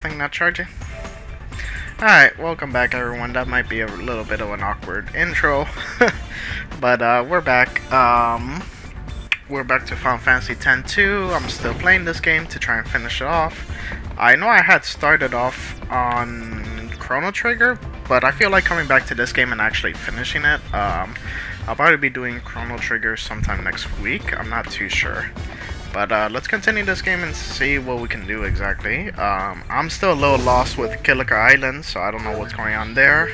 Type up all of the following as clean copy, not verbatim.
Thing not charging. Alright, welcome back everyone. That might be a little bit of an awkward intro. But we're back. We're back to Final Fantasy X-2. I'm still playing this game to try and finish it off. I know I had started off on Chrono Trigger, but I feel like coming back to this game and actually finishing it. I'll probably be doing Chrono Trigger sometime next week. I'm not too sure. But let's continue this game and see what we can do exactly. I'm still a little lost with Kilika Island, so I don't know what's going on there.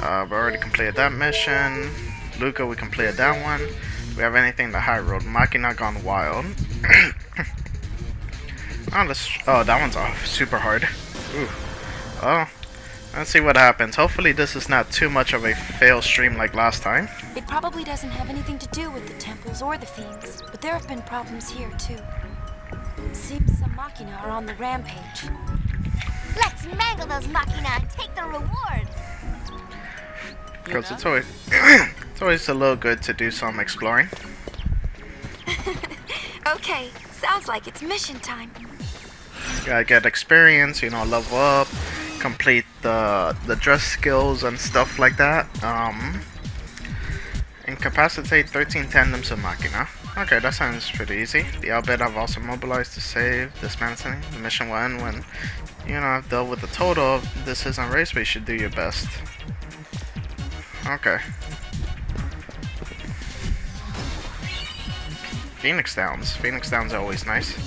We already completed that mission. Luca, we completed that one. Do we have anything the High Road? Machina Gone Wild. Oh, that one's super hard. Ooh. Oh, let's see what happens. Hopefully this is not too much of a fail stream like last time. It probably doesn't have anything to do with the temples or the fiends, but there have been problems here too. Seems some Machina are on the rampage. Let's mangle those Machina and take the reward! Because it's always it's always a little good to do some exploring. Okay, sounds like it's mission time. Gotta get experience, you know, level up, complete the dress skills and stuff like that. Incapacitate 13 tandems of Machina. Okay, that sounds pretty easy. The Albed have also mobilized to save dismantling. The mission will end when, you know, I've dealt with the total. This isn't a race, but you should do your best. Okay. Phoenix Downs. Phoenix Downs are always nice.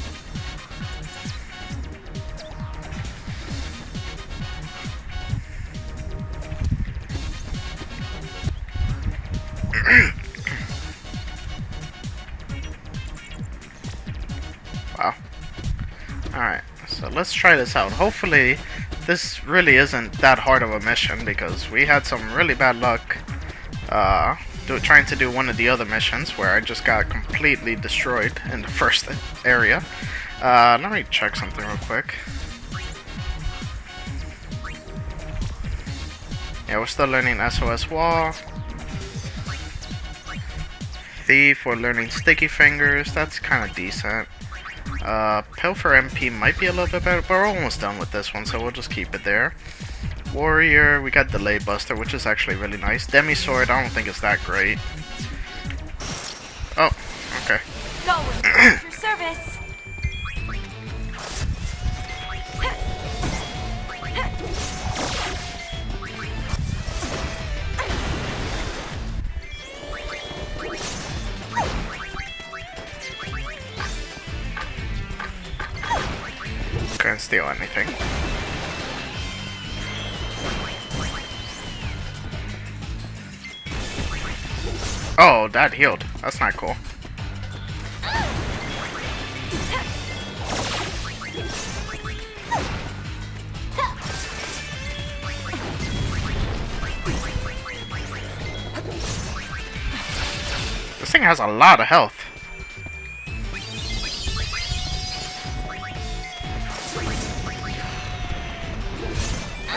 Wow. Alright, so let's try this out. Hopefully, this really isn't that hard of a mission because we had some really bad luck trying to do one of the other missions where I just got completely destroyed in the first area. Let me check something real quick. Yeah, we're still learning SOS Wall. Thief, we're learning Sticky Fingers. That's kind of decent. Pilfer MP might be a little bit better, but we're almost done with this one, so we'll just keep it there. Warrior, we got Delay Buster, which is actually really nice. Demi Sword, I don't think it's that great. Oh, okay. Going at your service. Couldn't steal anything. Oh, that healed. That's not cool. This thing has a lot of health.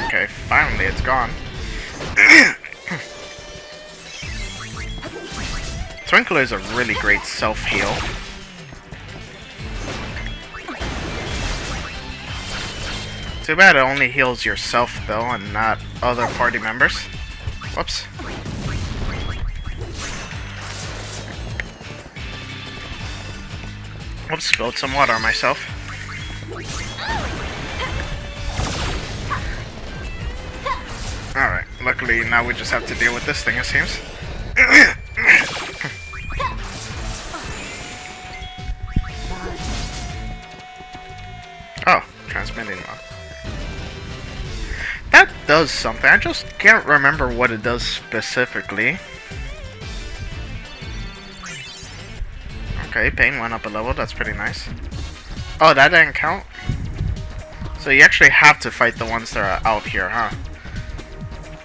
Okay, finally it's gone. Twinkler is a really great self-heal. Too bad it only heals yourself though and not other party members. Whoops. Whoops, spilled some water on myself. Alright, luckily now we just have to deal with this thing, it seems. Oh, transmitting mode. That does something. I just can't remember what it does specifically. Okay, pain went up a level. That's pretty nice. Oh, that didn't count? So you actually have to fight the ones that are out here, huh?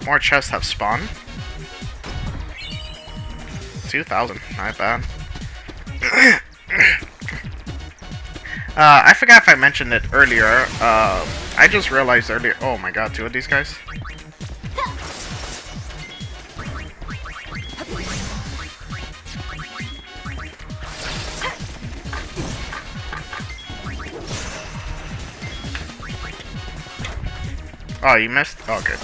More chests have spawned. 2,000, not bad. I forgot if I mentioned it earlier. I just realized earlier. Oh my god, two of these guys. Oh, you missed? Oh, good.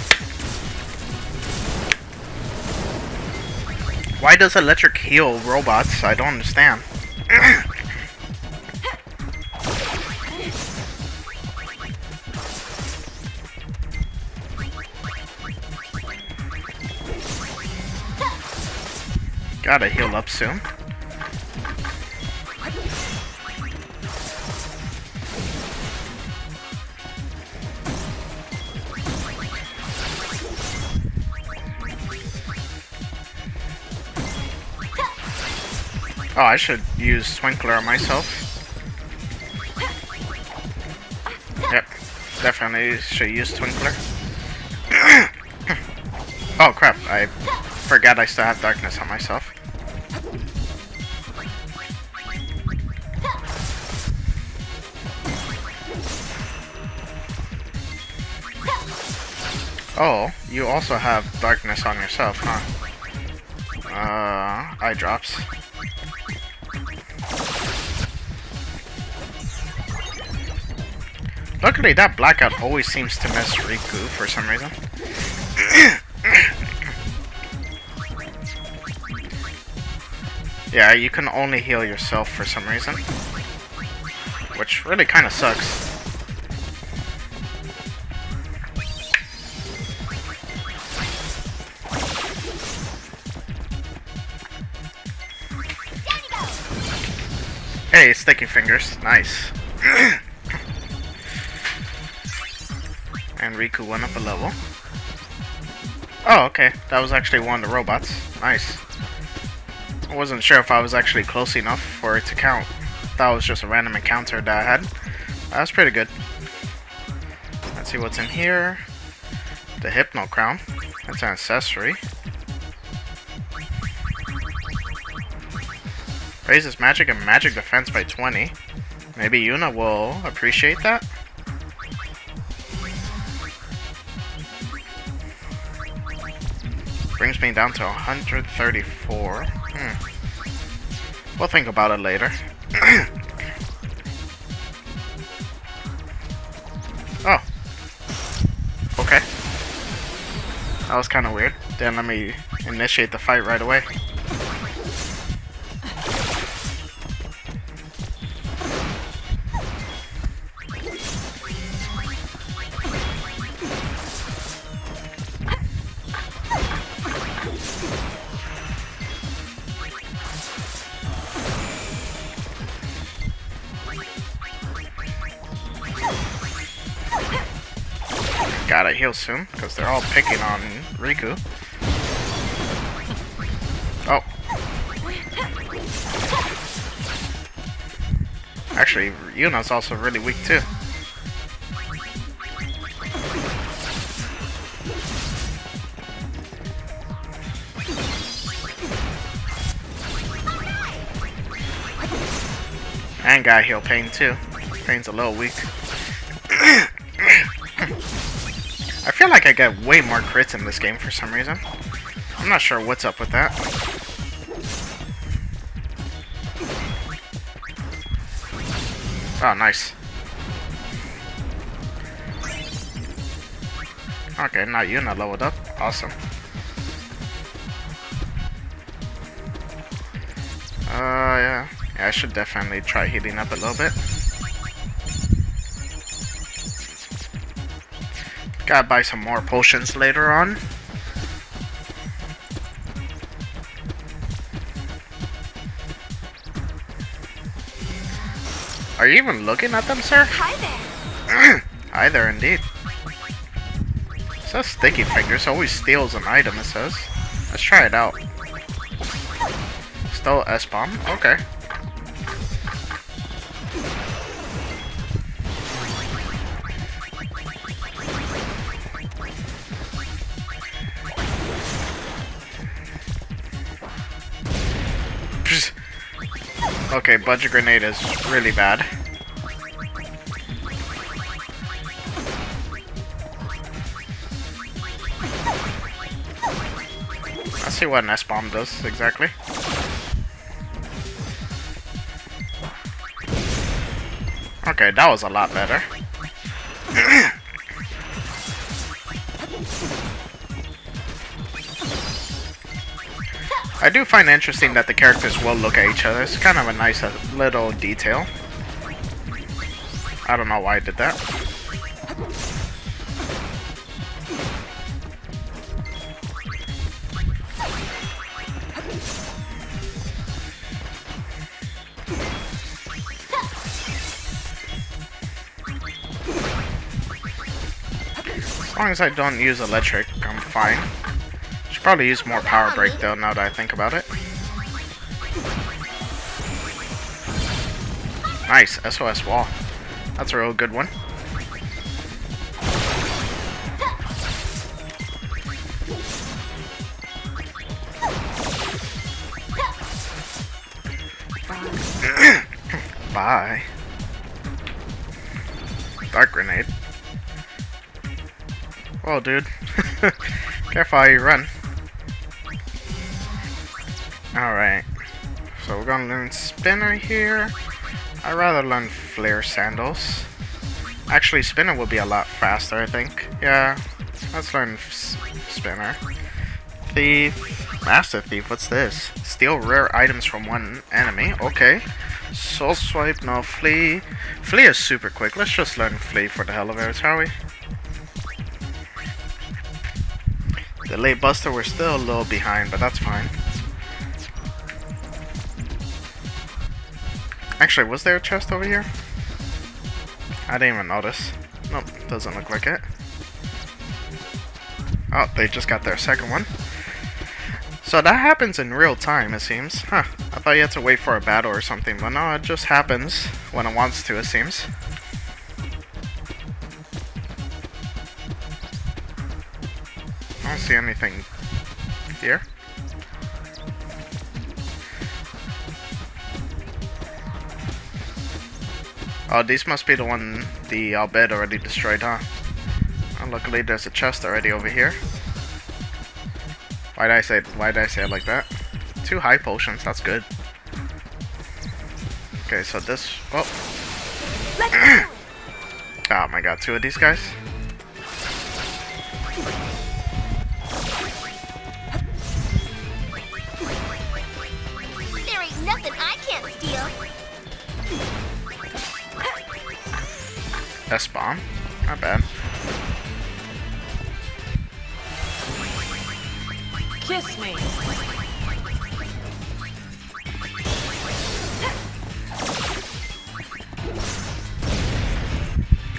Why does electric heal robots? I don't understand. Gotta heal up soon. Oh, I should use Twinkler on myself. Yep, definitely should use Twinkler. Oh crap, I forgot I still have darkness on myself. Oh, you also have darkness on yourself, huh? Eye drops. Luckily, that blackout always seems to miss Riku for some reason. Yeah, you can only heal yourself for some reason. Which really kind of sucks. Hey, sticky fingers. Nice. And Riku went up a level. Oh, okay. That was actually one of the robots. Nice. I wasn't sure if I was actually close enough for it to count. That was just a random encounter that I had. That was pretty good. Let's see what's in here. The Hypno Crown. That's an accessory. Raises magic and magic defense by 20. Maybe Yuna will appreciate that. Brings me down to 134. We'll think about it later. Oh. Okay. That was kind of weird. Then let me initiate the fight right away. Gotta heal soon, because they're all picking on Riku. Oh. Actually, Yuna's also really weak too. And gotta heal Pain too. Pain's a little weak. I feel like I get way more crits in this game for some reason. I'm not sure what's up with that. Oh, nice. Okay, now Yuna leveled up. Awesome. Yeah. I should definitely try healing up a little bit. Gotta buy some more potions later on. Are you even looking at them, sir? Hi there. Hi there, indeed. It says sticky fingers. Always steals an item, it says. Let's try it out. Stole S-bomb. Okay. Okay, budget grenade is really bad. Let's see what an S-bomb does exactly. Okay, that was a lot better. I do find it interesting that the characters will look at each other. It's kind of a nice little detail. I don't know why I did that. As long as I don't use electric, I'm fine. Should probably use more power break though, now that I think about it. Nice, SOS wall. That's a real good one. Bye. Dark grenade. Whoa, dude. Careful how you run. Alright. So we're gonna learn spinner here. I'd rather learn flare sandals. Actually, spinner will be a lot faster, I think. Yeah, let's learn spinner. Thief. Master thief, what's this? Steal rare items from one enemy. Okay. Soul swipe, no flee. Flee is super quick. Let's just learn flee for the hell of it, shall we? The late buster, we're still a little behind, but that's fine. Actually, was there a chest over here? I didn't even notice. Nope, doesn't look like it. Oh, they just got their second one. So that happens in real time, it seems. Huh, I thought you had to wait for a battle or something, but no, it just happens when it wants to, it seems. I don't see anything here. Oh, these must be the one the bed already destroyed, huh? Oh, luckily there's a chest already over here. Why did I say it like that? 2 high potions, that's good. Okay, so this... Oh. Oh my god, 2 of these guys? There ain't nothing I can't steal. S-bomb? Not bad. Kiss me.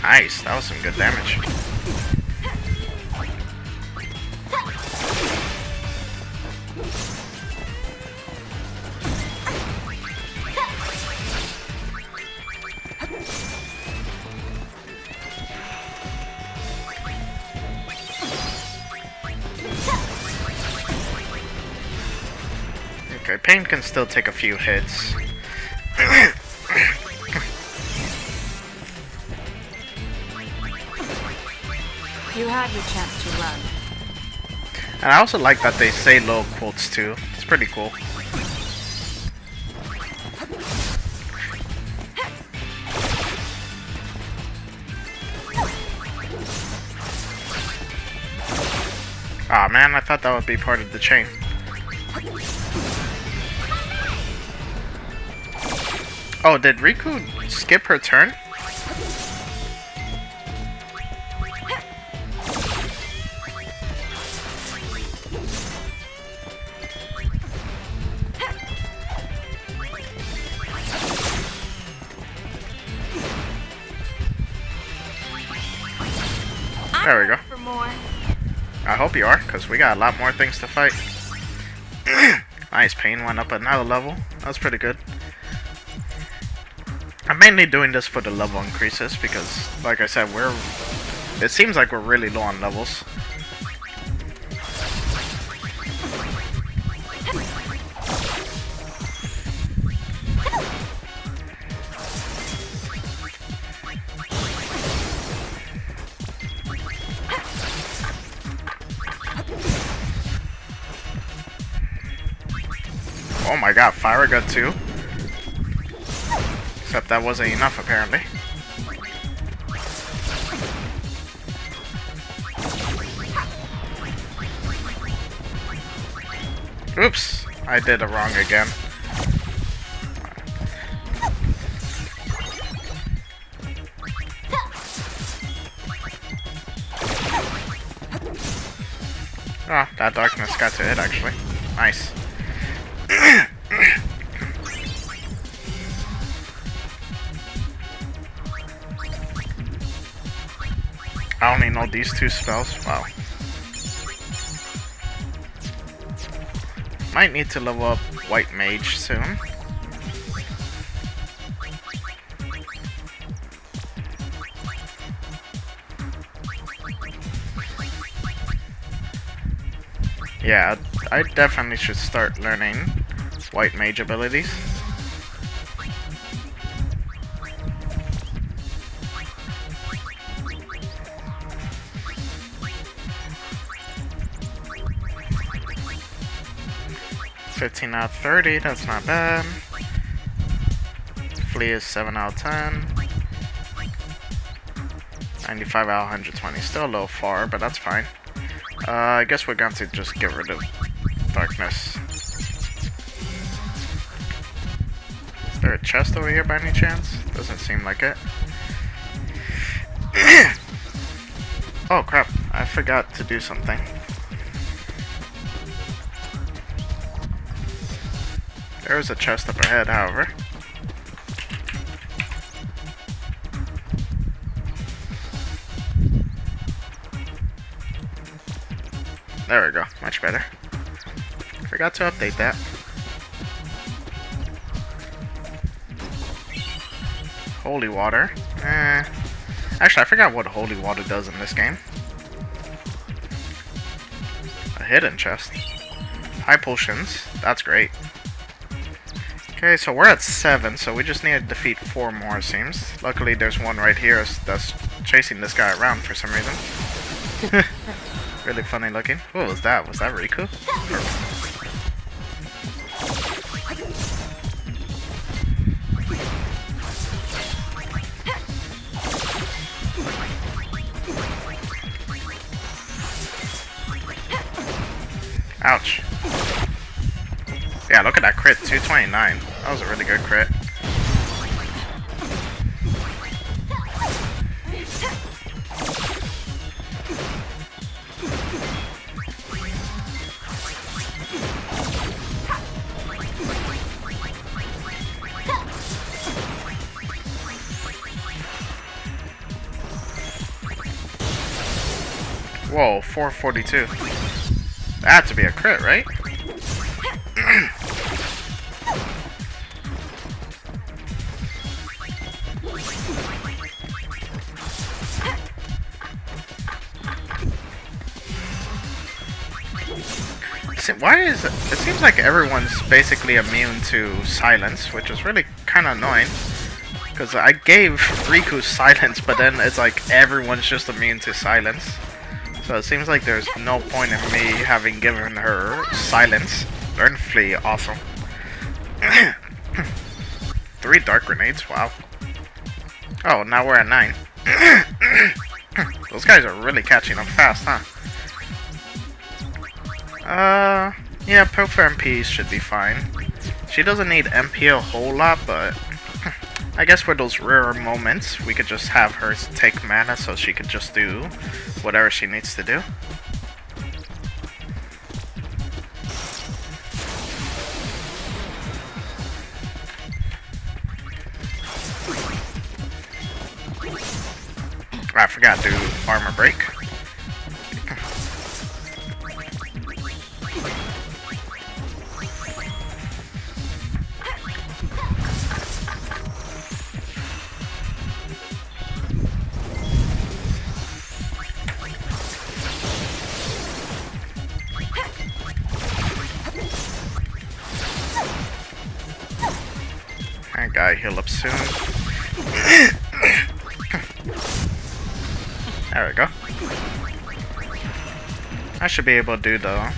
Nice, that was some good damage. Okay, Pain can still take a few hits. You had your chance to run. And I also like that they say low quotes too. It's pretty cool. Aw, man, I thought that would be part of the chain. Oh, did Riku skip her turn? There we go. For more. I hope you are, because we got a lot more things to fight. Nice, Pain went up another level. That was pretty good. I'm mainly doing this for the level increases because, like I said, it seems like we're really low on levels. Oh my god, Fire got 2. Except that wasn't enough, apparently. Oops. I did it wrong again. Oh, that darkness got to it actually. Nice. I only know these 2 spells. Wow. Might need to level up White Mage soon. Yeah, I definitely should start learning White Mage abilities. $15 out of 30, that's not bad. Flea is 7 out of 10. 95 out of 120, still a little far, but that's fine. I guess we're going to just get rid of darkness. Is there a chest over here by any chance? Doesn't seem like it. Oh crap, I forgot to do something. There is a chest up ahead, however. There we go, much better. Forgot to update that. Holy water. Actually, I forgot what holy water does in this game. A hidden chest. High potions. That's great. Okay, so we're at 7, so we just need to defeat 4 more, it seems. Luckily, there's one right here that's chasing this guy around for some reason. Really funny looking. What was that? Was that Riku? Ouch. Yeah, look at that crit, 229. That was a really good crit. Whoa, 442. That had to be a crit, right? Why is it? It seems like everyone's basically immune to silence, which is really kind of annoying. Because I gave Riku silence, but then it's like everyone's just immune to silence. So it seems like there's no point in me having given her silence. Learn Flee, awesome. 3 dark grenades, wow. Oh, now we're at 9. Those guys are really catching up fast, huh? Yeah, Pilfer MP should be fine. She doesn't need MP a whole lot, but I guess for those rare moments, we could just have her take mana so she could just do whatever she needs to do. I forgot to do armor break. That guy heal up soon. There we go. I should be able to do though.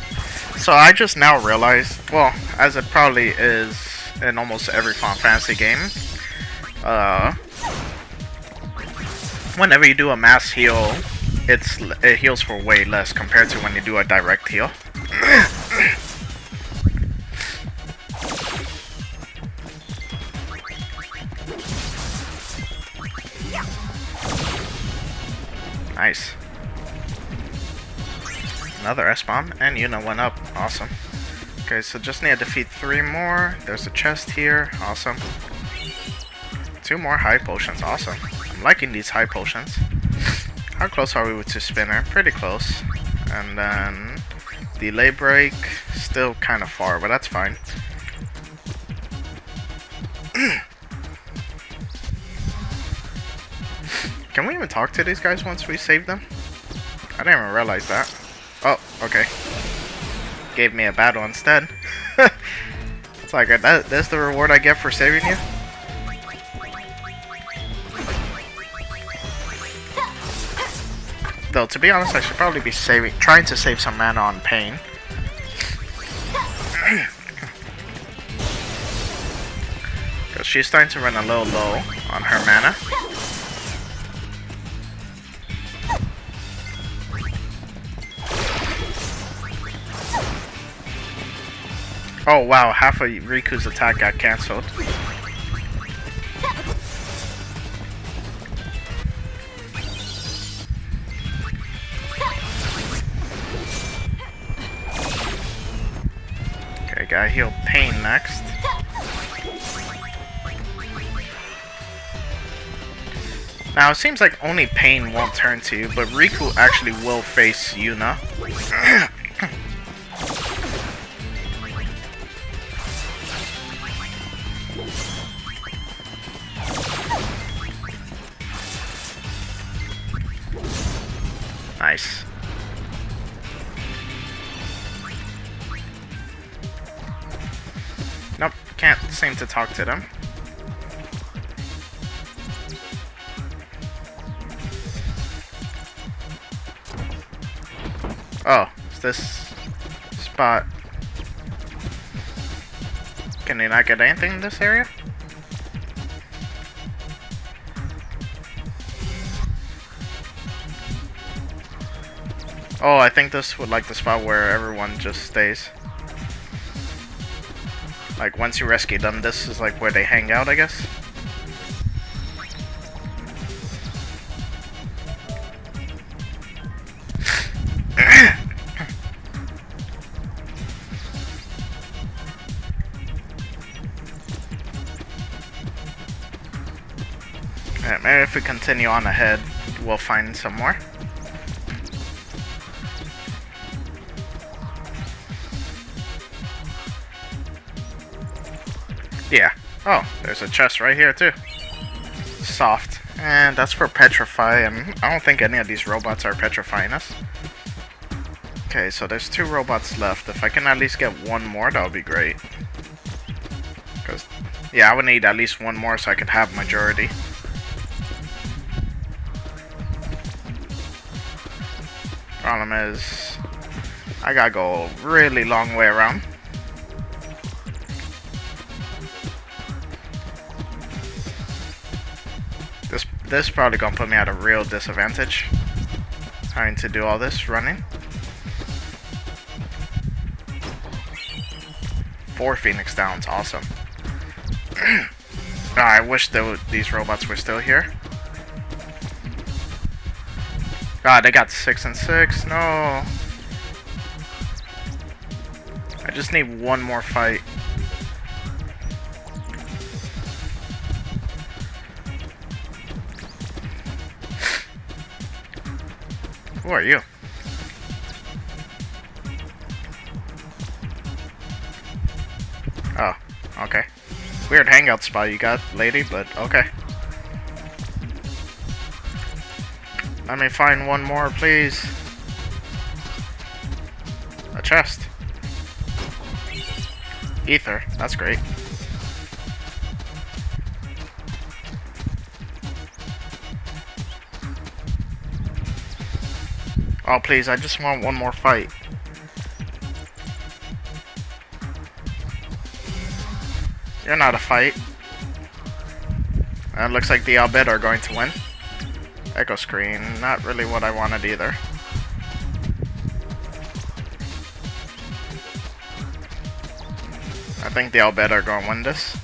So I just now realized, well, as it probably is in almost every Final Fantasy game, whenever you do a mass heal, it heals for way less compared to when you do a direct heal. Nice. Another S-bomb, and Yuna went up. Awesome. Okay, so just need to defeat 3 more. There's a chest here. Awesome. 2 more high potions. Awesome. I'm liking these high potions. How close are we to Spinner? Pretty close. And then delay break. Still kind of far, but that's fine. Can we even talk to these guys once we save them? I didn't even realize that. Oh, okay. Gave me a battle instead. It's like, that's the reward I get for saving you? Though, to be honest, I should probably be trying to save some mana on Pain. Because she's starting to run a little low on her mana. Oh wow, half of Riku's attack got cancelled. Okay, gotta heal Pain next. Now, it seems like only Pain won't turn to you, but Riku actually will face Yuna. Nice. Nope, can't seem to talk to them. Oh, is this spot? Can they not get anything in this area? Oh, I think this would like the spot where everyone just stays. Like, once you rescue them, this is like where they hang out, I guess. Alright, maybe if we continue on ahead, we'll find some more. Yeah. Oh, there's a chest right here too. Soft. And that's for petrify, and I don't think any of these robots are petrifying us. Okay, so there's 2 robots left. If I can at least get 1 more, that would be great. Because, yeah, I would need at least 1 more so I could have majority. Problem is, I gotta go a really long way around. This is probably gonna put me at a real disadvantage. Having to do all this running. 4 Phoenix Downs, awesome. I wish these robots were still here. God, they got 6 and 6. No. I just need 1 more fight. Who are you? Oh, okay. Weird hangout spot you got, lady, but okay. Let me find 1 more, please. A chest. Ether, that's great. Oh, please, I just want 1 more fight. You're not a fight. And it looks like the Albed are going to win. Echo screen, not really what I wanted either. I think the Albed are going to win this.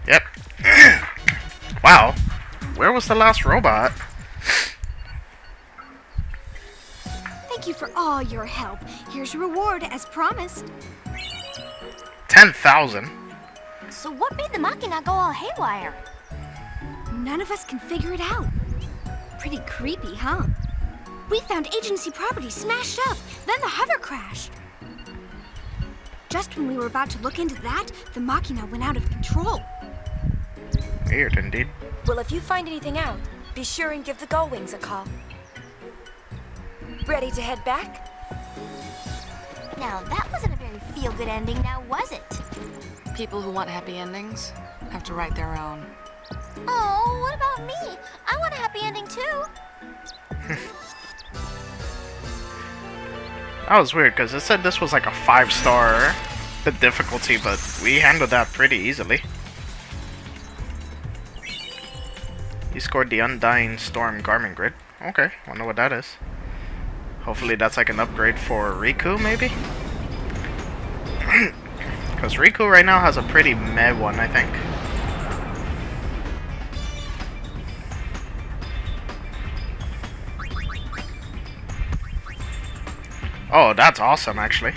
Yep. Wow. Where was the last robot? Thank you for all your help. Here's your reward as promised. 10,000. So what made the Machina go all haywire? None of us can figure it out. Pretty creepy, huh? We found agency property smashed up, then the hover crashed. Just when we were about to look into that, the Machina went out of control. Weird indeed. Well, if you find anything out, be sure and give the Gullwings a call. Ready to head back? Now that wasn't a very feel-good ending, now was it? People who want happy endings have to write their own. Oh, what about me? I want a happy ending too. That was weird because it said this was like a 5-star the difficulty, but we handled that pretty easily. You scored the Undying Storm Garmin Grid. Okay, wonder what that is. Hopefully that's like an upgrade for Riku, maybe? Because Riku right now has a pretty meh one, I think. Oh, that's awesome, actually.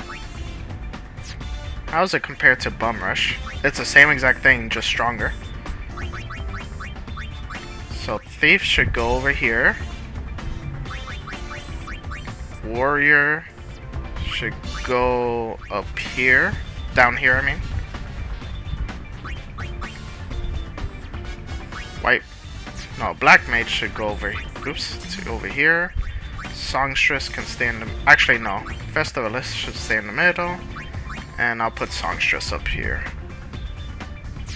How is it compared to Bum Rush? It's the same exact thing, just stronger. So Thief should go over here. Warrior should go up here. Down here, I mean. White. No, Black Mage should go over. Oops, to over here. Songstress can stay in the. Actually, no. Festivalist should stay in the middle. And I'll put Songstress up here.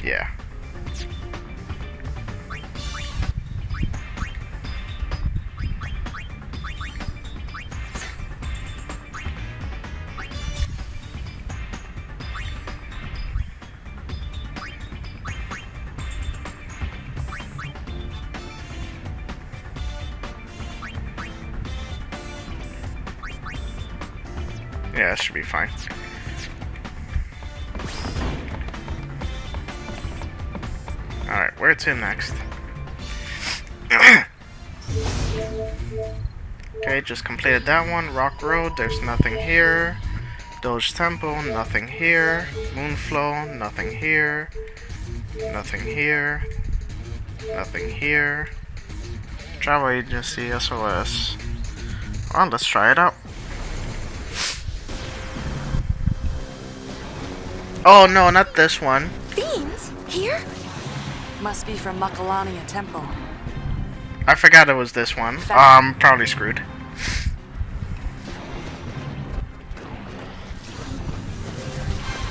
Yeah. Yeah, that should be fine. Alright, where to next? Okay, just completed that one. Rock Road, there's nothing here. Doge Temple, nothing here. Moonflow, nothing here. Nothing here. Nothing here. Travel Agency, SOS. Well, let's try it out. Oh no, not this one. Fiends? Here? Must be from Makalania Temple. I forgot it was this one. I'm probably screwed.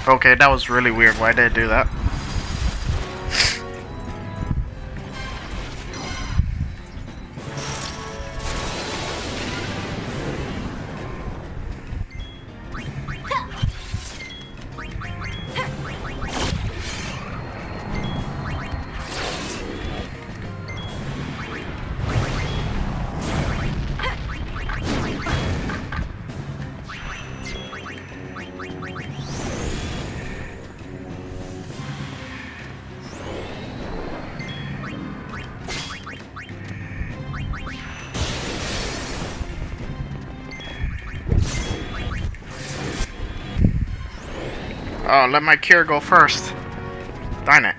Okay, that was really weird. Why did I do that? Oh, let my cure go first. Darn it.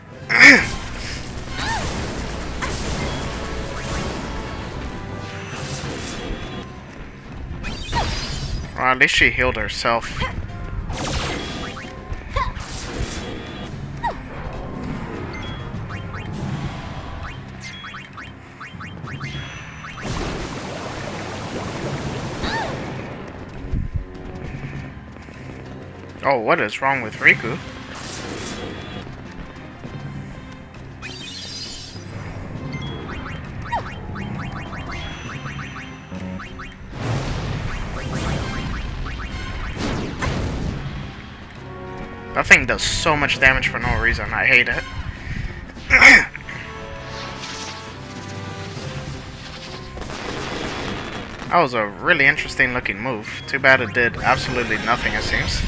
Well, at least she healed herself. Oh, what is wrong with Riku? That thing does so much damage for no reason. I hate it. That was a really interesting looking move. Too bad it did absolutely nothing, it seems.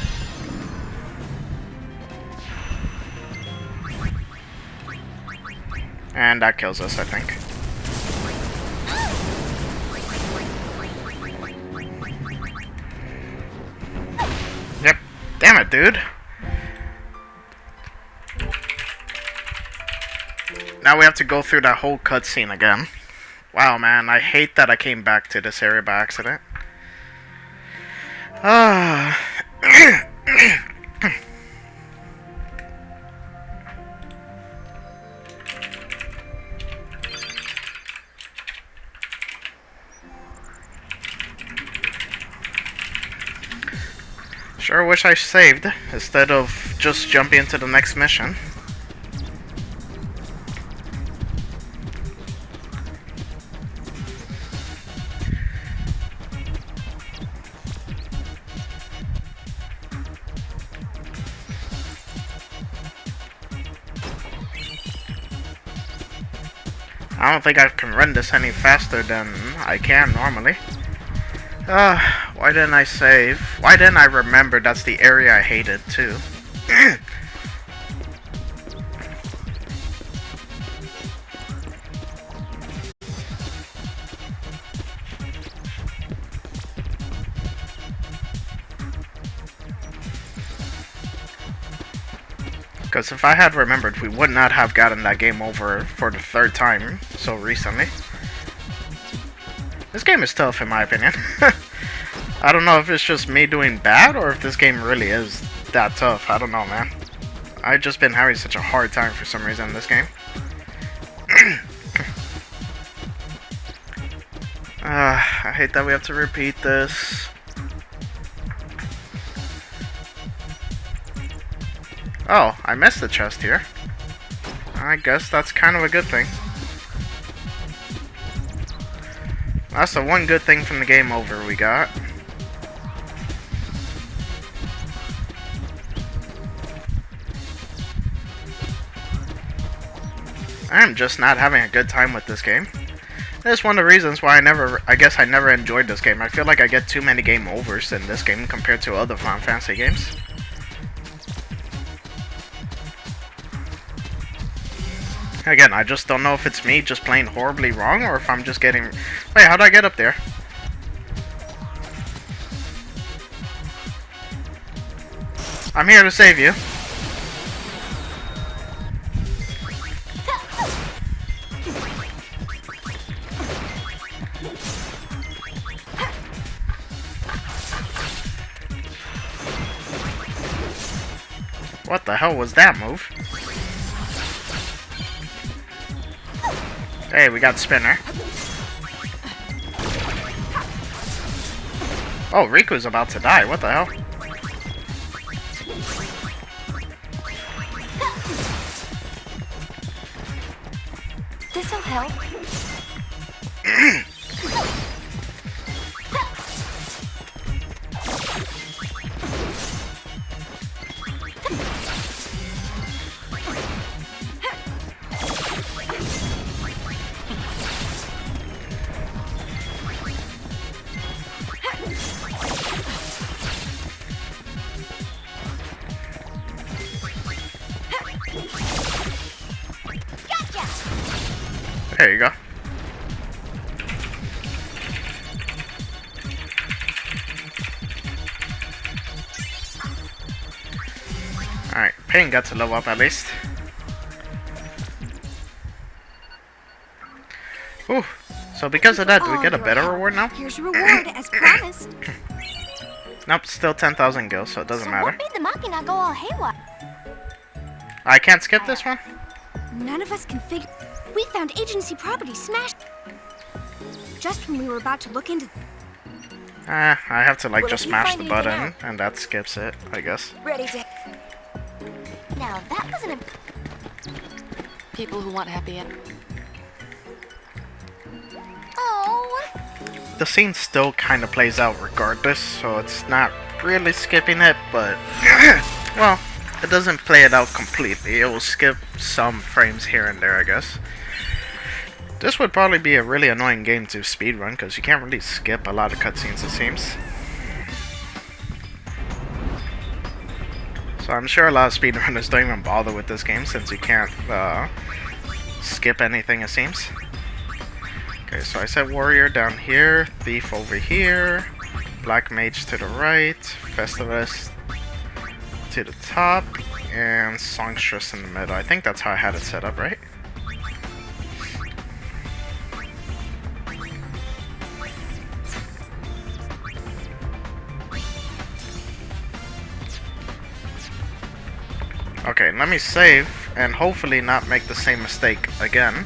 And that kills us, I think. it, dude. Now we have to go through that whole cutscene again. Wow, man, I hate that I came back to this area by accident. Ah. Sure wish I saved instead of just jumping into the next mission. I don't think I can run this any faster than I can normally. Why didn't I save? Why didn't I remember that's the area I hated too? Because if I had remembered, we would not have gotten that game over for the 3rd time so recently. This game is tough in my opinion. I don't know if it's just me doing bad or if this game really is that tough. I don't know, man. I've just been having such a hard time for some reason in this game. I hate that we have to repeat this. Oh, I missed the chest here. I guess that's kind of a good thing. That's the one good thing from the game over we got. I'm just not having a good time with this game. That's one of the reasons why I guess I never enjoyed this game. I feel like I get too many game overs in this game compared to other Final Fantasy games. Again, I just don't know if it's me just playing horribly wrong or if I'm just getting... Wait, how did I get up there? I'm here to save you. What the hell was that move? Hey, we got Spinner. Oh, Riku's about to die. What the hell? This'll help. There you go. Alright, Pain got to level up at least. Ooh, so because of that, do we get a better reward now? Here's your reward, as promised. Nope, still 10,000 gil, so it doesn't matter. What made the Machina go all haywire? I can't skip this one? None of us can figure... We found agency property smashed. Just when we were about to look into... I have to like Well, just if you smash find the anything button, and that skips it, I guess. Ready to... Now that wasn't a... People who want happy end. Oh. The scene still kind of plays out regardless, so it's not really skipping it, but... well, it doesn't play it out completely. It will skip some frames here and there, I guess. This would probably be a really annoying game to speedrun, because you can't really skip a lot of cutscenes, it seems. So I'm sure a lot of speedrunners don't even bother with this game, since you can't skip anything, it seems. Okay, so I said Warrior down here, Thief over here, Black Mage to the right, Festivus to the top and songstress in the middle. I think that's how I had it set up, right? Okay, let me save and hopefully not make the same mistake again.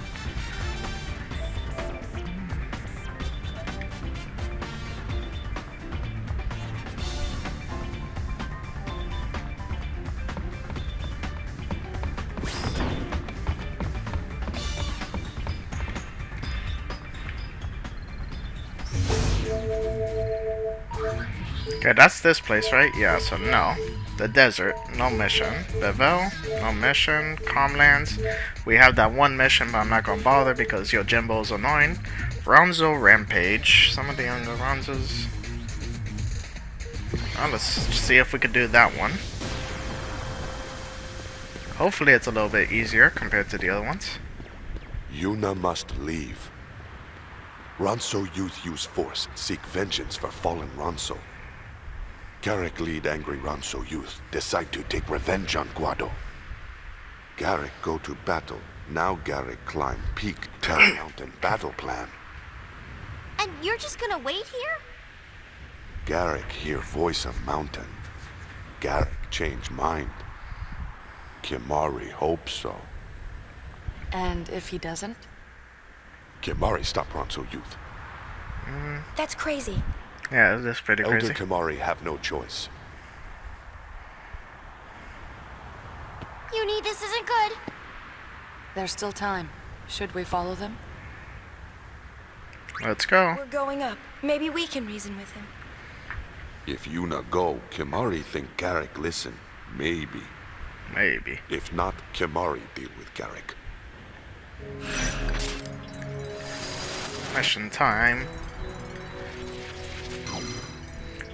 Okay, that's this place, right? Yeah, so no. The desert, no mission. Bevel, no mission. Calmlands, we have that one mission, but I'm not gonna bother because Yojimbo's annoying. Ronzo Rampage, some of the younger Ronzos. Well, let's see if we could do that one. Hopefully it's a little bit easier compared to the other ones. Yuna must leave. Ronso youth use force, seek vengeance for fallen Ronso. Garrick lead angry Ronso youth, decide to take revenge on Guado. Garrick go to battle. Now Garrick climb peak Terra Mountain battle plan. And you're just gonna wait here? Garrick hear voice of mountain. Garrick change mind. Kimari hope so. And if he doesn't? Kimari stop Ronso youth. That's crazy. Yeah, that's pretty Elder crazy. Kimari have no choice. Uni, this isn't good. There's still time. Should we follow them? Let's go. We're going up. Maybe we can reason with him. If Yuna go, Kimari think Garrick listen. Maybe. Maybe. If not, Kimari deal with Garrick. Mission time.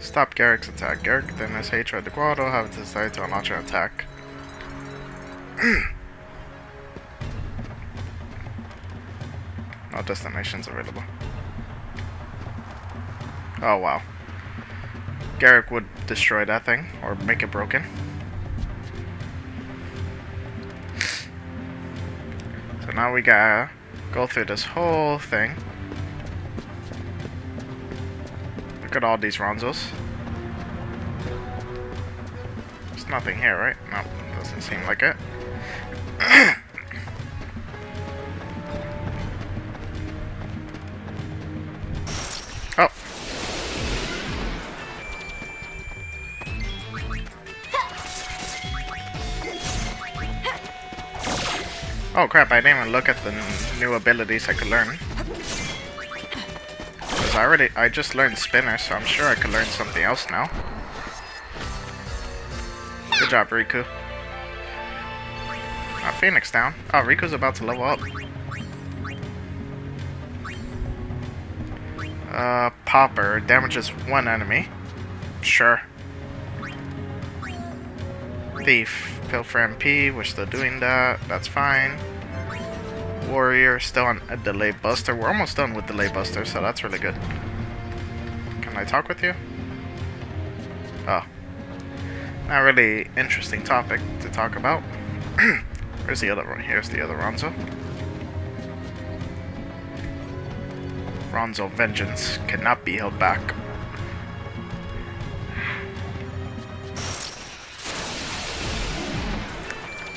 Stop Garrick's attack. Garrick then his hatred to Guado have decided to launch an attack. No destinations available. Oh wow. Garrick would destroy that thing or make it broken. So now we gotta go through this whole thing. Look at all these Ronzos. There's nothing here, right? No, doesn't seem like it. Oh. Oh crap, I didn't even look at the new abilities I could learn. I just learned spinner, so I'm sure I could learn something else now. Good job, Riku. Oh, Phoenix down. Oh, Riku's about to level up. Popper damages one enemy. Sure. Thief. Pilfer MP, we're still doing that. That's fine. Warrior, still on a delay buster. We're almost done with delay buster, so that's really good. Can I talk with you? Oh. Not really interesting topic to talk about. Where's the other one? Here's the other Ronzo. Ronzo vengeance cannot be held back.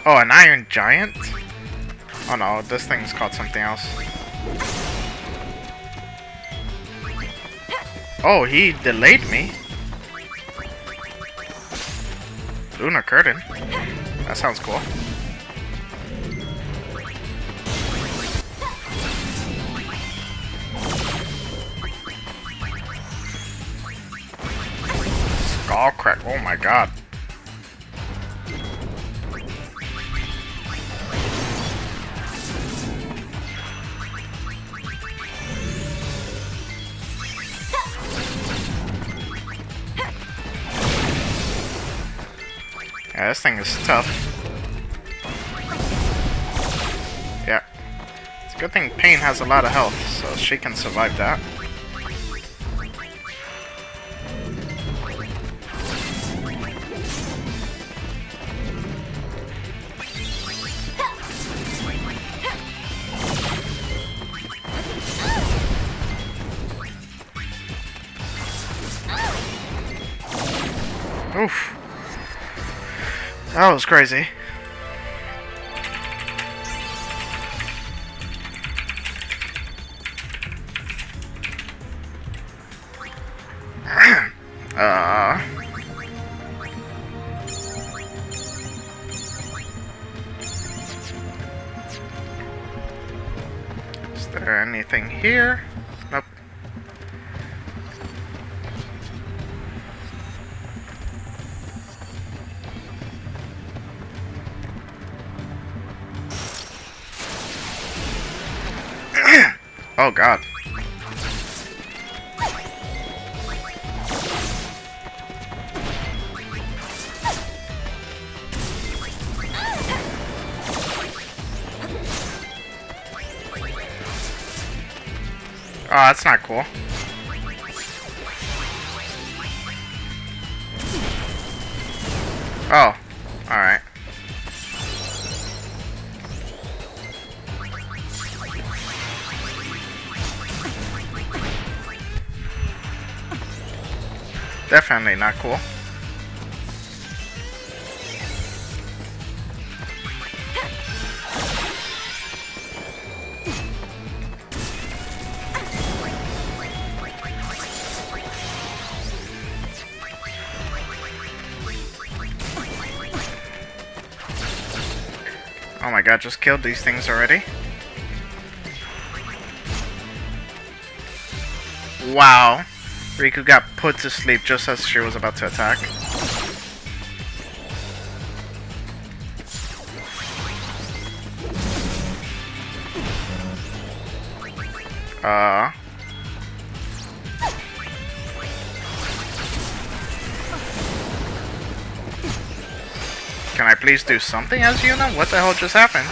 Oh, an Iron Giant? Oh no, this thing's called something else. Oh, he delayed me. Lunar Curtain. That sounds cool. Skull crack. Oh my god. Yeah, this thing is tough. Yeah. It's a good thing Pain has a lot of health, so she can survive that. Oof. That was crazy. Is there anything here? Nope. Oh god. Oh, that's not cool. Oh, alright. Definitely not cool. Oh my god, just killed these things already? Wow. Riku got put to sleep just as she was about to attack. Can I please do something as Yuna? What the hell just happened?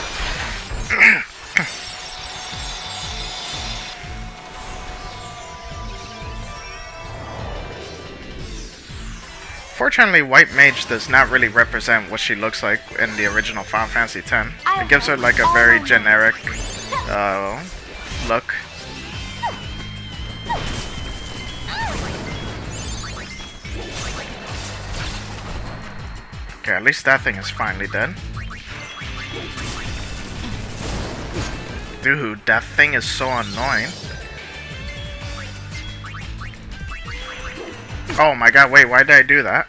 Fortunately, White Mage does not really represent what she looks like in the original Final Fantasy X. It gives her like a very generic look. Okay, at least that thing is finally dead. Dude, that thing is so annoying. Oh my god, wait, why did I do that?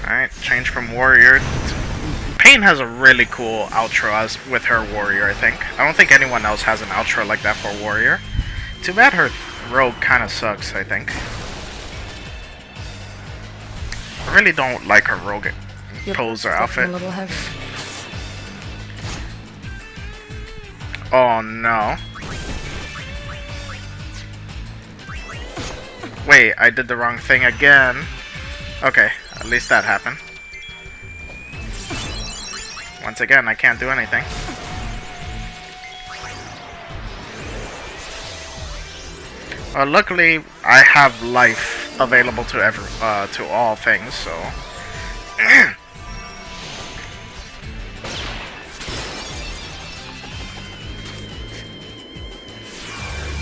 Alright, change from warrior. Pain has a really cool outro as with her warrior, I think. I don't think anyone else has an outro like that for warrior. Too bad her rogue kind of sucks, I think. I really don't like her rogue pose or outfit. A little heavy. Oh no. Wait, I did the wrong thing again. Okay, at least that happened. Once again, I can't do anything. Well, luckily, I have life available to all things, so.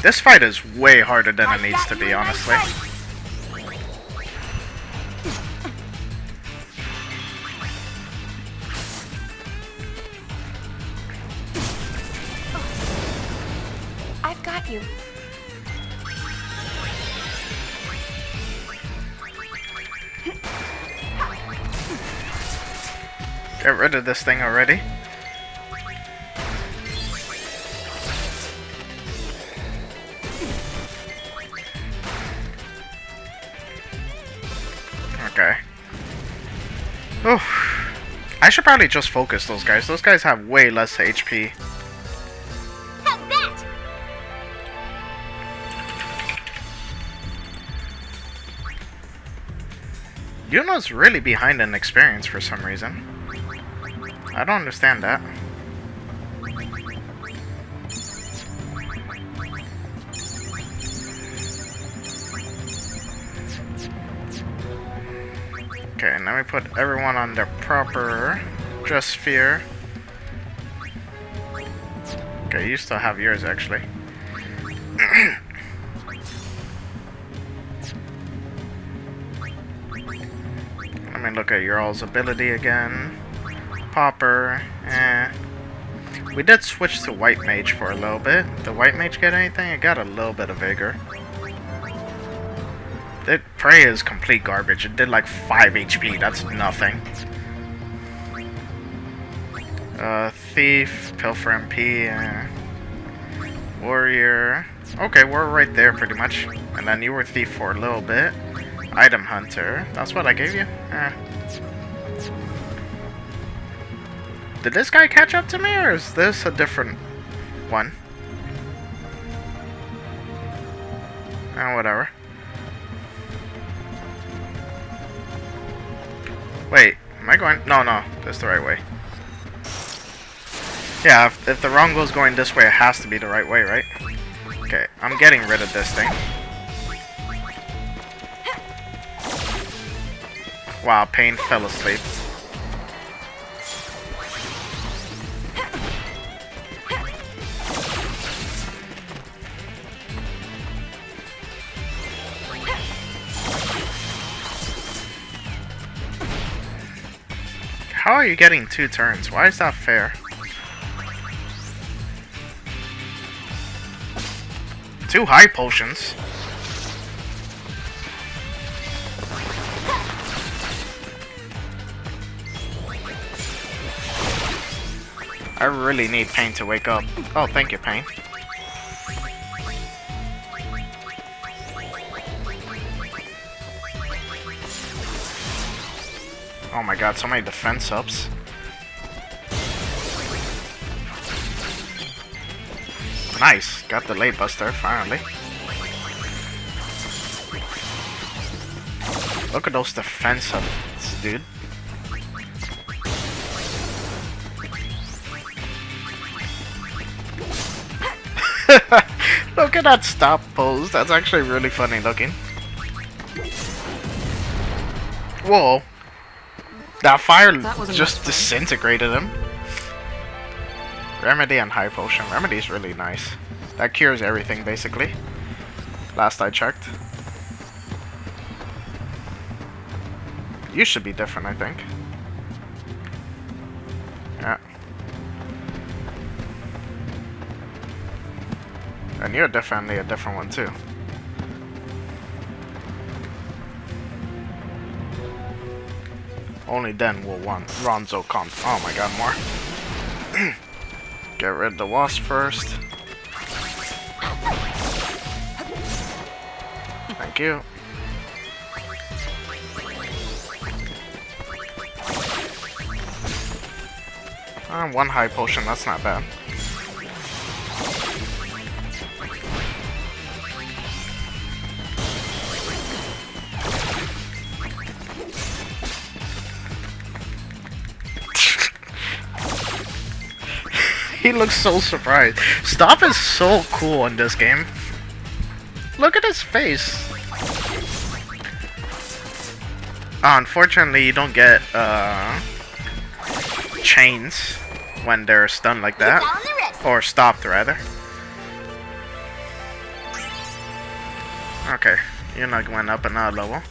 This fight is way harder than it needs to be, honestly. I've got you. Get rid of this thing already. Okay. Oof. I should probably just focus those guys. Those guys have way less HP. How's that? Yuna's really behind in experience for some reason. I don't understand that. Okay, now we put everyone on their proper dress sphere. Okay, you still have yours actually. Let me look at your all's ability again. Popper, We did switch to White Mage for a little bit. Did White Mage get anything? It got a little bit of vigor. Prey is complete garbage. It did like 5 HP. That's nothing. Thief, Pilfer MP, Warrior. Okay, we're right there pretty much. And then you were Thief for a little bit. Item Hunter. That's what I gave you? Did this guy catch up to me, or is this a different one? Whatever. Wait, am I going? No, that's the right way. Yeah, if the wrong goes going this way, it has to be the right way, right? Okay, I'm getting rid of this thing. Wow, Pain fell asleep. How are you getting 2 turns? Why is that fair? 2 high potions. I really need Pain to wake up. Oh, thank you, Pain. Oh my god, so many defense ups. Nice, got the late buster finally. Look at those defense ups, dude. Look at that stop pose. That's actually really funny looking. Whoa. That fire just disintegrated him. Remedy and high potion. Remedy is really nice. That cures everything basically. Last I checked. You should be different, I think. Yeah. And you're definitely a different one too. Only then will Ronzo come. Oh my god, more. Get rid of the wasp first. Thank you. One high potion, that's not bad. He looks so surprised. Stop is so cool in this game. Look at his face. Unfortunately, you don't get chains when they're stunned like that. Or stopped, rather. Okay, Yuna went up another level.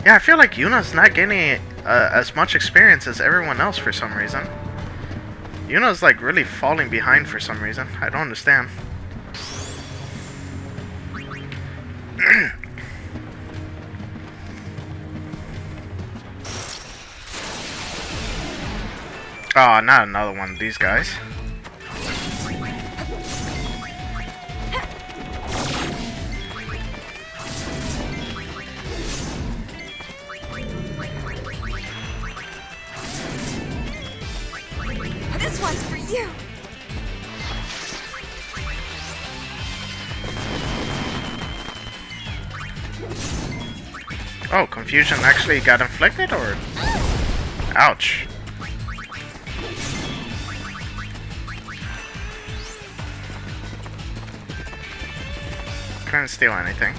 Yeah, I feel like Yuna's not getting as much experience as everyone else for some reason. Yuna's like really falling behind for some reason. I don't understand. Oh, not another one of these guys. This one's for you. Oh, confusion actually got inflicted, or? Ouch. Couldn't steal anything.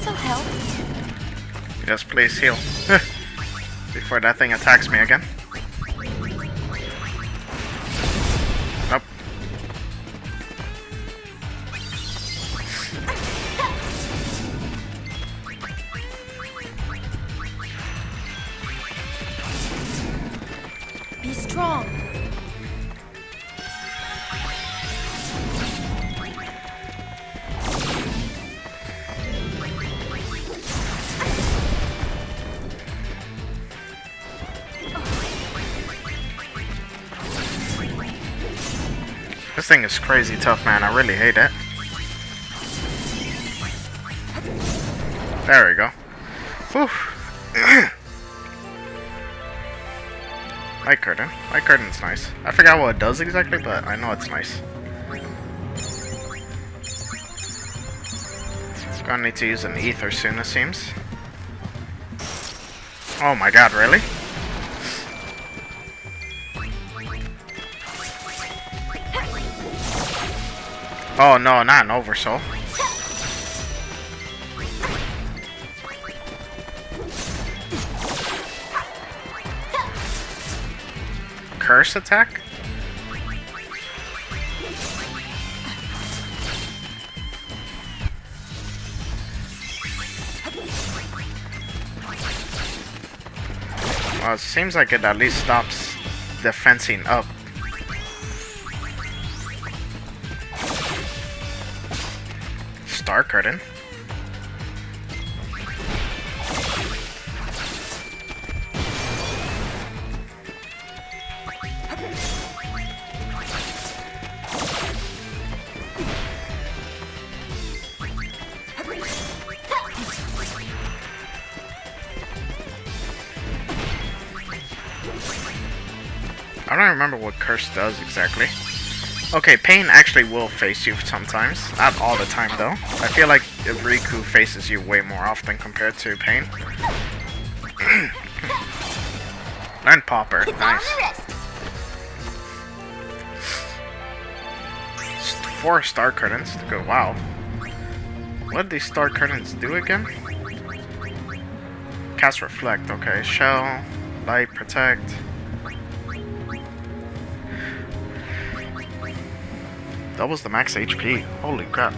This'll help. Yes, please heal. Before that thing attacks me again. Nope. Be strong. This thing is crazy tough, man. I really hate it. There we go. Whew. Light curtain. Light curtain's nice. I forgot what it does exactly, but I know it's nice. Gonna need to use an ether soon, it seems. Oh my god, really? Oh no, not an oversoul. Curse attack? Well, it seems like it at least stops the fencing up. Star curtain. I don't remember what curse does exactly. Okay, pain actually will face you sometimes. Not all the time, though. I feel like Riku faces you way more often compared to pain. Learn Popper. Nice. 4 star curtains to go. Wow. What did these star curtains do again? Cast Reflect. Okay. Shell. Light. Protect. Doubles the max HP. Holy crap.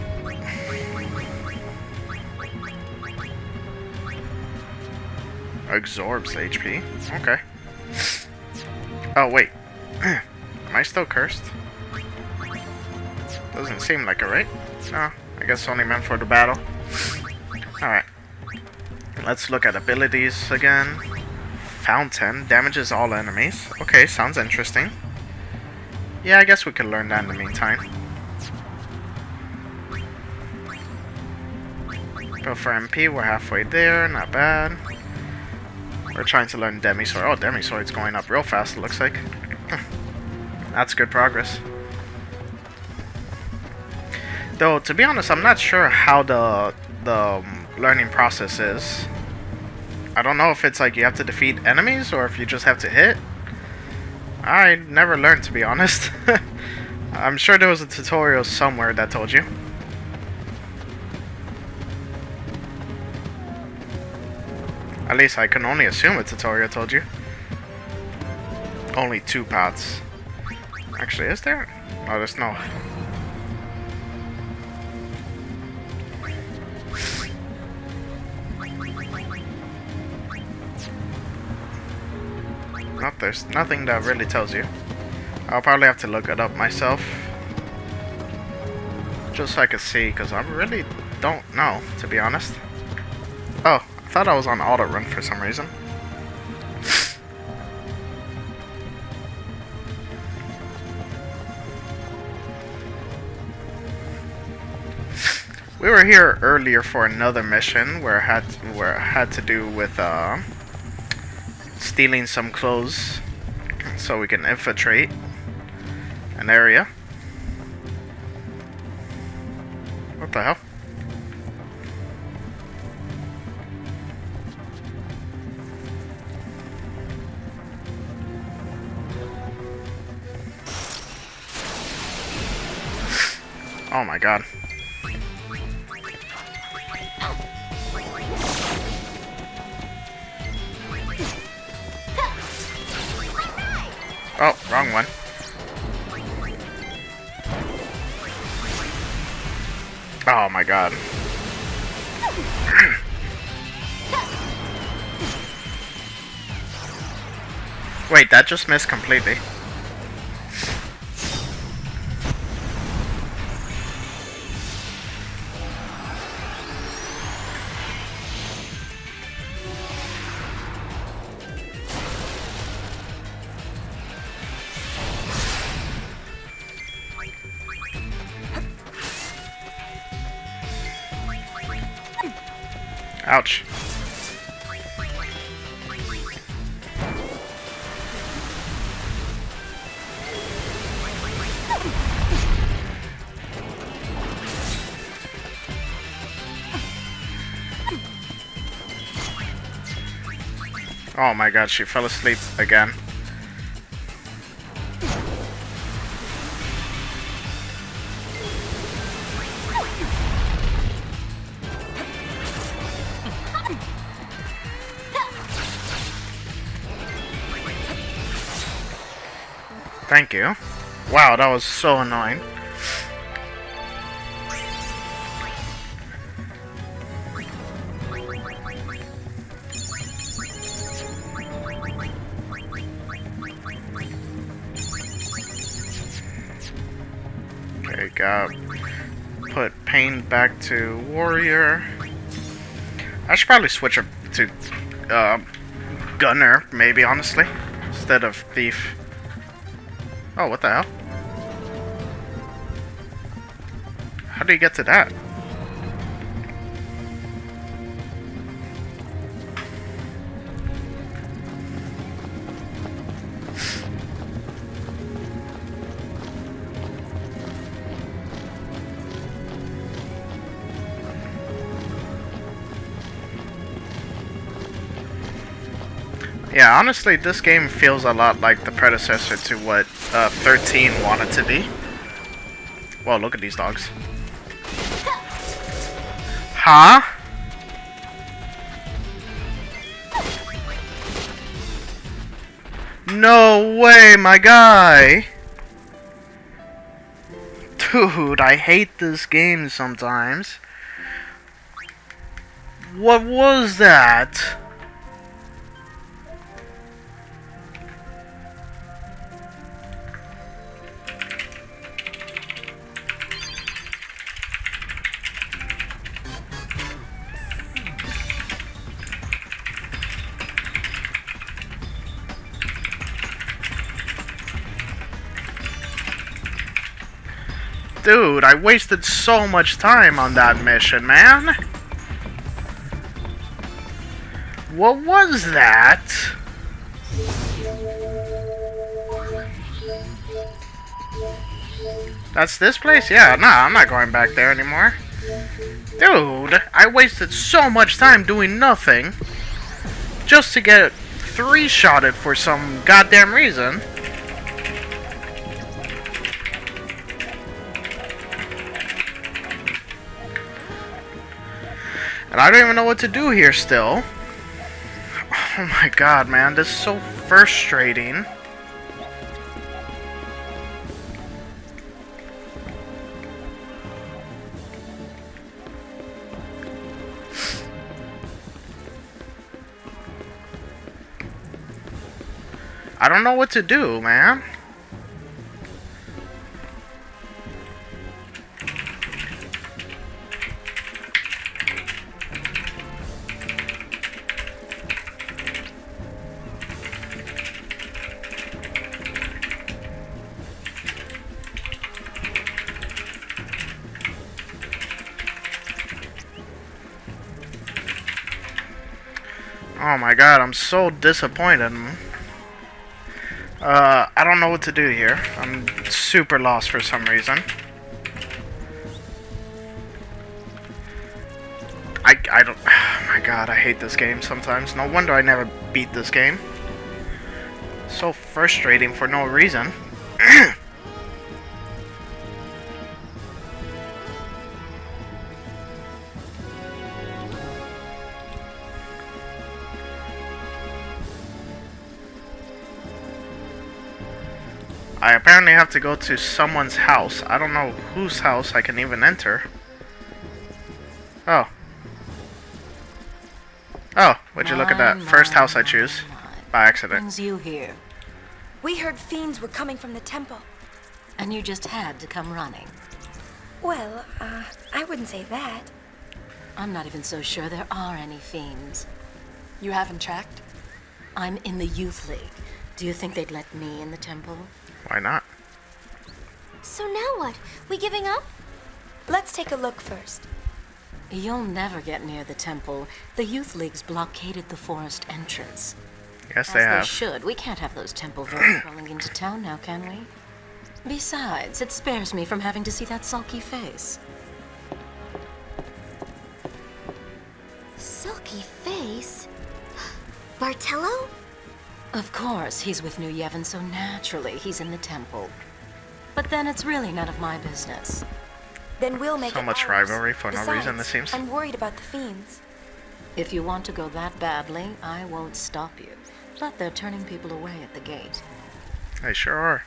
Absorbs HP. Okay. Oh, wait. Am I still cursed? Doesn't seem like it, right? No. I guess only meant for the battle. Alright. Let's look at abilities again. Fountain. Damages all enemies. Okay, sounds interesting. Yeah, I guess we could learn that in the meantime. Go for MP, we're halfway there, not bad. We're trying to learn Demisword. Oh, Demisword's going up real fast, it looks like. That's good progress. Though, to be honest, I'm not sure how the learning process is. I don't know if it's like you have to defeat enemies or if you just have to hit. I never learned, to be honest. I'm sure there was a tutorial somewhere that told you. At least I can only assume a tutorial told you. Only 2 paths. Actually, is there? Oh, there's no. There's nothing that really tells you. I'll probably have to look it up myself. Just so I can see, because I really don't know, to be honest. Oh, I thought I was on auto run for some reason. We were here earlier for another mission where it had to do with stealing some clothes so we can infiltrate an area. What the hell? Oh my god. Oh, wrong one. Oh my god. Wait, that just missed completely. Ouch. Oh my god, she fell asleep again. Thank you. Wow, that was so annoying. Okay, got put Pain back to Warrior. I should probably switch up to Gunner, maybe, honestly, instead of Thief. Oh, what the hell? How do you get to that? Yeah, honestly, this game feels a lot like the predecessor to what 13 wanted to be. Whoa, look at these dogs. Huh? No way, my guy! Dude, I hate this game sometimes. What was that? Dude, I wasted so much time on that mission, man. What was that? That's this place? Yeah, nah, I'm not going back there anymore. Dude, I wasted so much time doing nothing just to get three-shotted for some goddamn reason. And I don't even know what to do here still. Oh my god, man, this is so frustrating. I don't know what to do, man. Oh my god, I'm so disappointed. I don't know what to do here. I'm super lost for some reason. I don't... Oh my god, I hate this game sometimes. No wonder I never beat this game. So frustrating for no reason. I apparently have to go to someone's house. I don't know whose house I can even enter. Oh. Oh, would you look at that? First house I choose. By accident. Brings you here, We heard fiends were coming from the temple. and you just had to come running. Well, I wouldn't say that. I'm not even so sure there are any fiends. You haven't checked? I'm in the Youth League. Do you think they'd let me in the temple? Why not? So now what? We giving up? Let's take a look first. You'll never get near the temple. The Youth League's blockaded the forest entrance. Yes, As they they have. should. We can't have those temple vermin crawling into town now, can we? Besides, it spares me from having to see that sulky face. Silky face? Bartello? Of course, he's with New Yevon, so naturally he's in the temple. But then it's really none of my business. Then we'll make So it much ours. rivalry for no Besides, reason, it seems. I'm worried about the fiends. If you want to go that badly, I won't stop you. But they're turning people away at the gate. They sure are.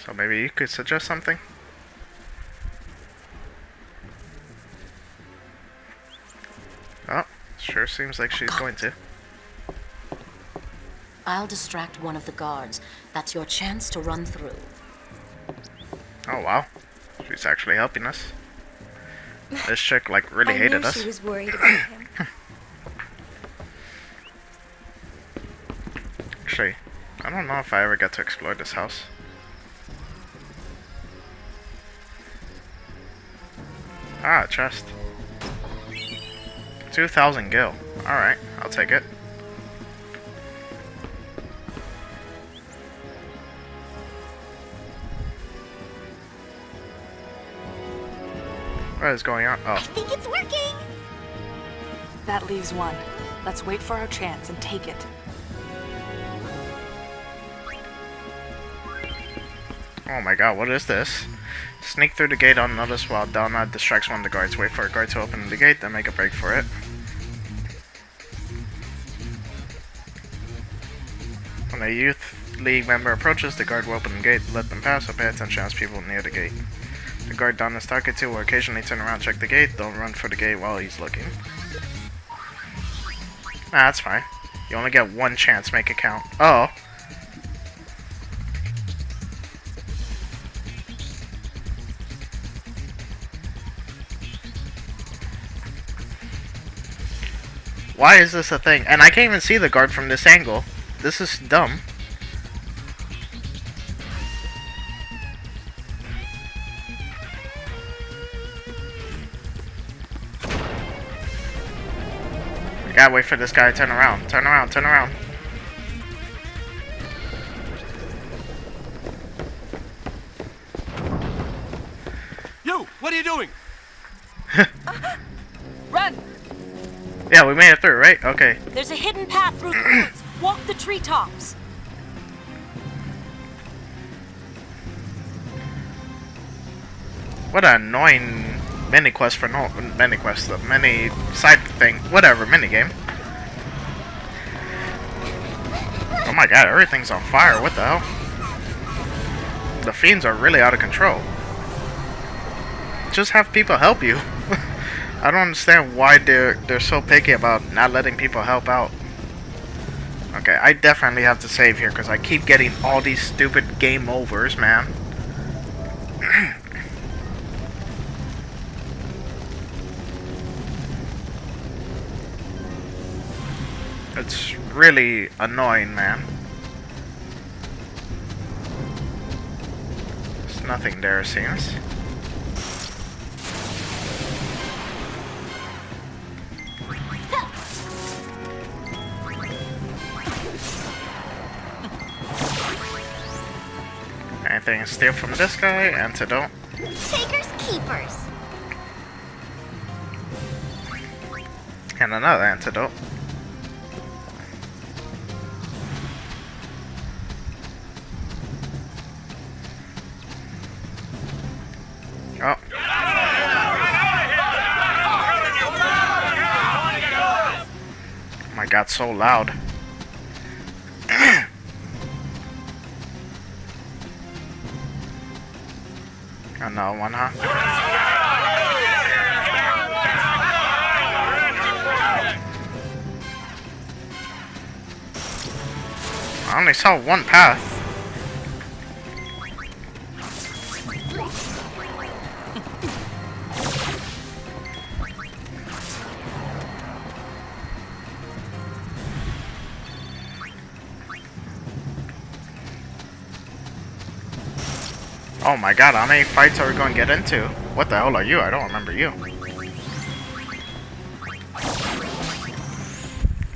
So maybe you could suggest something? Oh, sure seems like she's going to. I'll distract one of the guards. That's your chance to run through. Oh wow. She's actually helping us. This chick like really I hated knew us. she was worried about him. Actually, I don't know if I ever get to explore this house. Ah, a chest. 2,000 gil. Alright, I'll take it. What is going on? I Oh, think it's working! That leaves one. Let's wait for our chance and take it. oh my god, what is this? Sneak through the gate unnoticed while Donut distracts one of the guards. Wait for a guard to open the gate, then make a break for it. When a youth league member approaches, the guard will open the gate, let them pass, so pay attention as people near the gate. The guard Don is talking to will occasionally turn around and check the gate. Don't run for the gate while he's looking. Nah, that's fine. You only get one chance, make it count. Oh. Why is this a thing? And I can't even see the guard from this angle. This is dumb. I gotta wait for this guy to turn around. Turn around, turn around. You! What are you doing? Run! Yeah, we made it through, right? Okay. There's a hidden path through the woods. Walk the treetops. What an annoying mini quest for no mini quest, the mini side thing, whatever, mini game. Oh my god, everything's on fire, what the hell? The fiends are really out of control. Just have people help you. I don't understand why they're so picky about not letting people help out. Okay, I definitely have to save here because I keep getting all these stupid game overs, man. It's really annoying, man. There's nothing there, it seems. Anything to steal from this guy? Antidote. Takers keepers. And another antidote. Oh. Oh my god, so loud. Another one, huh? I only saw one path. Oh my god, how many fights are we going to get into? What the hell are you? I don't remember you.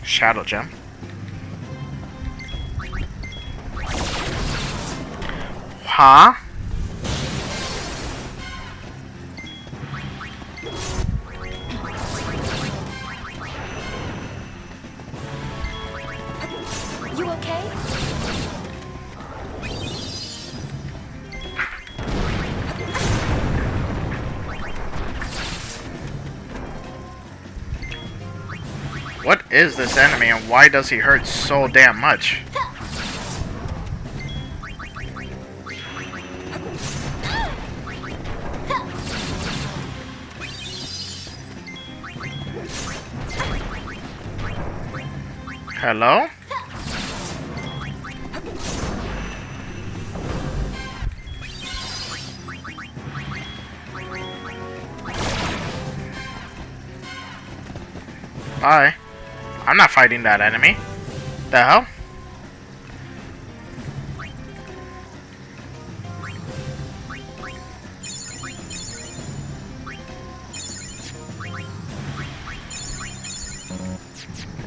Shadow Gem. Huh? You okay? What is this enemy and why does he hurt so damn much? Hello? Bye. I'm not fighting that enemy. The hell?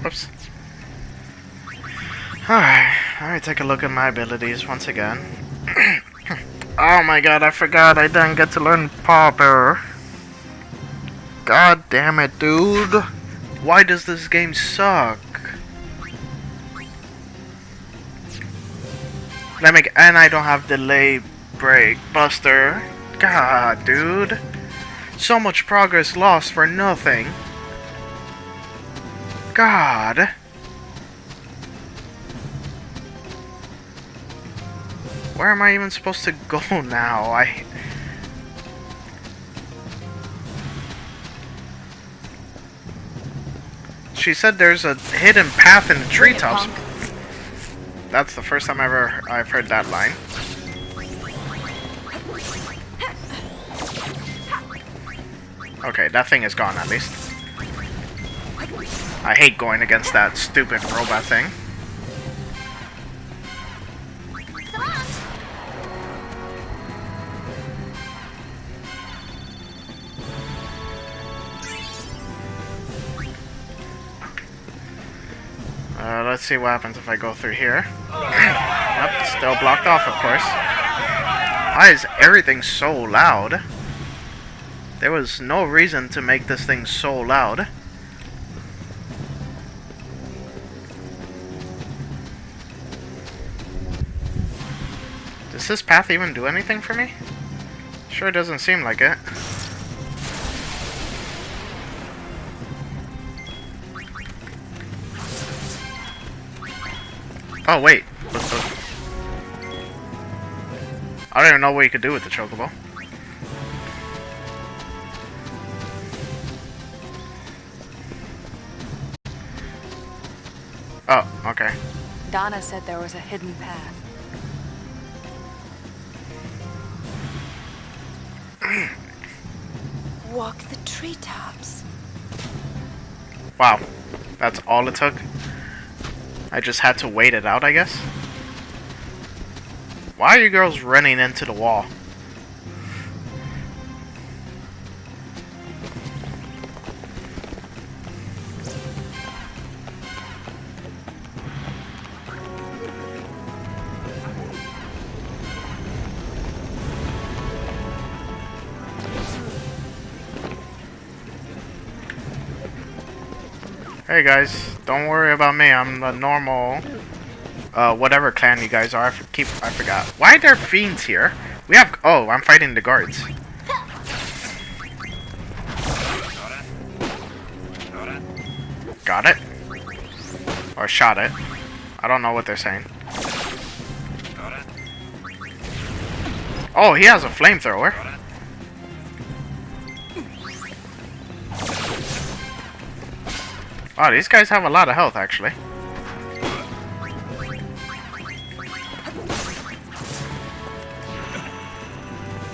Whoops. Alright, let me take a look at my abilities once again. Oh my god, I forgot I didn't get to learn Pauper. God damn it, dude. Why does this game suck? And I don't have delay break buster. God, dude. So much progress lost for nothing. God. Where am I even supposed to go now? She said there's a hidden path in the treetops. That's the first time I've heard that line. Okay, that thing is gone at least. I hate going against that stupid robot thing. Let's see what happens if I go through here. Yep, still blocked off, of course. Why is everything so loud? There was no reason to make this thing so loud. Does this path even do anything for me? Sure doesn't seem like it. Oh wait, I don't even know what you could do with the chocobo. Oh, okay. Donna said there was a hidden path. Walk the treetops. Wow, that's all it took? I just had to wait it out, I guess? Why are you girls running into the wall? Hey guys, don't worry about me. I'm the normal, whatever clan you guys are. I forgot. Why are there fiends here? We have. Oh, I'm fighting the guards. Got it. Or shot it. I don't know what they're saying. Oh, he has a flamethrower. Oh, these guys have a lot of health, actually.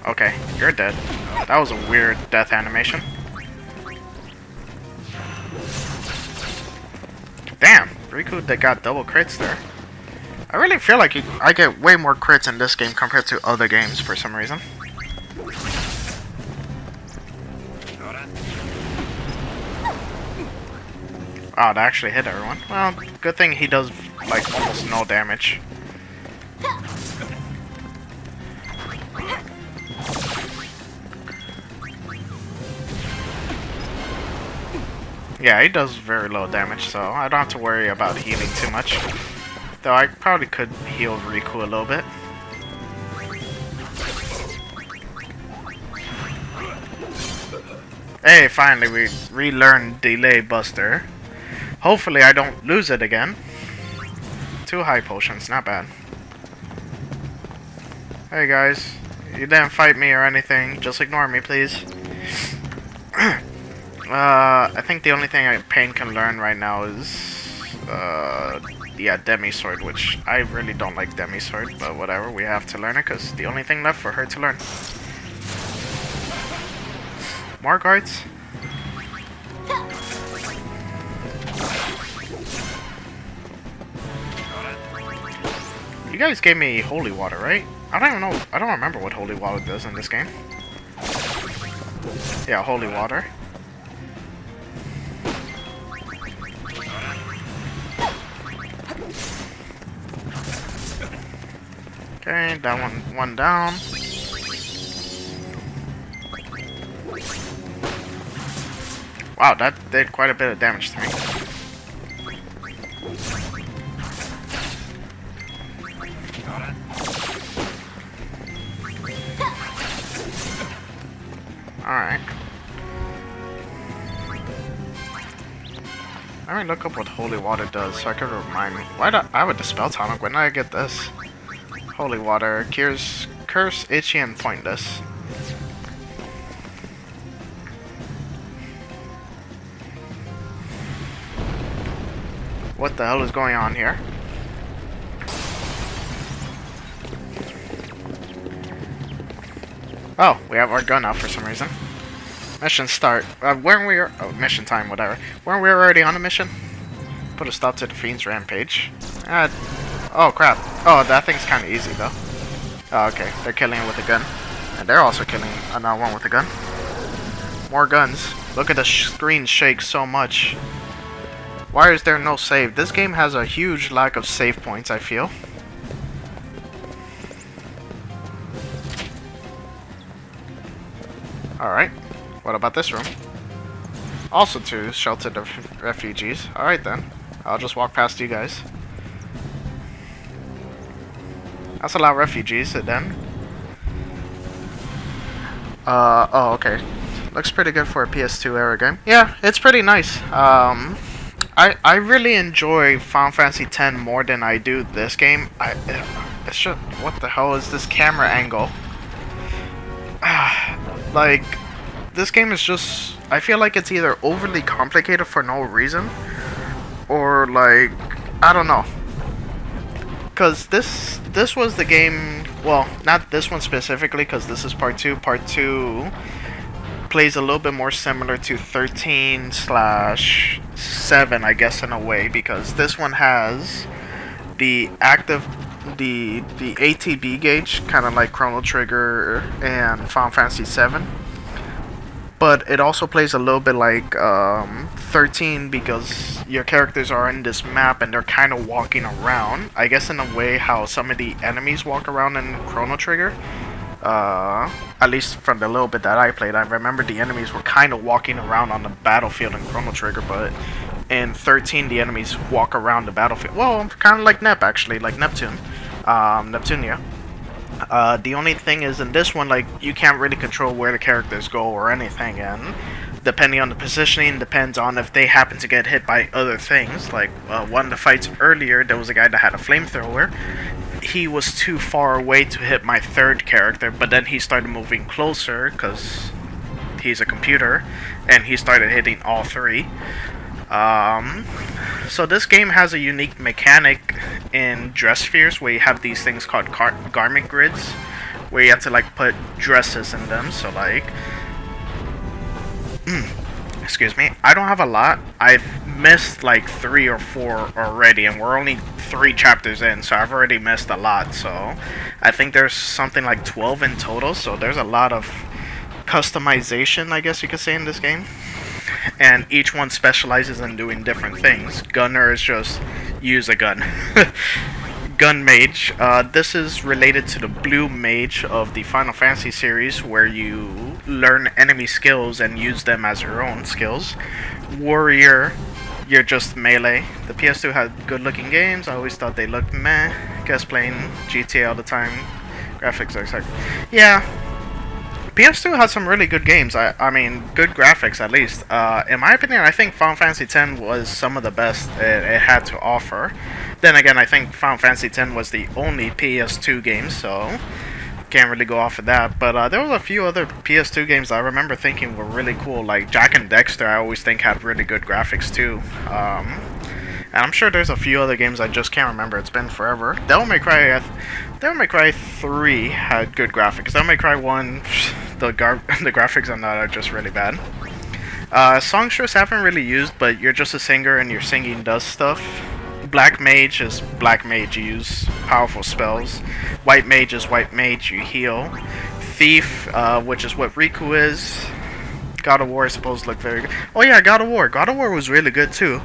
Okay, you're dead. That was a weird death animation. Damn, Riku, they got double crits there. I really feel like I get way more crits in this game compared to other games for some reason. Oh, that actually hit everyone. Well, good thing he does, like, almost no damage. Yeah, he does very low damage, so I don't have to worry about healing too much. Though I probably could heal Riku a little bit. Hey, finally we relearned Delay Buster. Hopefully I don't lose it again. 2 high potions, not bad. Hey guys, you didn't fight me or anything, just ignore me please. I think the only thing Pain can learn right now is, yeah, Demi Sword, which I really don't like Demi Sword, but whatever, we have to learn it, because the only thing left for her to learn. More guards? You guys gave me holy water, right? I don't even know, I don't remember what holy water does in this game. Yeah, holy water. Okay, that one down. Wow, that did quite a bit of damage to me. Alright. Let me look up what holy water does so I can remind me. Why do I have a dispel tonic? When did I get this? Holy water cures curse, itchy, and pointless. What the hell is going on here? Oh, we have our gun out for some reason. Mission start. Weren't we? Oh, mission time. Whatever. Weren't we already on a mission? Put a stop to the Fiend's rampage. Oh crap. Oh, that thing's kind of easy though. Oh, okay. They're killing it with a gun. And they're also killing another one with a gun. More guns. Look at the screen shake so much. Why is there no save? This game has a huge lack of save points, I feel. Alright. What about this room? Also to shelter the refugees. Alright then. I'll just walk past you guys. That's a lot of refugees then. Oh, okay. Looks pretty good for a PS2 era game. Yeah, it's pretty nice. I really enjoy Final Fantasy X more than I do this game. It's just, what the hell is this camera angle? Like, this game is just, I feel like it's either overly complicated for no reason, or like, I don't know. Because this was the game, well, not this one specifically, because this is part 2. Part 2 plays a little bit more similar to 13/7, I guess, in a way, because this one has the active, the ATB gauge, kind of like Chrono Trigger and Final Fantasy 7. But it also plays a little bit like 13, because your characters are in this map and they're kind of walking around. I guess in a way how some of the enemies walk around in Chrono Trigger. At least from the little bit that I played, I remember the enemies were kind of walking around on the battlefield in Chrono Trigger, but in 13 the enemies walk around the battlefield. Well, kind of like Nep, actually, like Neptune. Neptunia. The only thing is in this one, like, you can't really control where the characters go or anything, and depending on the positioning, depends on if they happen to get hit by other things. Like, one of the fights earlier, there was a guy that had a flamethrower. He was too far away to hit my third character, but then he started moving closer, because he's a computer, and he started hitting all 3. So this game has a unique mechanic in dress spheres where you have these things called garment grids, where you have to like put dresses in them. So like, excuse me, I don't have a lot. I've missed like 3 or 4 already, and we're only 3 chapters in, so I've already missed a lot. So I think there's something like 12 in total, so there's a lot of customization, I guess you could say, in this game. And each one specializes in doing different things. Gunner is just use a gun. Gun Mage. This is related to the Blue Mage of the Final Fantasy series, where you learn enemy skills and use them as your own skills. Warrior, you're just melee. The PS2 had good looking games. I always thought they looked meh. Guess playing GTA all the time. Graphics are like, yeah. PS2 had some really good games. I mean, good graphics at least. In my opinion, I think Final Fantasy X was some of the best it had to offer. Then again, I think Final Fantasy X was the only PS2 game, so can't really go off of that. But there was a few other PS2 games I remember thinking were really cool, like Jak and Dexter. I always think had really good graphics too. And I'm sure there's a few other games I just can't remember. It's been forever. Devil May Cry 3 had good graphics. Devil May Cry 1, the graphics on that are just really bad. Songstress haven't really used, but you're just a singer and your singing does stuff. Black Mage is Black Mage, you use powerful spells. White Mage is White Mage, you heal. Thief, which is what Riku is. God of War is supposed to look very good. Oh yeah, God of War. God of War was really good too.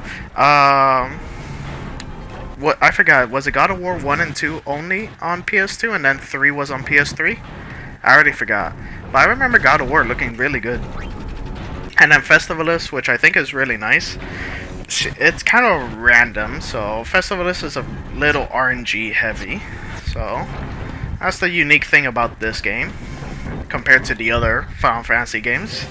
What I forgot, was it God of War 1 and 2 only on PS2 and then 3 was on PS3? I already forgot. But I remember God of War looking really good. And then Festivalist, which I think is really nice. It's kind of random, so Festivalist is a little RNG heavy. So that's the unique thing about this game compared to the other Final Fantasy games.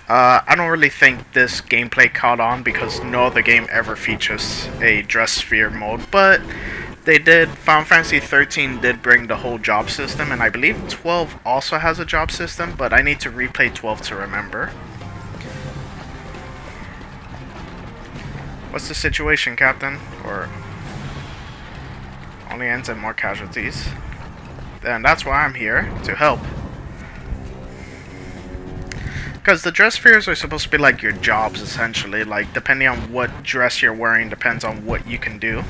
I don't really think this gameplay caught on because no other game ever features a dress sphere mode, but they did. Final Fantasy 13 did bring the whole job system, and I believe 12 also has a job system, but I need to replay 12 to remember. What's the situation, Captain? Or only ends in more casualties. Then that's why I'm here, to help. Because the dress spheres are supposed to be like your jobs, essentially. Like, depending on what dress you're wearing depends on what you can do.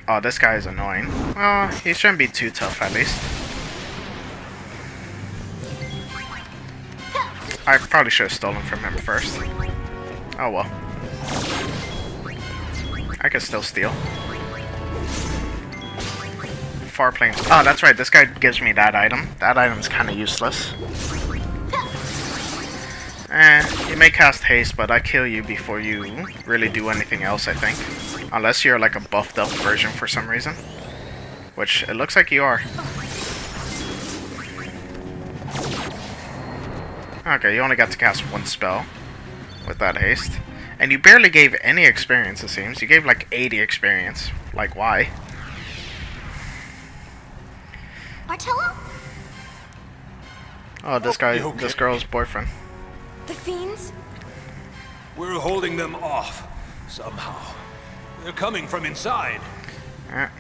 Oh, this guy is annoying. Well, he shouldn't be too tough, at least. I probably should have stolen from him first. Oh well. I can still steal. Far planes. Oh, that's right. This guy gives me that item. That item's kind of useless. You may cast haste, but I kill you before you really do anything else, I think. Unless you're like a buffed up version for some reason. Which, it looks like you are. Okay, you only got to cast 1 spell with that haste. And you barely gave any experience, it seems. You gave like 80 experience. Like, why? Martello? Oh, this guy, this girl's boyfriend. The fiends? We're holding them off, somehow. They're coming from inside. Yeah,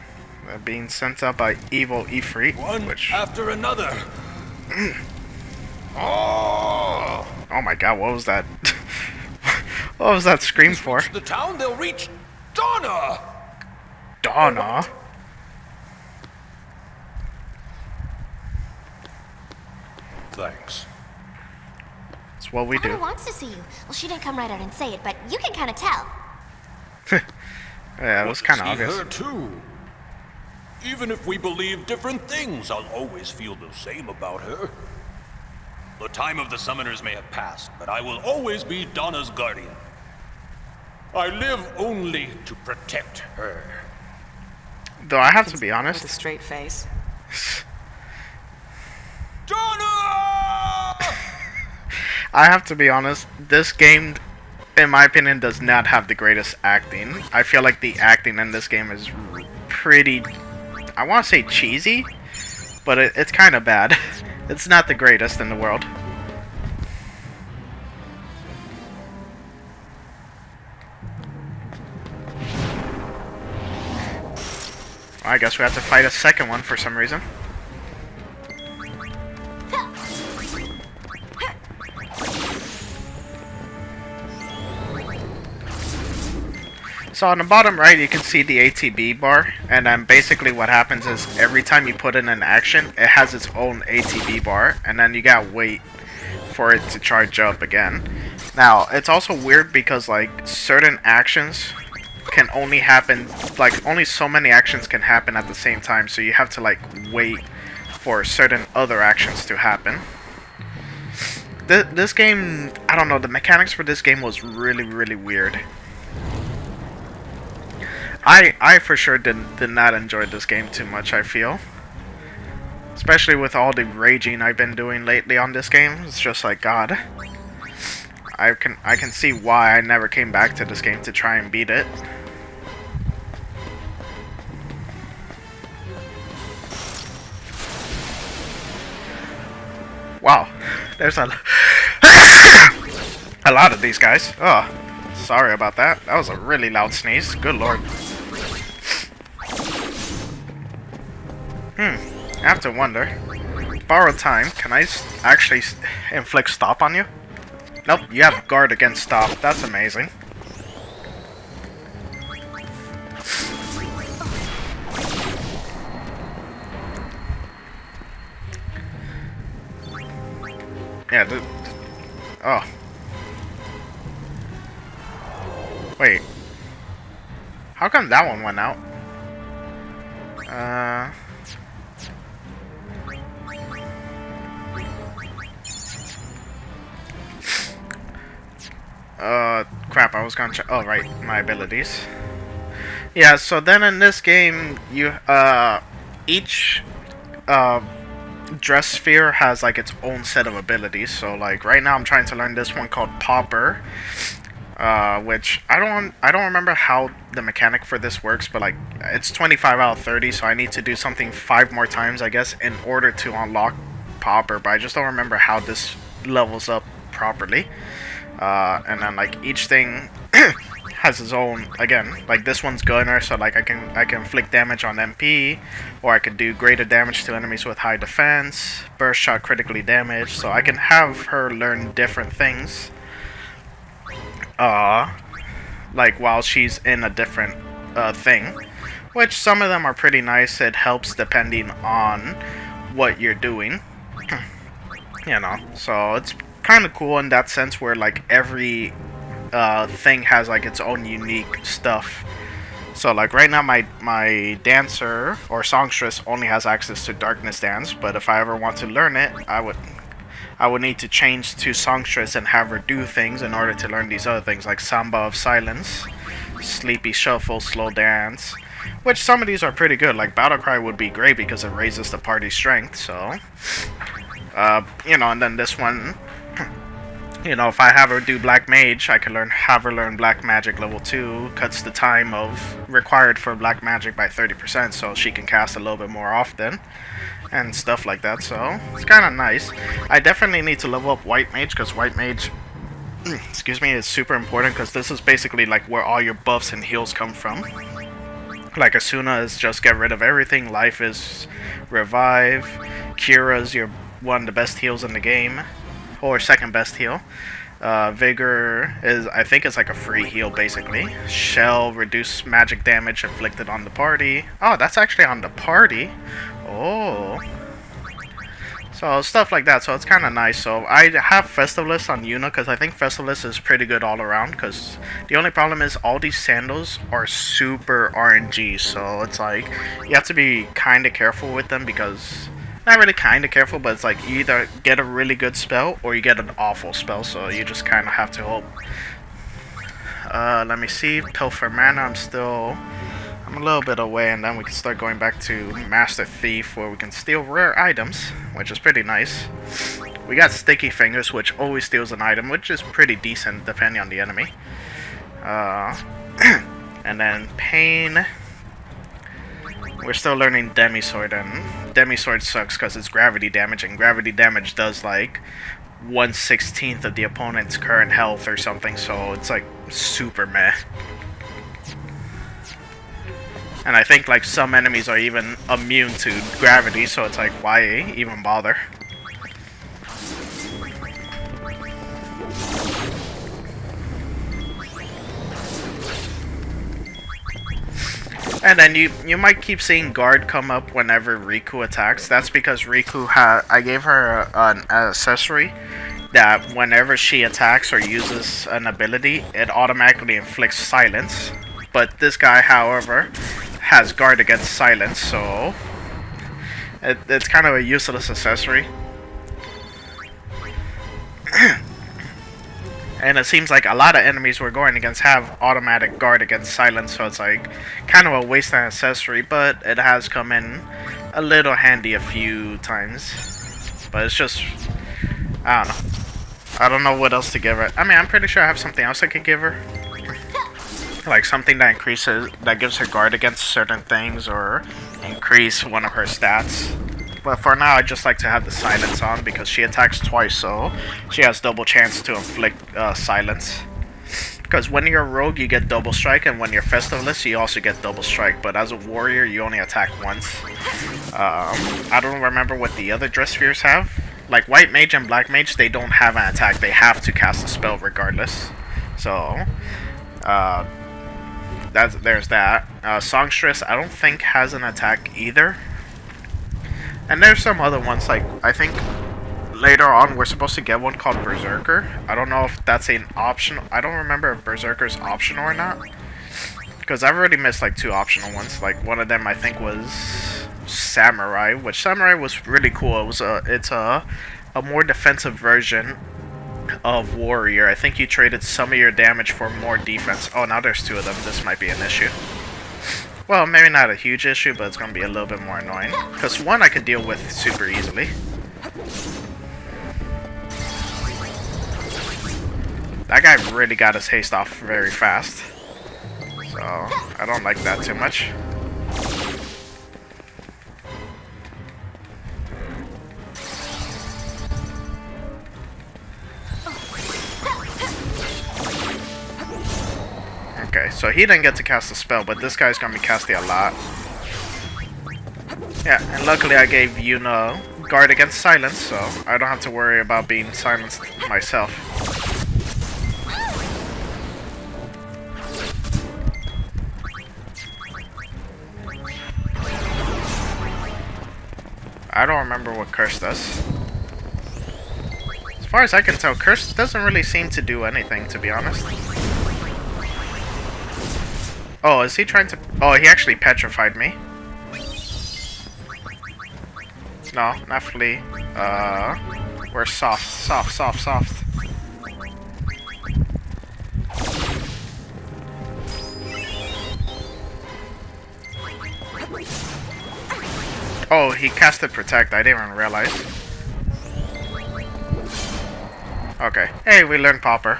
they're being sent out by evil Ifrit, One which... after another. Oh my god, what was that? What was that scream for? The town, they'll reach Donna! Donna? Thanks. It's what we Donna do. wants to see you. Well, she didn't come right out and say it, but you can kind of tell. Yeah, it was kind of See obvious. her too. Even if we believe different things, I'll always feel the same about her. The time of the summoners may have passed, but I will always be Donna's guardian. I live only to protect her. Though I have to be With a honest, straight face. Donna! I have to be honest, this game, in my opinion, does not have the greatest acting. I feel like the acting in this game is pretty, I want to say cheesy, but it's kind of bad. It's not the greatest in the world. I guess we have to fight a second one for some reason. So on the bottom right, you can see the ATB bar, and then basically what happens is every time you put in an action, it has its own ATB bar, and then you gotta wait for it to charge up again. Now, it's also weird because like certain actions can only happen, like only so many actions can happen at the same time, so you have to like wait for certain other actions to happen. This game, I don't know, the mechanics for this game was really weird. I for sure did not enjoy this game too much, I feel. Especially with all the raging I've been doing lately on this game. It's just like, God. I can see why I never came back to this game to try and beat it. Wow. There's a lot of these guys. Oh, sorry about that. That was a really loud sneeze. Good lord. I have to wonder. Borrow time. Can I actually inflict stop on you? Nope, you have guard against stop. That's amazing. Yeah, oh. Wait. How come that one went out? Crap, I was gonna check. Oh, right, my abilities. Yeah, so then in this game, you, each, dress sphere has, like, its own set of abilities. So, like, right now I'm trying to learn this one called Popper, which I don't remember how the mechanic for this works, but, like, it's 25 out of 30, so I need to do something 5 more times, I guess, in order to unlock Popper, but I just don't remember how this levels up properly. And then like each thing has its own, again, like this one's gunner, so like I can inflict damage on MP, or I could do greater damage to enemies with high defense, burst shot critically damaged, so I can have her learn different things like while she's in a different thing, which some of them are pretty nice. It helps depending on what you're doing. You know, so it's kind of cool in that sense where like every thing has like its own unique stuff. So like right now my dancer or songstress only has access to darkness dance, but if I ever want to learn it, I would need to change to songstress and have her do things in order to learn these other things like Samba of Silence, Sleepy Shuffle, Slow Dance, which some of these are pretty good. Like Battle Cry would be great because it raises the party strength, so you know. And then this one, you know, if I have her do Black Mage, I can have her learn Black Magic level 2, cuts the time required for Black Magic by 30%, so she can cast a little bit more often, and stuff like that, so it's kind of nice. I definitely need to level up White Mage, because White Mage, excuse me, is super important, because this is basically like where all your buffs and heals come from. Like Asuna is just get rid of everything, Life is Revive, Kira's one of the best heals in the game, or second best heal. Vigor is, I think it's like a free heal basically. Shell, reduce magic damage inflicted on the party. Oh, that's actually on the party. Oh. So stuff like that, so it's kind of nice. So I have Festivalist on Yuna because I think Festivalist is pretty good all around, because the only problem is all these sandals are super RNG, so it's like you have to be kind of careful with them, because not really kind of careful, but it's like you either get a really good spell or you get an awful spell, so you just kind of have to hope. Let me see, Pilfer Mana, I'm a little bit away, and then we can start going back to Master Thief, where we can steal rare items, which is pretty nice. We got Sticky Fingers, which always steals an item, which is pretty decent depending on the enemy. And then Pain. We're still learning Demisword, and Demisword sucks because it's gravity damage, and gravity damage does like 1/16 of the opponent's current health or something, so it's like super meh. And I think like some enemies are even immune to gravity, so it's like, why even bother? And then you might keep seeing guard come up whenever Riku attacks. That's because Riku I gave her an accessory that whenever she attacks or uses an ability, it automatically inflicts silence. But this guy, however, has guard against silence, so it's kind of a useless accessory. And it seems like a lot of enemies we're going against have automatic guard against silence, so it's like kind of a waste of accessory, but it has come in a little handy a few times. But it's just, I don't know. I don't know what else to give her. I mean, I'm pretty sure I have something else I could give her. Like something that gives her guard against certain things or increase one of her stats. But for now, I just like to have the silence on because she attacks twice, so she has double chance to inflict silence. Because when you're a rogue, you get double strike, and when you're Festivalist, you also get double strike. But as a warrior, you only attack once. I don't remember what the other dress spheres have. Like White Mage and Black Mage, they don't have an attack. They have to cast a spell regardless. So, there's that. Songstress, I don't think has an attack either. And there's some other ones, like, I think later on we're supposed to get one called Berserker. I don't know if that's an option. I don't remember if Berserker's optional or not. Because I've already missed, like, 2 optional ones. Like, one of them, I think, was Samurai, which Samurai was really cool. It's a more defensive version of Warrior. I think you traded some of your damage for more defense. Oh, now there's 2 of them. This might be an issue. Well, maybe not a huge issue, but it's going to be a little bit more annoying. Because one I could deal with super easily. That guy really got his haste off very fast. So, I don't like that too much. Okay, so he didn't get to cast a spell, but this guy's gonna be casting a lot. Yeah, and luckily I gave Yuna guard against silence, so I don't have to worry about being silenced myself. I don't remember what Curse does. As far as I can tell, Curse doesn't really seem to do anything, to be honest. Oh, is he trying to... Oh, he actually petrified me. No, not flee. We're soft. Oh, he casted Protect. I didn't even realize. Okay. Hey, we learned Popper.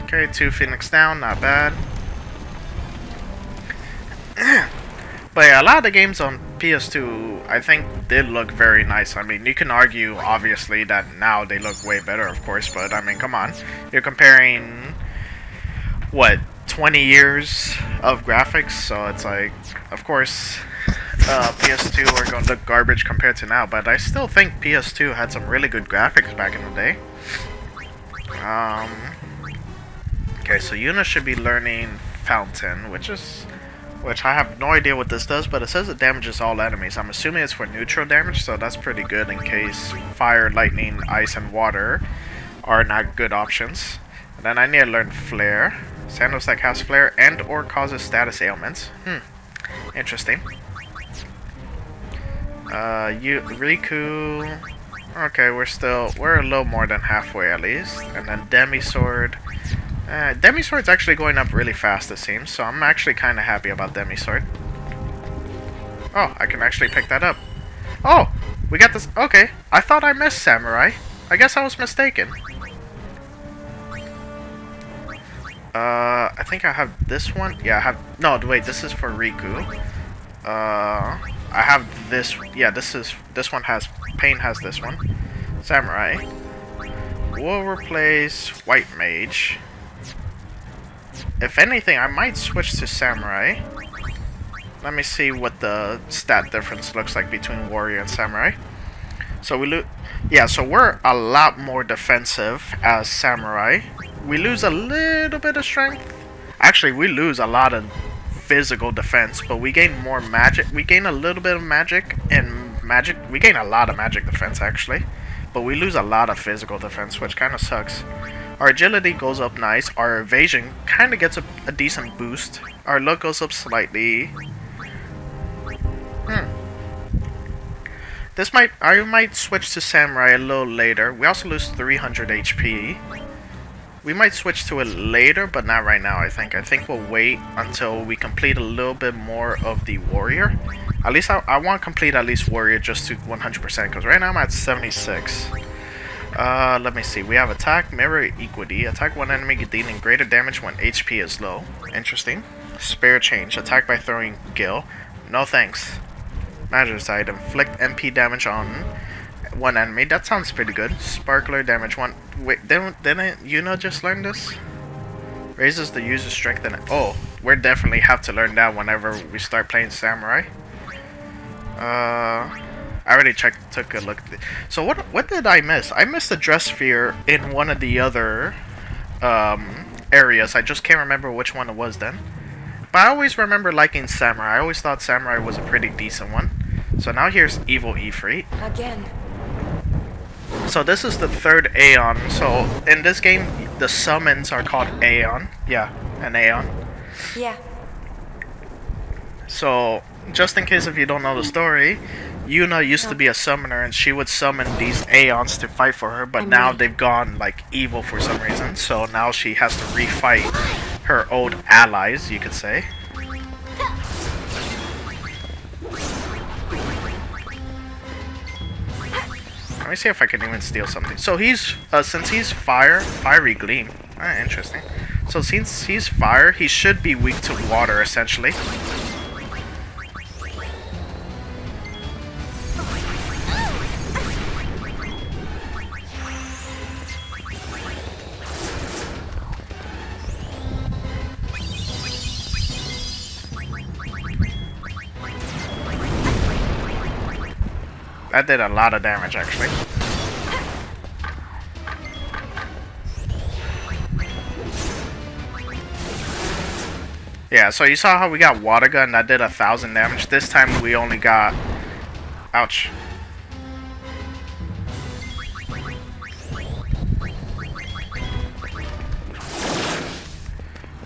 Okay, 2 Phoenix down, not bad. But yeah, a lot of the games on PS2, I think, did look very nice. I mean, you can argue, obviously, that now they look way better, of course, but I mean, come on. You're comparing, what, 20 years of graphics? So it's like, of course, PS2 are going to look garbage compared to now, but I still think PS2 had some really good graphics back in the day. Okay, so Yuna should be learning Fountain, which I have no idea what this does, but it says it damages all enemies. I'm assuming it's for neutral damage, so that's pretty good in case fire, lightning, ice, and water are not good options. And then I need to learn Flare. Sandals that cast Flare and or causes status ailments. Interesting. Riku. Okay, we're a little more than halfway at least. And then Demisword. Demisword's actually going up really fast, it seems, so I'm actually kind of happy about Demisword. Oh, I can actually pick that up. Oh, we got this. Okay, I thought I missed Samurai. I guess I was mistaken. I think I have this one. Yeah, I have. No, wait, this is for Riku. I have this. Yeah, this one has. Pain has this one. Samurai. We'll replace White Mage. If anything, I might switch to Samurai. Let me see what the stat difference looks like between Warrior and Samurai. So we lose. Yeah, so we're a lot more defensive as Samurai. We lose a little bit of strength. Actually, we lose a lot of physical defense, but we gain more magic. We gain a little bit of magic, and magic. We gain a lot of magic defense, actually. But we lose a lot of physical defense, which kind of sucks. Our agility goes up nice. Our evasion kind of gets a decent boost. Our luck goes up slightly. I might switch to Samurai a little later. We also lose 300 HP. We might switch to it later, but not right now, I think. I think we'll wait until we complete a little bit more of the Warrior. At least I want to complete at least Warrior just to 100%, because right now I'm at 76. Let me see. We have Attack, Mirror Equity. Attack one enemy dealing greater damage when HP is low. Interesting. Spare Change. Attack by throwing Gil. No thanks. Magic side. Inflict MP damage on one enemy. That sounds pretty good. Sparkler damage one. Wait, didn't Yuna just learn this? Raises the user's strength and oh, we definitely have to learn that whenever we start playing Samurai. I already took a look at it. So what did I miss? I missed the dress sphere in one of the other areas. I just can't remember which one it was then. But I always remember liking Samurai. I always thought Samurai was a pretty decent one. So now here's Evil Ifrit. Again. So this is the third Aeon. So in this game, the summons are called Aeon. Yeah, an Aeon. Yeah. So just in case if you don't know the story, Yuna used to be a summoner and she would summon these Aeons to fight for her, but now they've gone like evil for some reason. So now she has to refight her old allies, you could say. Let me see if I can even steal something. So he's, since he's fiery gleam. Interesting. So since he's fire, he should be weak to water, essentially. That did a lot of damage, actually. Yeah, so you saw how we got Water Gun, that did 1,000 damage. This time we only got... Ouch.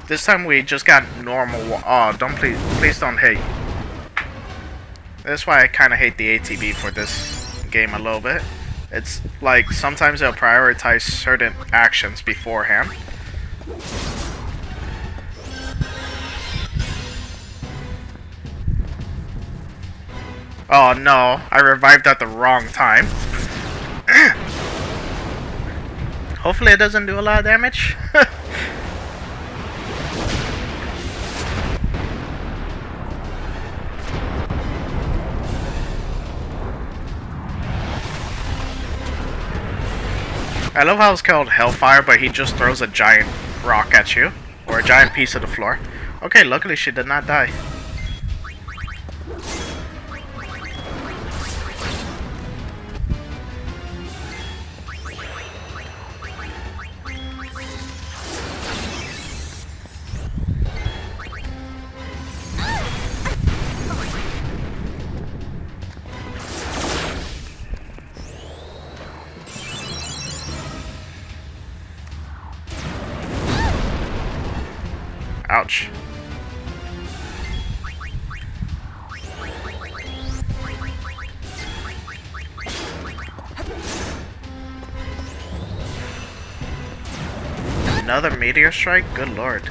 This time we just got normal... Oh, please don't hate. That's why I kind of hate the ATB for this game a little bit. It's like sometimes they'll prioritize certain actions beforehand. Oh no, I revived at the wrong time. Hopefully it doesn't do a lot of damage. I love how it's called Hellfire, but he just throws a giant rock at you. Or a giant piece of the floor. Okay, luckily she did not die. Ouch. Another meteor strike? Good lord.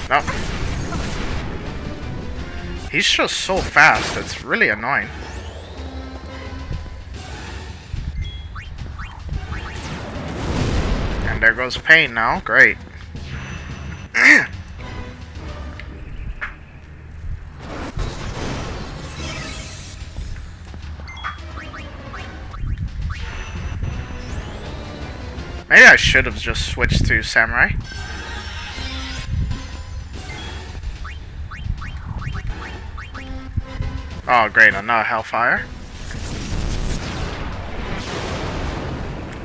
No. He's just so fast, it's really annoying. There goes Pain now. Great. should have just switched to Samurai. Oh great, another Hellfire.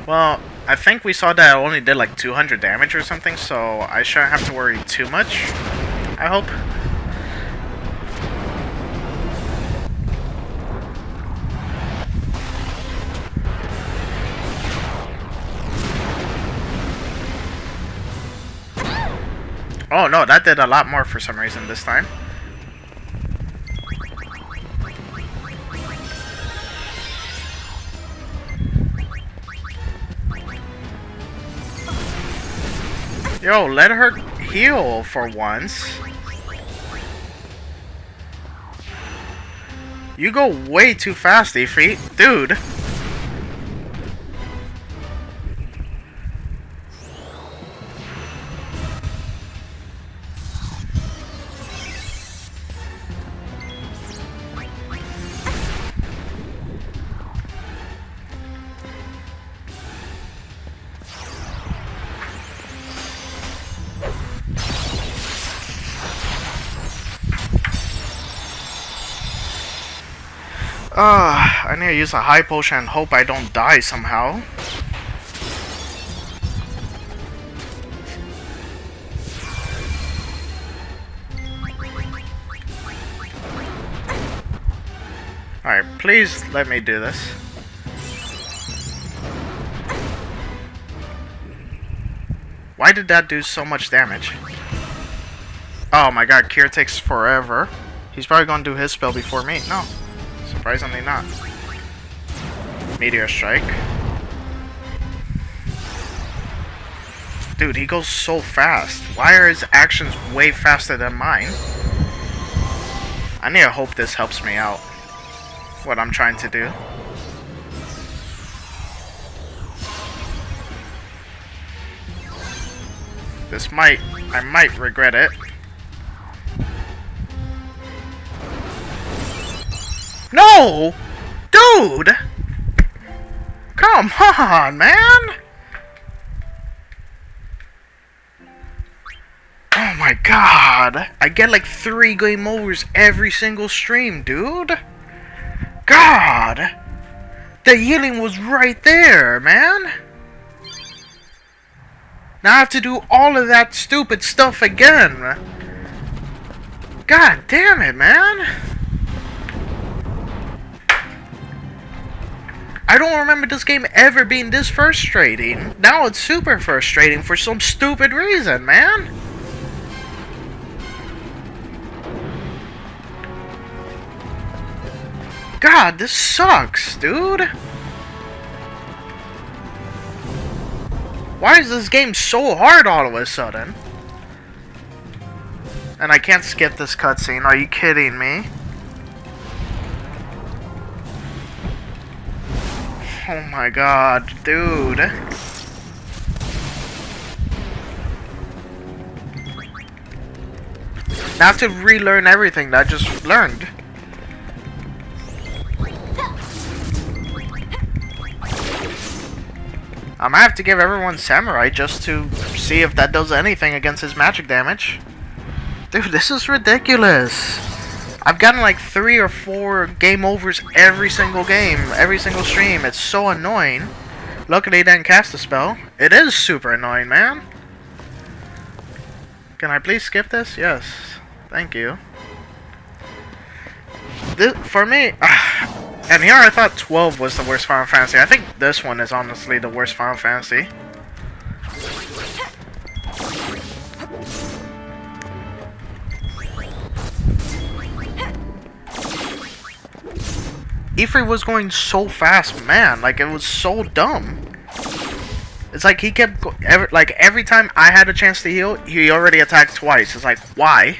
Well, I think we saw that it only did like 200 damage or something, so I shouldn't have to worry too much, I hope. Oh no, that did a lot more for some reason this time. Yo, let her heal for once. You go way too fast, Ifrit. Dude. I need to use a high potion and hope I don't die somehow. Alright, please let me do this. Why did that do so much damage? Oh my god, Kier takes forever. He's probably gonna do his spell before me. No. Surprisingly not. Meteor Strike. Dude, he goes so fast. Why are his actions way faster than mine? I need to hope this helps me out. What I'm trying to do. I might regret it. No! Dude! Come on, man! Oh my god! I get like 3 game overs every single stream, dude! God! The healing was right there, man! Now I have to do all of that stupid stuff again! God damn it, man! I don't remember this game ever being this frustrating. Now it's super frustrating for some stupid reason, man. God, this sucks, dude. Why is this game so hard all of a sudden? And I can't skip this cutscene. Are you kidding me? Oh my god, dude. Now I have to relearn everything that I just learned. I might have to give everyone Samurai just to see if that does anything against his magic damage. Dude, this is ridiculous. I've gotten like 3 or 4 game overs every single game, every single stream. It's so annoying. Luckily, I didn't cast a spell. It is super annoying, man. Can I please skip this? Yes. Thank you. This, for me, and here I thought 12 was the worst Final Fantasy. I think this one is honestly the worst Final Fantasy. Ifrit was going so fast, man. Like, it was so dumb. It's like he kept every time I had a chance to heal, he already attacked twice. It's like, why?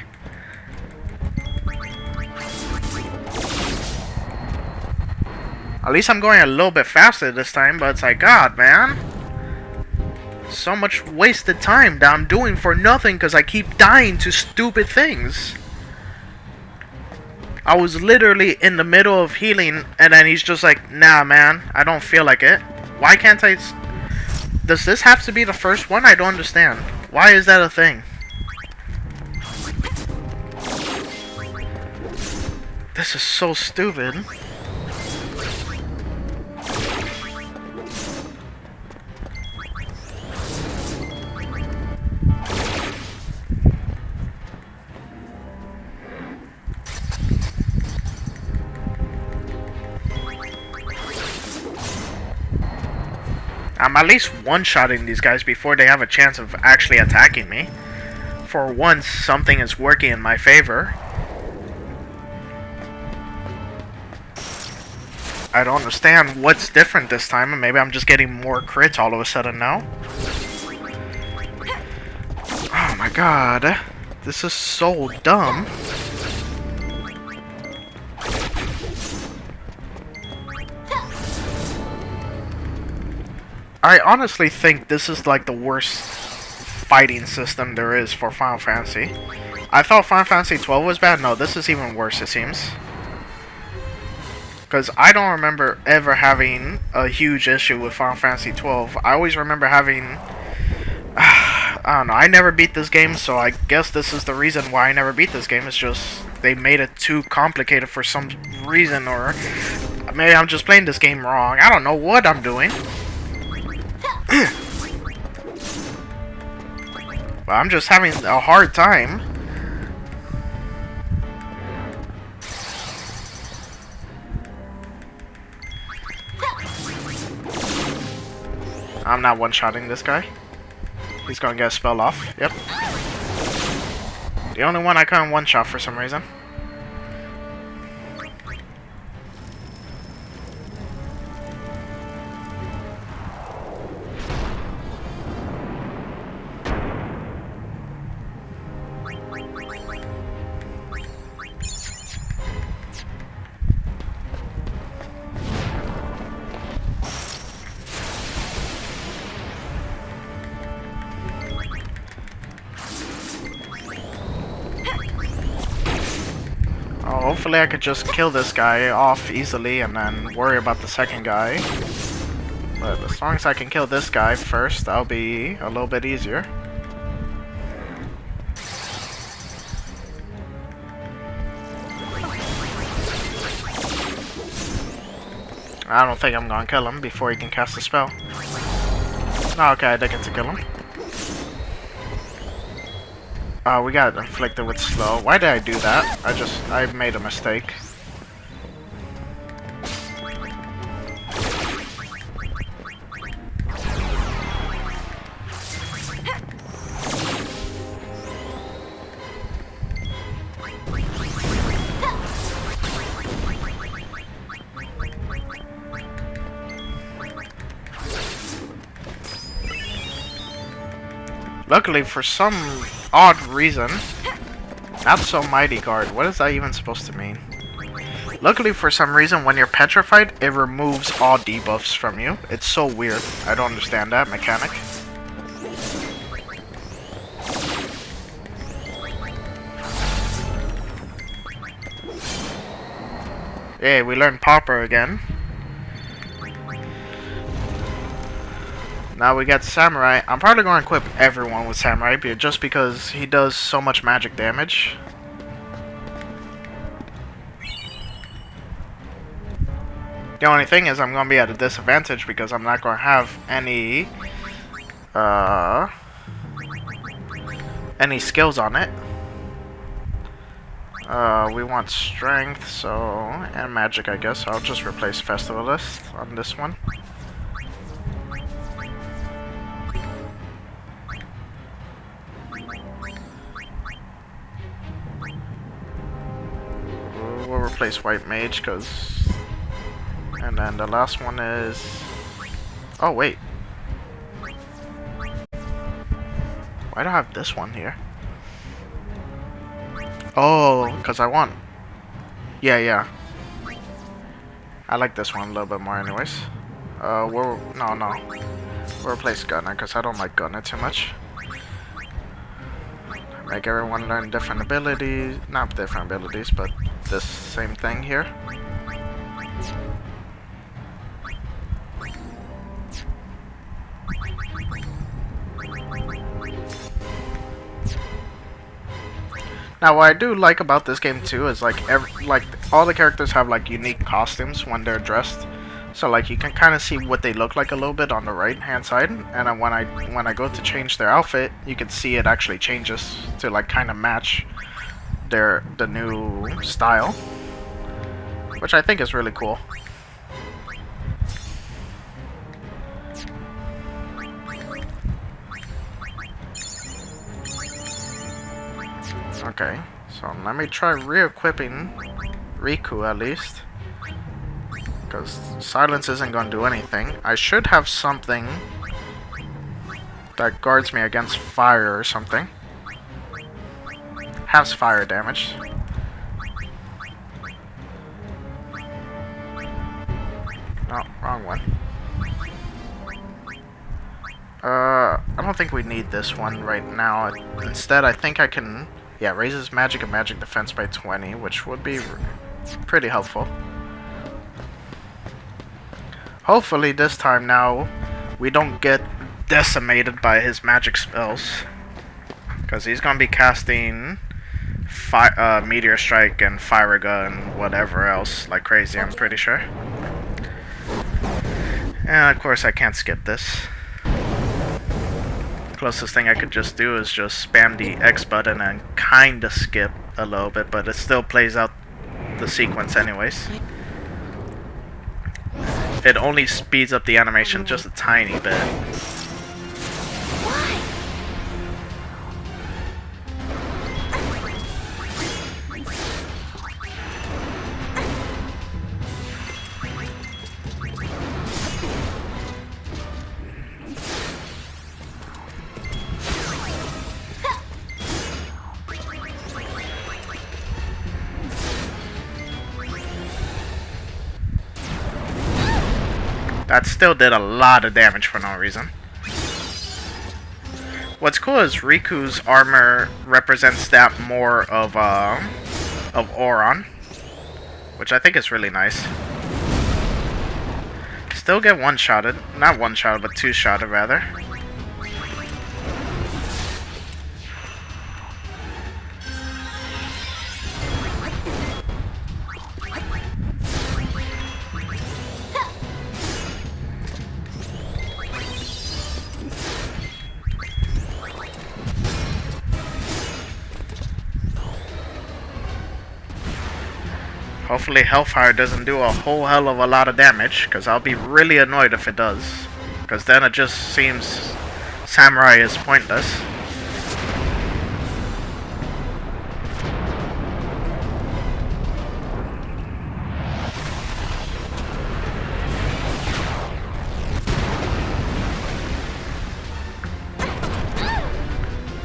At least I'm going a little bit faster this time, but it's like, God, man. So much wasted time that I'm doing for nothing because I keep dying to stupid things. I was literally in the middle of healing, and then he's just like, nah, man, I don't feel like it. Why can't I Does this have to be the first one? I don't understand. Why is that a thing? This is so stupid. I'm at least one-shotting these guys before they have a chance of actually attacking me. For once, something is working in my favor. I don't understand what's different this time, and maybe I'm just getting more crits all of a sudden now. Oh my god. This is so dumb. I honestly think this is like the worst fighting system there is for Final Fantasy. I thought Final Fantasy 12 was bad. No, this is even worse, it seems. Because I don't remember ever having a huge issue with Final Fantasy 12. I always remember having... I don't know, I never beat this game, so I guess this is the reason why I never beat this game. It's just they made it too complicated for some reason, or maybe I'm just playing this game wrong. I don't know what I'm doing. But I'm just having a hard time. I'm not one-shotting this guy. He's gonna get a spell off. Yep. The only one I couldn't one-shot for some reason. Hopefully I could just kill this guy off easily and then worry about the second guy. But as long as I can kill this guy first, that'll be a little bit easier. I don't think I'm gonna kill him before he can cast a spell. Oh, okay, I did get to kill him. We got inflicted with slow. Why did I do that? I made a mistake. Luckily, for some odd reason, not so mighty guard. What is that even supposed to mean? Luckily, for some reason, when you're petrified, it removes all debuffs from you. It's so weird. I don't understand that mechanic. Yeah, we learned Pauper again. Now we got Samurai. I'm probably going to equip everyone with Samurai just because he does so much magic damage. The only thing is I'm going to be at a disadvantage because I'm not going to have any skills on it. We want strength, so, and magic, I guess. So I'll just replace Festivalist on this one. We'll replace White Mage, because... And then the last one is... Oh, wait. Why do I have this one here? Oh, because I want... Yeah. I like this one a little bit more anyways. No. We'll replace Gunner, because I don't like Gunner too much. Make everyone learn different abilities. Not different abilities, but this same thing here. Now, what I do like about this game too is like all the characters have like unique costumes when they're dressed. So like you can kind of see what they look like a little bit on the right hand side, and then when I go to change their outfit, you can see it actually changes to like kind of match the new style, which I think is really cool. Okay, so let me try re-equipping Riku at least, because silence isn't going to do anything. I should have something that guards me against fire or something. Has fire damage. No, wrong one. I don't think we need this one right now. Instead, I think I can... Yeah, raises magic and magic defense by 20, which would be pretty helpful. Hopefully this time now, we don't get decimated by his magic spells. Because he's going to be casting Meteor Strike and Firaga and whatever else like crazy, I'm pretty sure. And of course I can't skip this. Closest thing I could just do is just spam the X button and kinda skip a little bit, but it still plays out the sequence anyways. It only speeds up the animation just a tiny bit. That still did a lot of damage for no reason. What's cool is Riku's armor represents that more of Auron, which I think is really nice. Still get one-shotted. Not one-shotted, but two-shotted rather. Hopefully Hellfire doesn't do a whole hell of a lot of damage, because I'll be really annoyed if it does. Because then it just seems Samurai is pointless.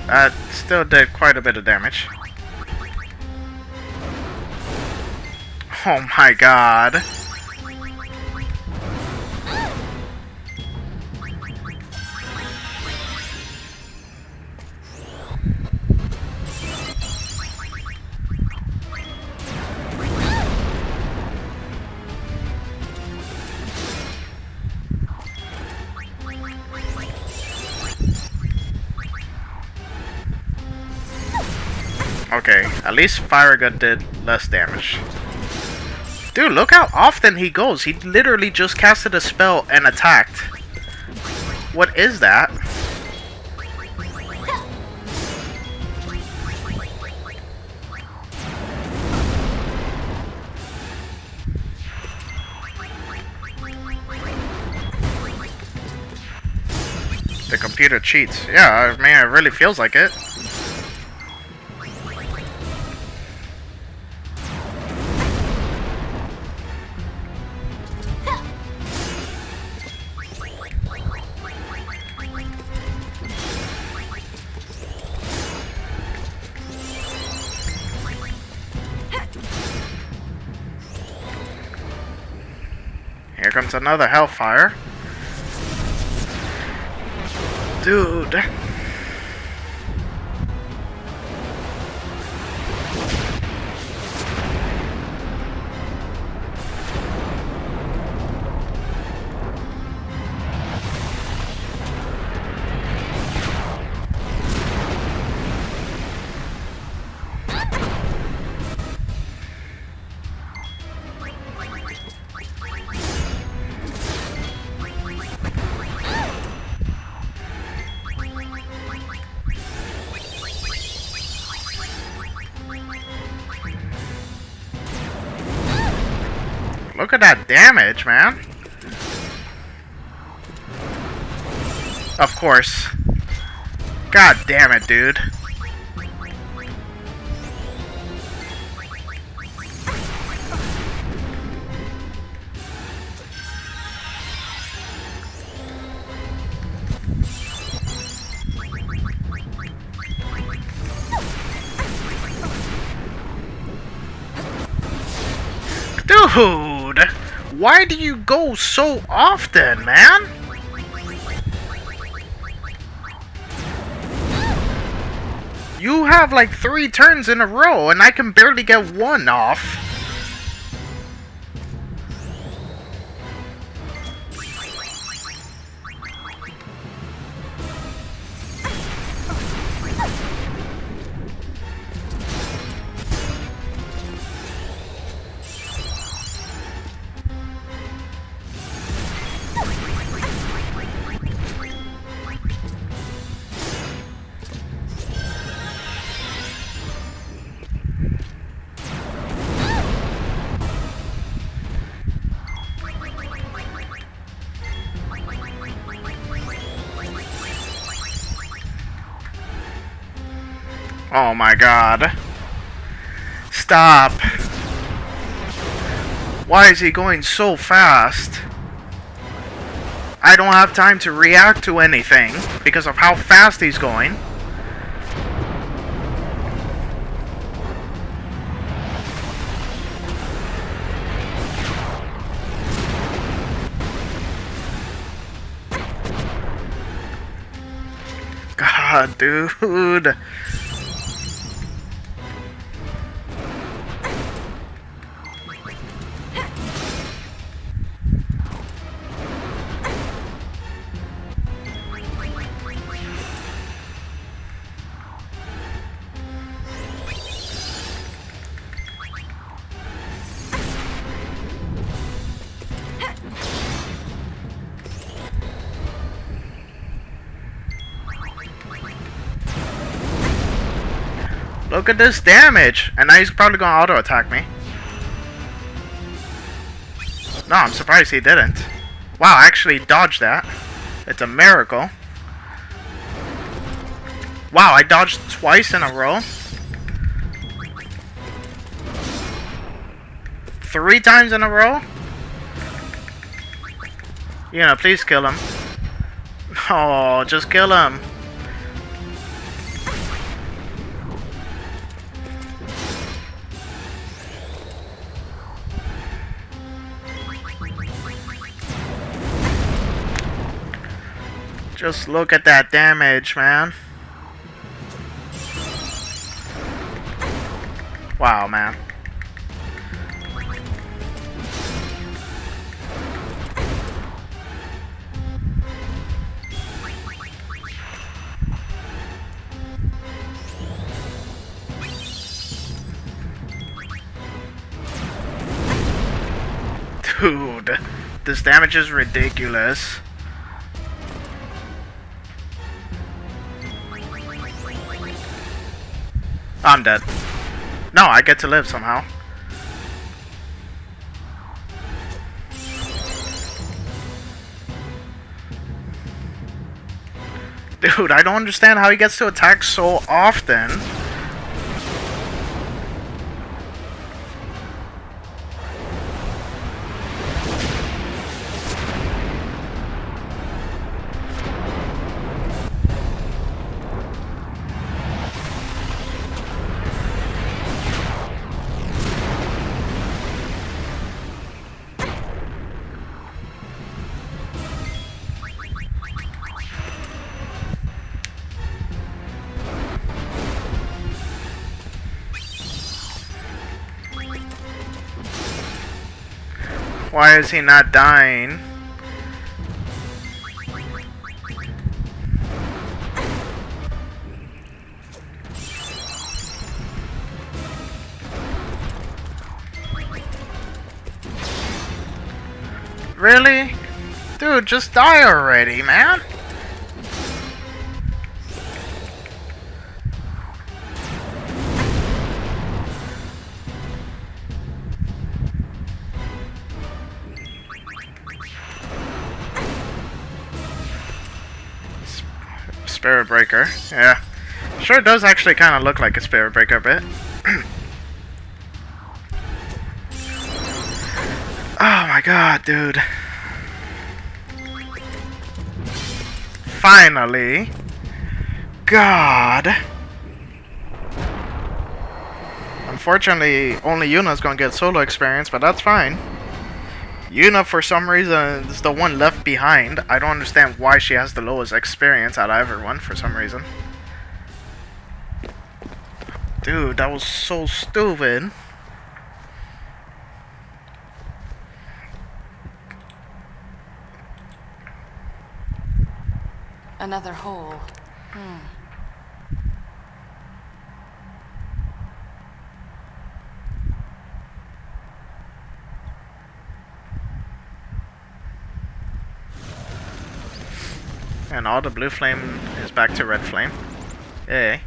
That still did quite a bit of damage. Oh my god. Okay, at least Firaga did less damage. Dude, look how often he goes. He literally just casted a spell and attacked. What is that? The computer cheats. Yeah, I mean, it really feels like it. Here comes another Hellfire. Dude. Look at that damage, man. Of course. God damn it, dude. Dude! Why do you go so often, man? You have like 3 turns in a row, and I can barely get 1 off. Oh my god. Stop. Why is he going so fast? I don't have time to react to anything because of how fast he's going. God, dude. Look at this damage! And now he's probably gonna auto-attack me. No, I'm surprised he didn't. Wow, I actually dodged that. It's a miracle. Wow, I dodged twice in a row. 3 times in a row? You know, please kill him. Oh, just kill him. Just look at that damage, man. Wow, man. Dude, this damage is ridiculous. I'm dead. No, I get to live somehow. Dude, I don't understand how he gets to attack so often. Why is he not dying? Really? Dude, just die already, man. Spirit Breaker. Yeah. Sure does actually kind of look like a Spirit Breaker a bit. Oh my god, dude. Finally. God. Unfortunately, only Yuna's gonna get solo experience, but that's fine. Yuna, for some reason, is the one left behind. I don't understand why she has the lowest experience out of everyone, for some reason. Dude, that was so stupid. Another hole. And all the blue flame is back to red flame. Yay.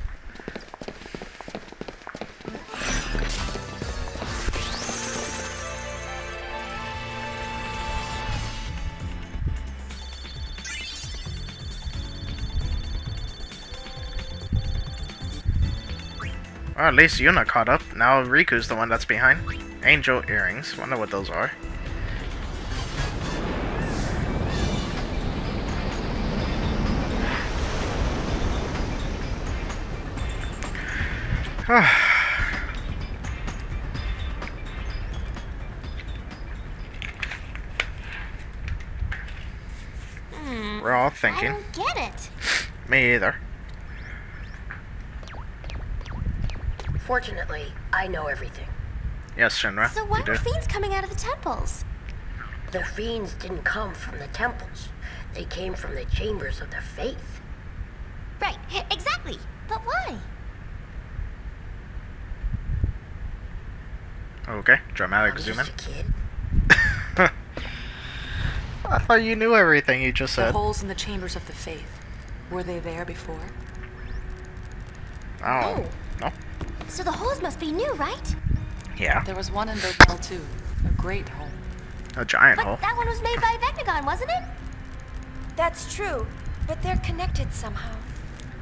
Well, at least Yuna caught up. Now Riku's the one that's behind. Angel earrings. Wonder what those are. We're all I thinking. don't get it. Me either. Fortunately, I know everything. Yes, Shinra. So why you do. are fiends coming out of the temples? The fiends didn't come from the temples. They came from the chambers of the faith. Right, exactly. But why? Okay, dramatic I'm zoom in. just a kid. I thought you knew everything you just The said. holes in the chambers of the faith. Were they there before? Oh. No? So the holes must be new, right? Yeah. There was one in Bhopal too. A great hole. A giant But hole. that one was made by Vecnagon, wasn't it? That's true, but they're connected somehow.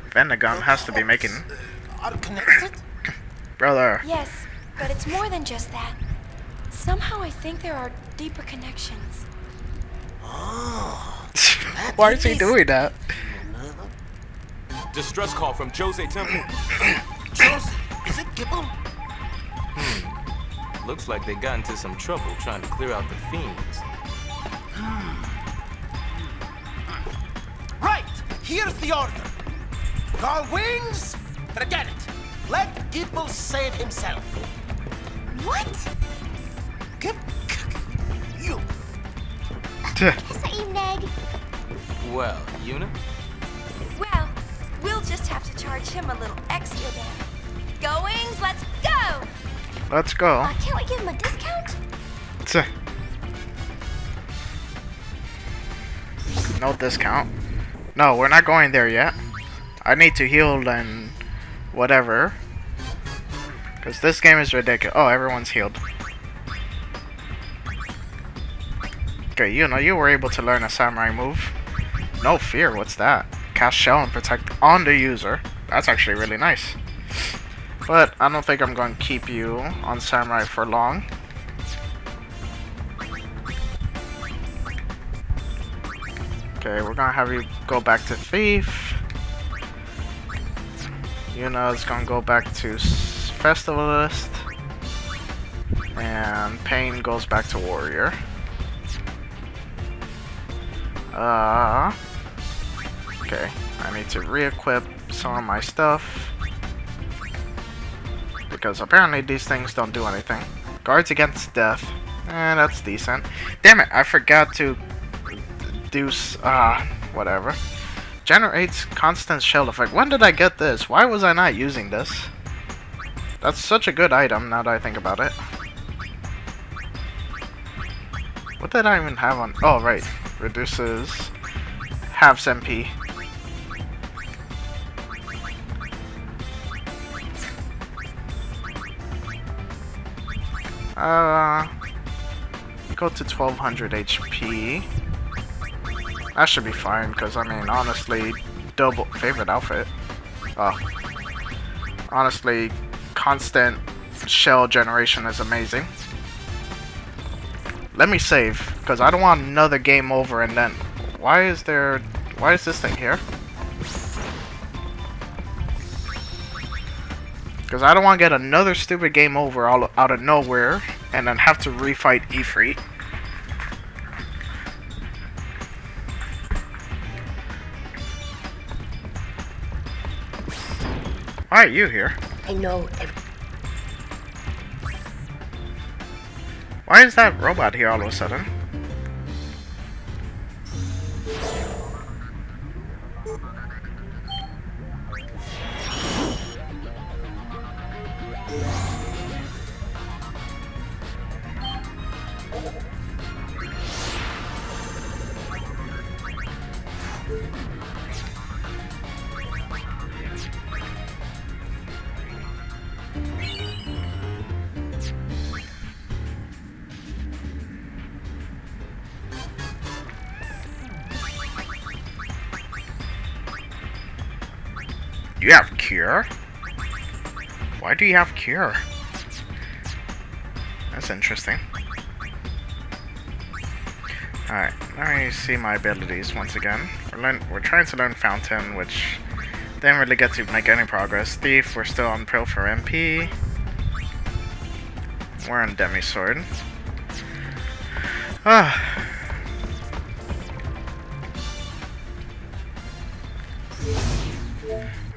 Vendagon has to be making. Are connected? Brother. Yes, but it's more than just that. Somehow I think there are deeper connections. Why is he doing that? Distress call from Jose Temple. Jose, is it Gibble? Looks like they got into some trouble trying to clear out the fiends. Right, here's the order. Call wings? Forget it. Let Gibble say it himself. What? You. Same neg. Well, Yuna? Well, we'll just have to charge him a little extra then. Go Wings, let's go! Let's go. Can't we give him a discount? No discount. No, we're not going there yet. I need to heal and whatever. Because this game is ridiculous. Oh, everyone's healed. Okay, you know, you were able to learn a samurai move. No fear, what's that? Cast shell and protect on the user. That's actually really nice. But I don't think I'm going to keep you on samurai for long. Okay, we're gonna have you go back to thief. Yuna's gonna go back to festivalist. And Pain goes back to warrior. Okay, I need to re-equip some of my stuff. Because apparently these things don't do anything. Guards against death. That's decent. Damn it, I forgot to do whatever. Generates constant shell effect. When did I get this? Why was I not using this? That's such a good item now that I think about it. What did I even have on? Oh, right. Reduces halves MP. Go to 1200 HP. That should be fine, because I mean, honestly, double favorite outfit. Honestly, constant shell generation is amazing. Let me save, because I don't want another game over and then... Why is this thing here? Because I don't want to get another stupid game over all out of nowhere and then have to refight Ifrit. Why are you here? I know Why is that robot here all of a sudden? You have cure? Why do you have cure? That's interesting. Alright, let me see my abilities once again. We're trying to learn Fountain, which didn't really get to make any progress. Thief, we're still on Pro for MP. We're on Demisword.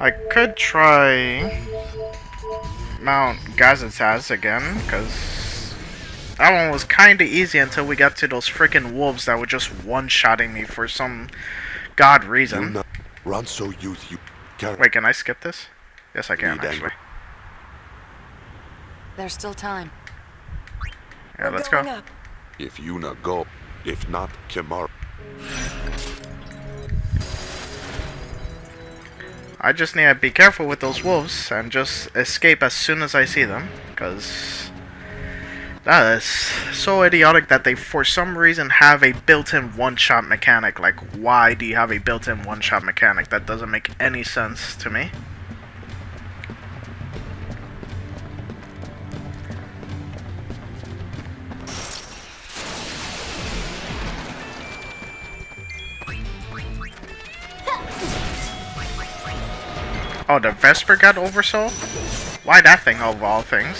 I could try Mount Gazataz again, because that one was kinda easy until we got to those freaking wolves that were just one-shotting me for some god reason. Wait, can I skip this? Yes, I can, actually. There's still time. Yeah, let's go. Up. If Yuna go, if not, Kimara. I just need to be careful with those wolves and just escape as soon as I see them, because that is so idiotic that they for some reason have a built-in one-shot mechanic. Like, why do you have a built-in one-shot mechanic? That doesn't make any sense to me. Oh, the Vesper got Oversoul? Why that thing of all things?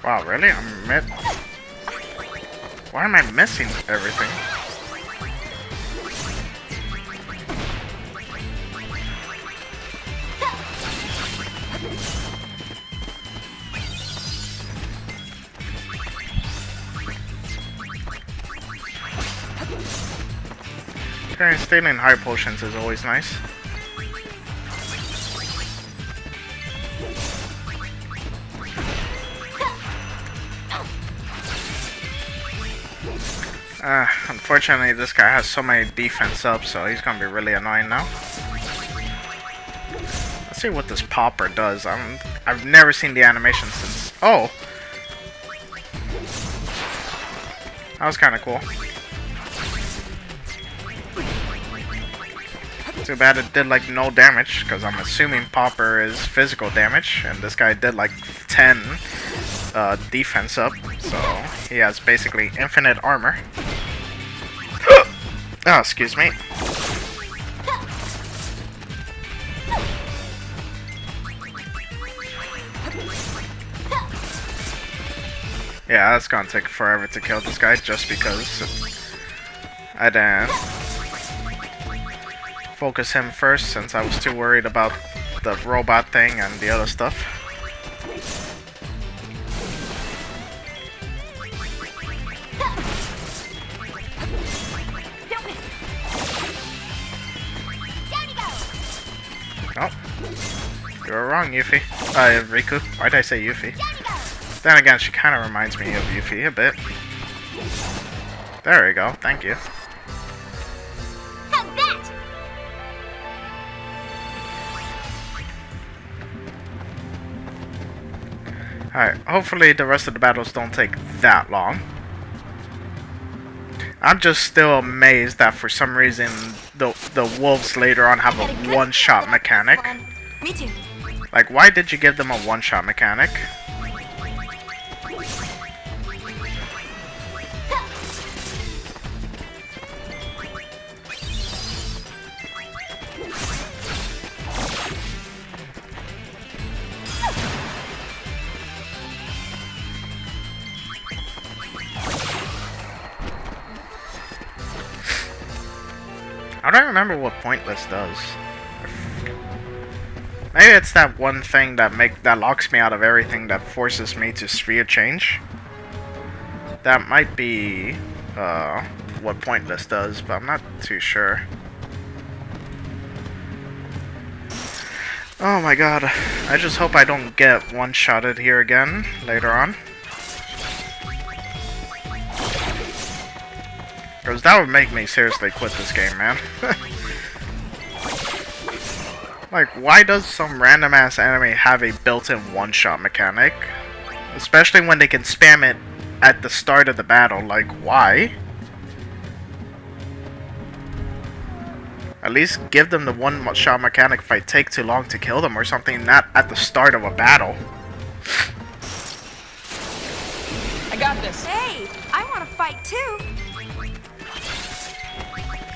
Wow, really? Why am I missing everything? Okay, stealing high potions is always nice. Unfortunately, this guy has so many defense up, so he's gonna be really annoying now. Let's see what this popper does. I've never seen the animation since. Oh, that was kind of cool. Too bad it did like no damage, because I'm assuming popper is physical damage, and this guy did like 10 defense up, so he has basically infinite armor. Oh, excuse me. Yeah, that's gonna take forever to kill this guy just because I didn't focus him first since I was too worried about the robot thing and the other stuff. Oh, you were wrong, Yuffie. Riku. Why did I say Yuffie? Then again, she kind of reminds me of Yuffie a bit. There we go. Thank you. How's that? Alright, hopefully the rest of the battles don't take that long. I'm just still amazed that for some reason the wolves later on have a one-shot mechanic. Me too. Like, why did you give them a one-shot mechanic? I don't remember what Pointless does. Maybe it's that one thing that locks me out of everything, that forces me to sphere change. That might be what Pointless does, but I'm not too sure. Oh my god, I just hope I don't get one-shotted here again later on. Because that would make me seriously quit this game, man. Like, why does some random ass enemy have a built-in one-shot mechanic? Especially when they can spam it at the start of the battle. Like, why? At least give them the one-shot mechanic if I take too long to kill them or something, not at the start of a battle. I got this. Hey, I want to fight too.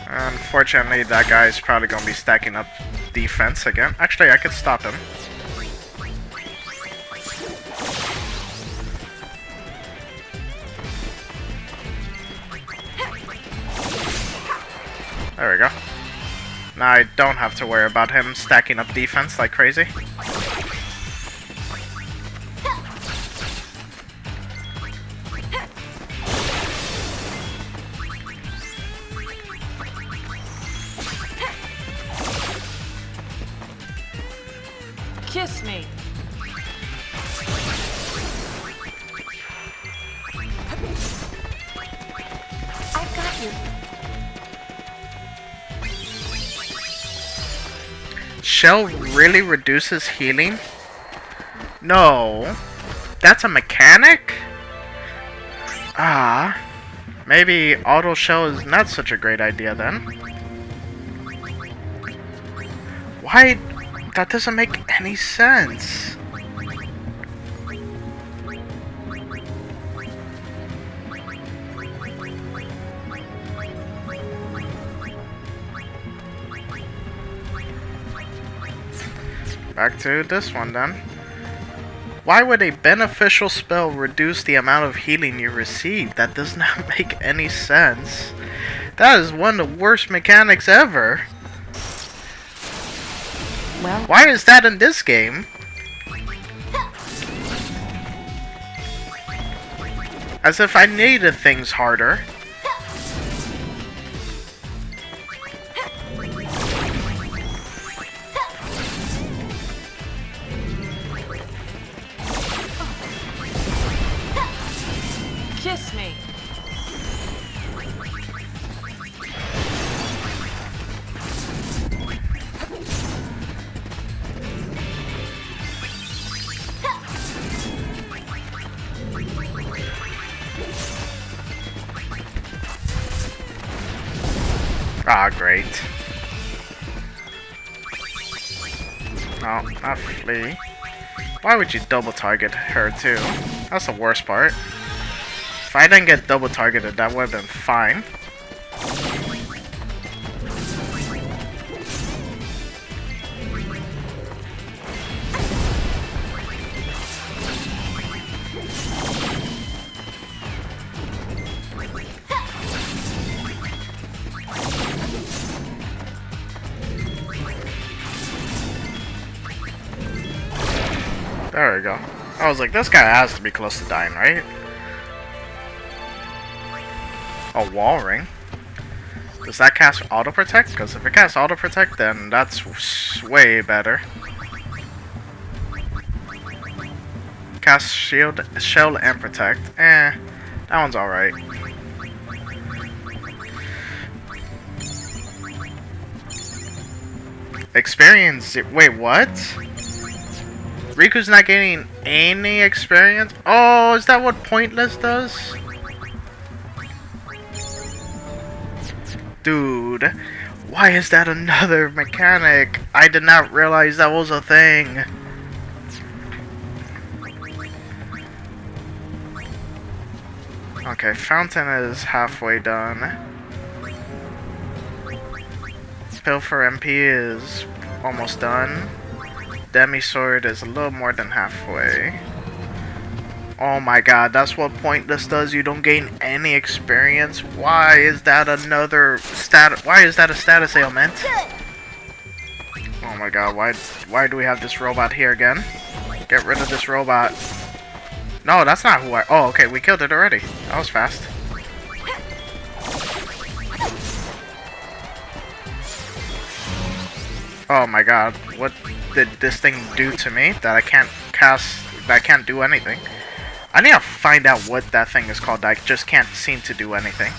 Unfortunately, that guy is probably going to be stacking up defense again. Actually, I could stop him. There we go. Now I don't have to worry about him stacking up defense like crazy. Kiss me. I've got you. Shell really reduces healing? No. That's a mechanic? Ah. Maybe auto shell is not such a great idea then. Why? That doesn't make any sense. Back to this one then. Why would a beneficial spell reduce the amount of healing you receive? That does not make any sense. That is one of the worst mechanics ever. Well, Why is that in this game? As if I needed things harder. Kiss me. Ah, great. No, not Flea. Why would you double target her too? That's the worst part. If I didn't get double targeted, that would have been fine. There we go. I was like, this guy has to be close to dying, right? A wall ring? Does that cast auto protect? Because if it casts auto protect, then that's way better. Cast shield, and protect. That one's alright. Experience. Wait, what? Riku's not getting any experience? Oh, is that what Pointless does? Dude, why is that another mechanic? I did not realize that was a thing. Okay, Fountain is halfway done. Pilfer MP is almost done. Demi Sword is a little more than halfway. Oh my god, that's what Pointless does. You don't gain any experience. Why is that another stat? Why is that a status ailment? Oh my god, why do we have this robot here again? Get rid of this robot. No, that's not who I... Oh, okay, we killed it already. That was fast. Oh my god, what did this thing do to me that I can't cast, that I can't do anything? I need to find out what that thing is called. I just can't seem to do anything.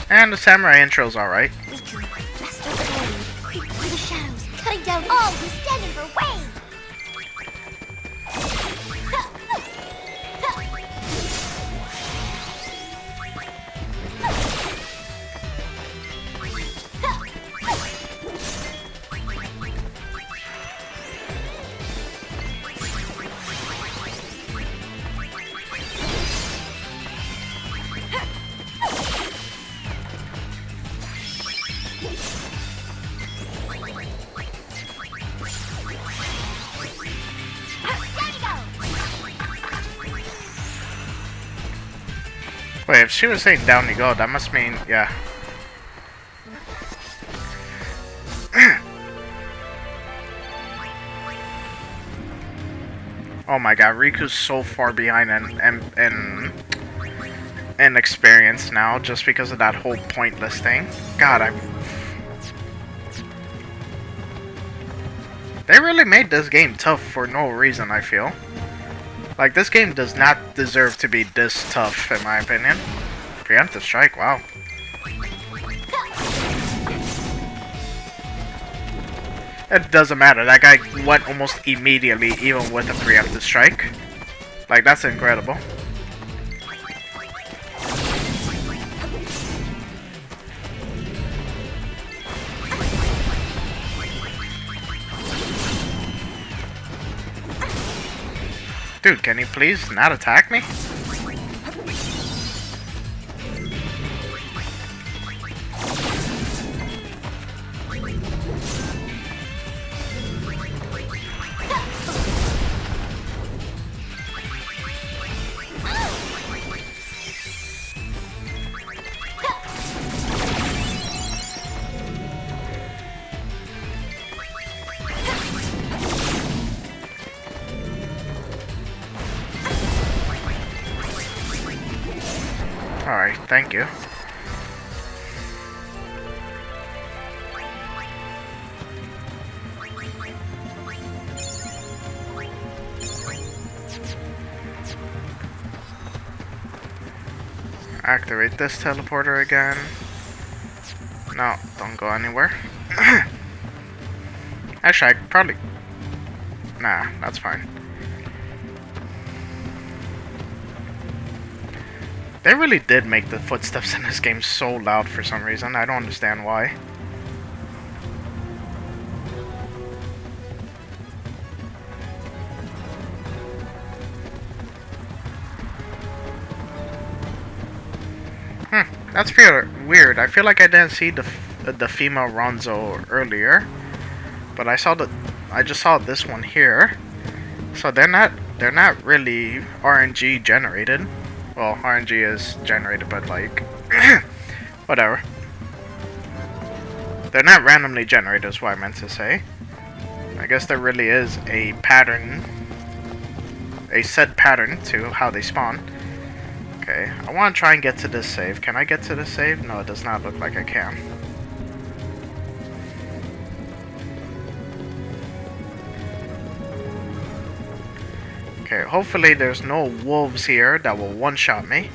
And the samurai intro's alright. Riku, Master Flame, creep through the shadows, cutting down all who stand in her way. Wait, if she was saying down you go, that must mean, yeah. Oh my god, Riku's so far behind in experience now just because of that whole Pointless thing. God, they really made this game tough for no reason, I feel. Like, this game does not deserve to be this tough, in my opinion. Preemptive strike, wow. It doesn't matter, that guy went almost immediately, even with a preemptive strike. Like, that's incredible. Dude, can you please not attack me? Alright, thank you. Activate this teleporter again. No, don't go anywhere. Actually, I probably... Nah, that's fine. They really did make the footsteps in this game so loud for some reason. I don't understand why. That's weird. I feel like I didn't see the female Ronzo earlier, but I just saw this one here. So they're not really RNG generated. Well, RNG is generated, but like, Whatever. They're not randomly generated, is what I meant to say. I guess there really is a pattern, a set pattern to how they spawn. Okay, I want to try and get to this save. Can I get to this save? No, it does not look like I can. Okay, hopefully there's no wolves here that will one-shot me.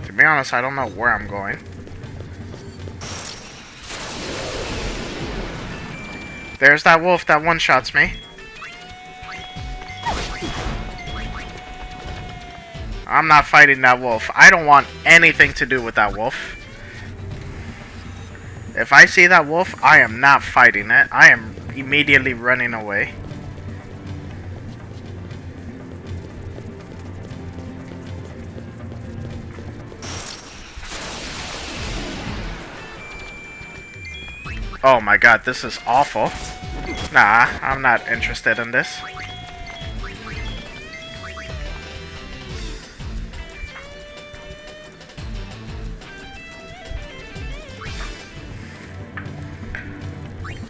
To be honest, I don't know where I'm going. There's that wolf that one-shots me. I'm not fighting that wolf. I don't want anything to do with that wolf. If I see that wolf, I am not fighting it. I am immediately running away. Oh my god, this is awful. Nah, I'm not interested in this.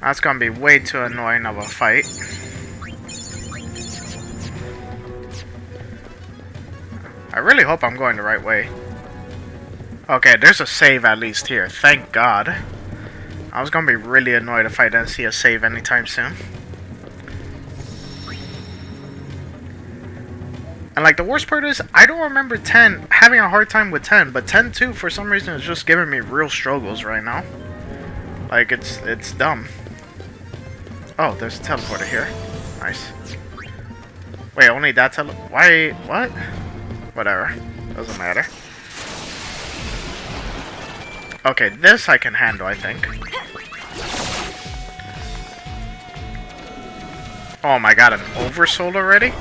That's gonna be way too annoying of a fight. I really hope I'm going the right way. Okay, there's a save at least here. Thank God. I was gonna be really annoyed if I didn't see a save anytime soon. And like the worst part is, I don't remember 10 having a hard time with 10, but 10-2 for some reason is just giving me real struggles right now. Like it's dumb. Oh, there's a teleporter here. Nice. Wait, only that why? What? Whatever. Doesn't matter. Okay, this I can handle, I think. Oh my god, an oversoul already?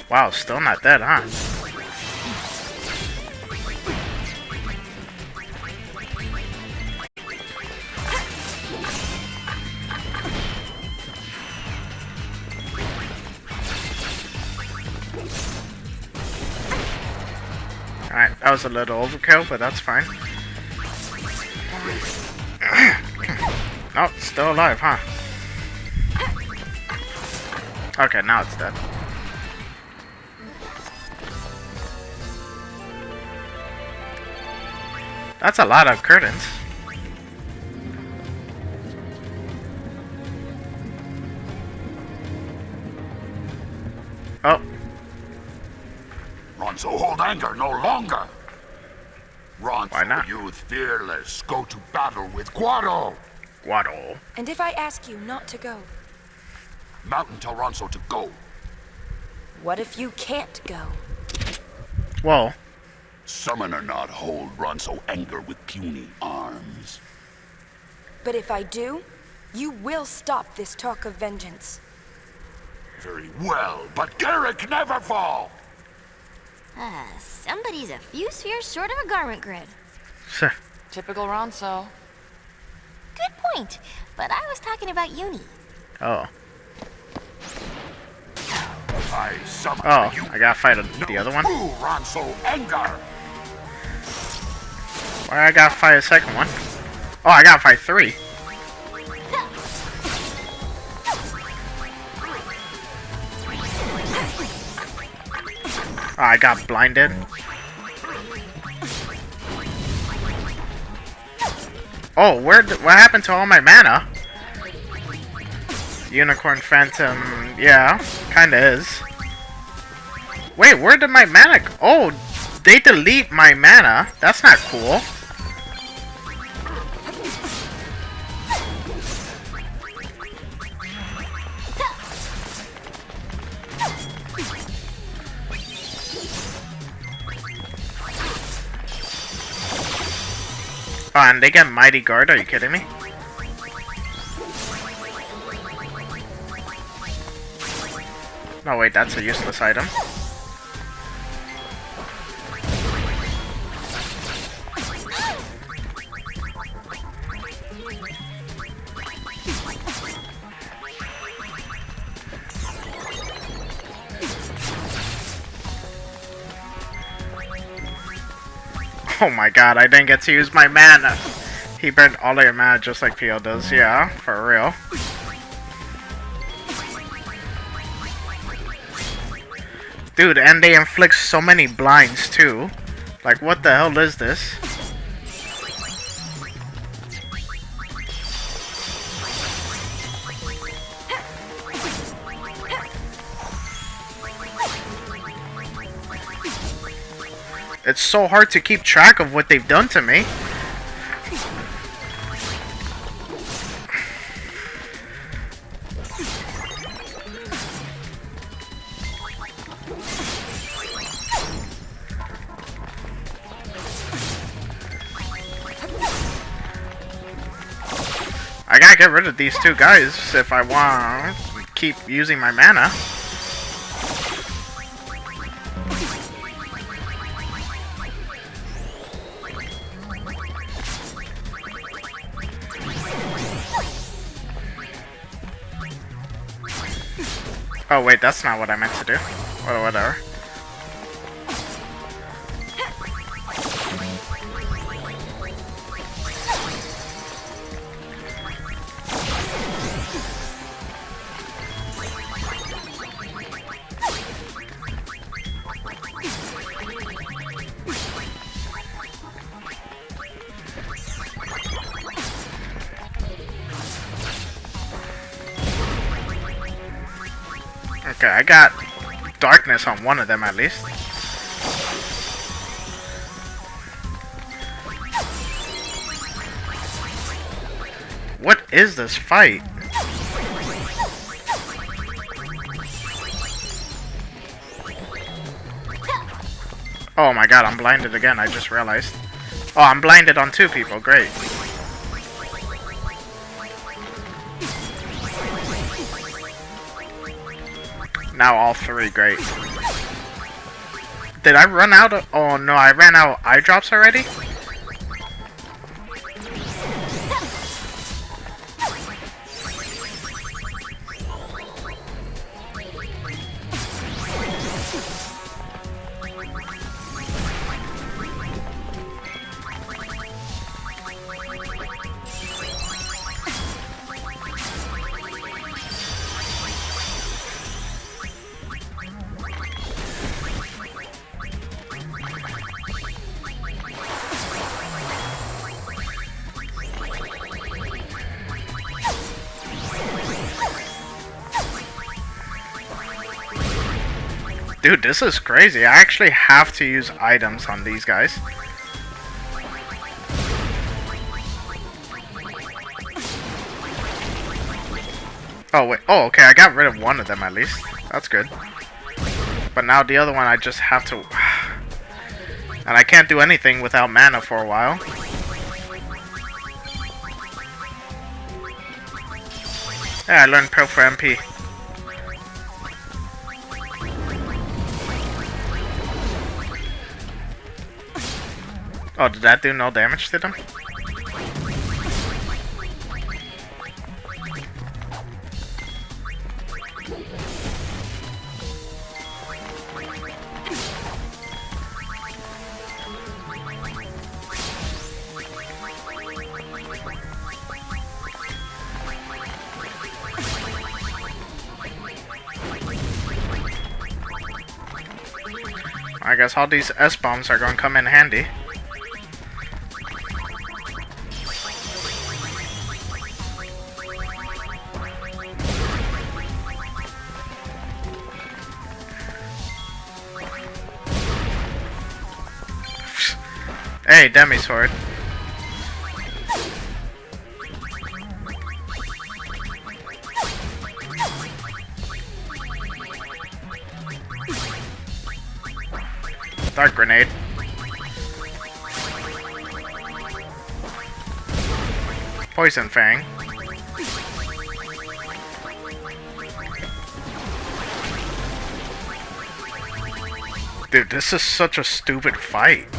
Wow, still not dead, huh? Alright, that was a little overkill, but that's fine. Oh, still alive, huh? Okay, now it's dead. That's a lot of curtains. Oh. Ronso, hold anger no longer. Ronso, Why not? youth fearless, go to battle with Guado. Guado. And if I ask you not to go? Mountain tell Ronso to go. What if you can't go? Well. Summoner not hold Ronso anger with puny arms. But if I do, you will stop this talk of vengeance. Very well, but Garrick never fall! Somebody's a few spheres short of a garment grid. Typical Ronso. Good point, but I was talking about Uni. Oh. I summon Oh, you. I gotta fight the other one? Ooh, Ronso anger! Why I gotta fight a second one? Oh, I gotta fight 3. Oh, I got blinded. Oh, what happened to all my mana? Unicorn Phantom, yeah, kinda is. Wait, where did my mana go? Oh, they delete my mana? That's not cool. Oh, and they get Mighty Guard, are you kidding me? No, wait, that's a useless item. Oh my god, I didn't get to use my mana. He burned all of your mana just like Pio does, yeah, for real. Dude, and they inflict so many blinds too. Like, what the hell is this? It's so hard to keep track of what they've done to me. I gotta get rid of these two guys if I want to keep using my mana. Oh wait, that's not what I meant to do. Or whatever. Okay, I got darkness on one of them at least. What is this fight? Oh my god, I'm blinded again, I just realized. Oh, I'm blinded on two people, great. Now all three, great. Did I run out of... Oh no, I ran out eye drops already? Dude, this is crazy. I actually have to use items on these guys. Oh, wait. Oh, okay. I got rid of one of them at least. That's good. But now the other one, I just have to... And I can't do anything without mana for a while. Yeah, I learned Pearl for MP. Oh, did that do no damage to them? I guess all these S-bombs are going to come in handy. Hey, Demi Sword. Dark Grenade. Poison Fang. Dude, this is such a stupid fight.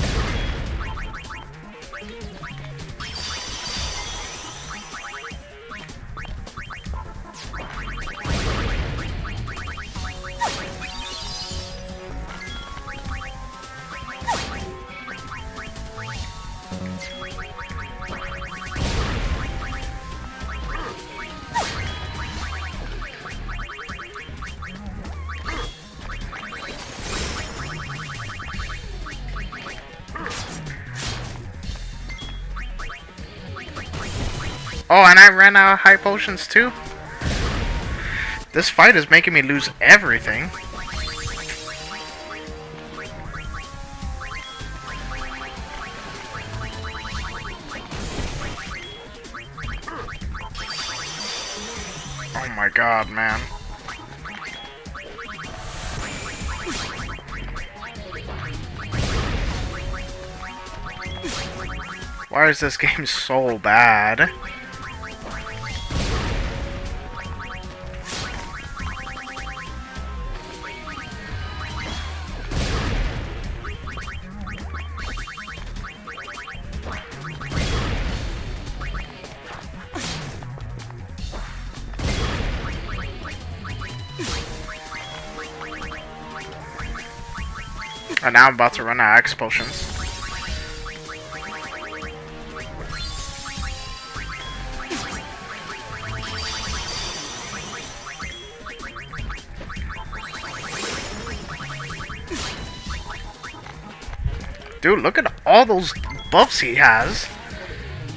Oh, and I ran out of high potions too? This fight is making me lose everything. Oh my god, man. Why is this game so bad? And now I'm about to run out of X potions. Dude, look at all those buffs he has.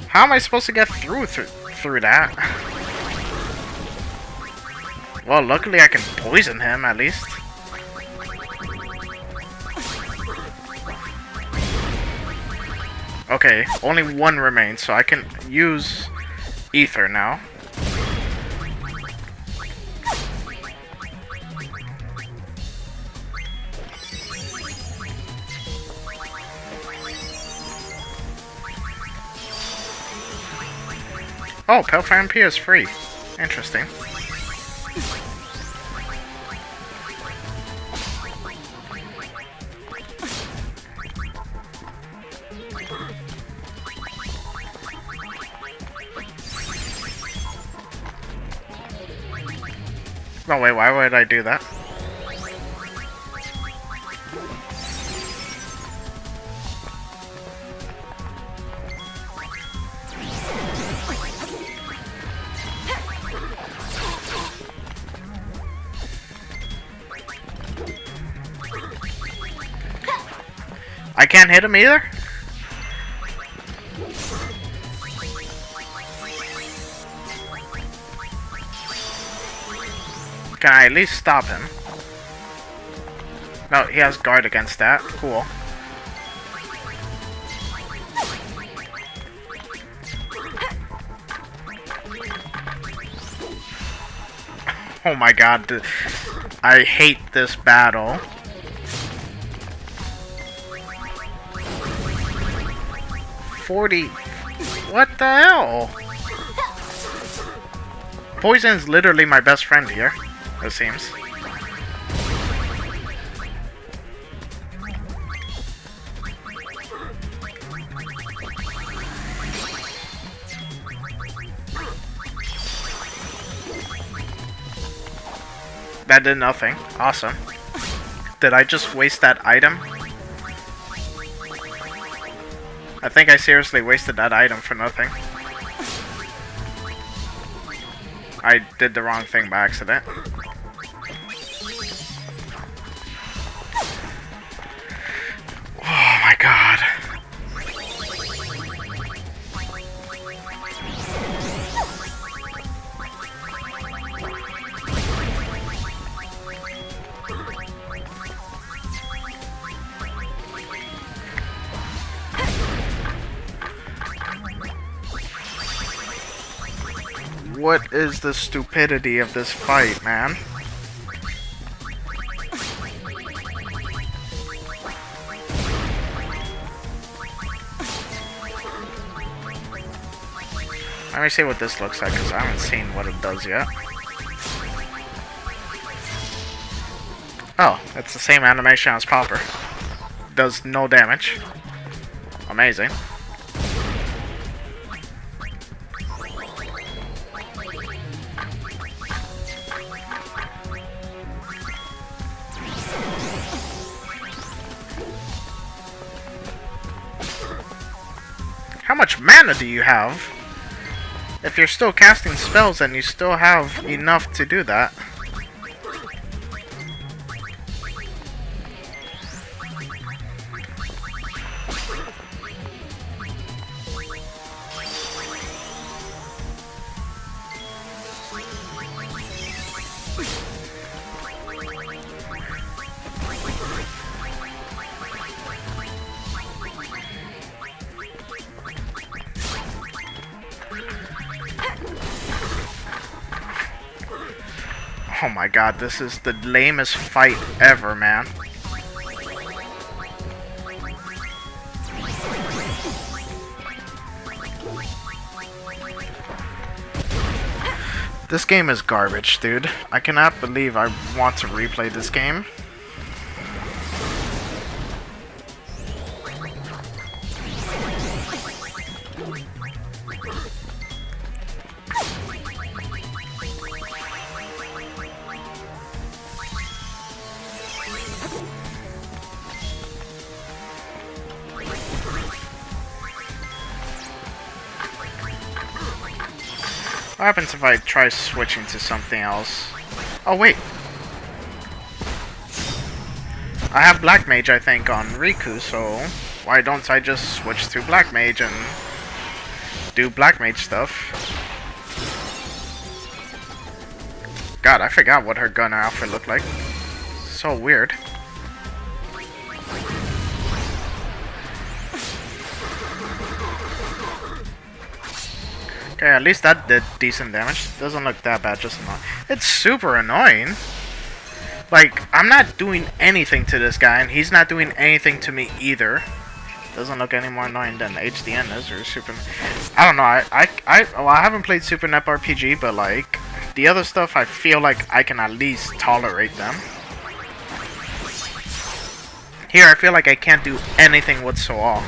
How am I supposed to get through that? Well, luckily I can poison him at least. Okay, only one remains, so I can use Ether now. Oh, Pelfire MP is free. Interesting. No, wait, why would I do that? I can't hit him either? Can I at least stop him? No, he has guard against that. Cool. Oh my god, I hate this battle. What the hell? Poison's literally my best friend here, it seems. That did nothing. Awesome. Did I just waste that item? I think I seriously wasted that item for nothing. I did the wrong thing by accident. Oh my god. what is the stupidity of this fight, man? Let me see what this looks like, because I haven't seen what it does yet. Oh, it's the same animation as Popper. Does no damage. Amazing. How much mana do you have? If you're still casting spells, then you still have enough to do that. Oh my god, this is the lamest fight ever, man. This game is garbage, dude. I cannot believe I want to replay this game. What happens if I try switching to something else? Oh wait. I have Black Mage, I think, on Riku, so why don't I just switch to Black Mage and do Black Mage stuff? God, I forgot what her gunner outfit looked like. So weird. Okay, at least that did decent damage. Doesn't look that bad, just annoying. It's super annoying. Like, I'm not doing anything to this guy, and he's not doing anything to me either. Doesn't look any more annoying than HDN is, or Super... I don't know, well, I haven't played Super NEP RPG, but, like, the other stuff, I feel like I can at least tolerate them. Here, I feel like I can't do anything whatsoever.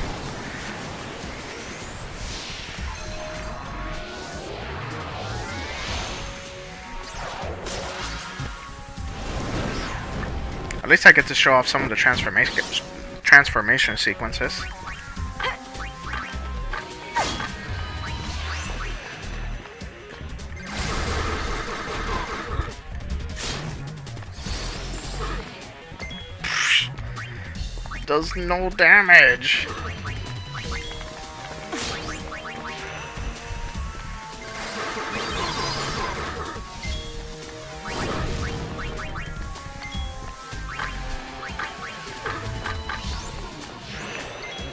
At least I get to show off some of the transformation sequences. Does no damage.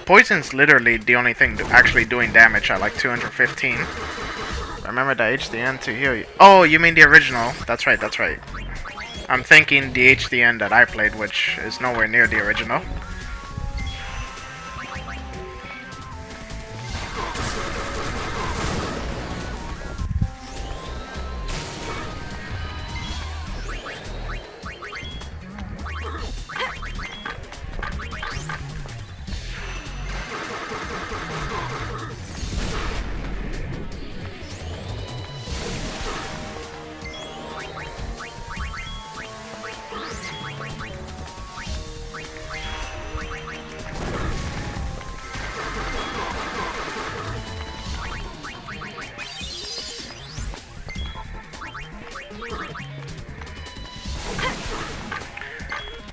Poison's literally the only thing actually doing damage at like 215. Remember the HDN to heal you. Oh, you mean the original? That's right, that's right. I'm thinking the HDN that I played, which is nowhere near the original.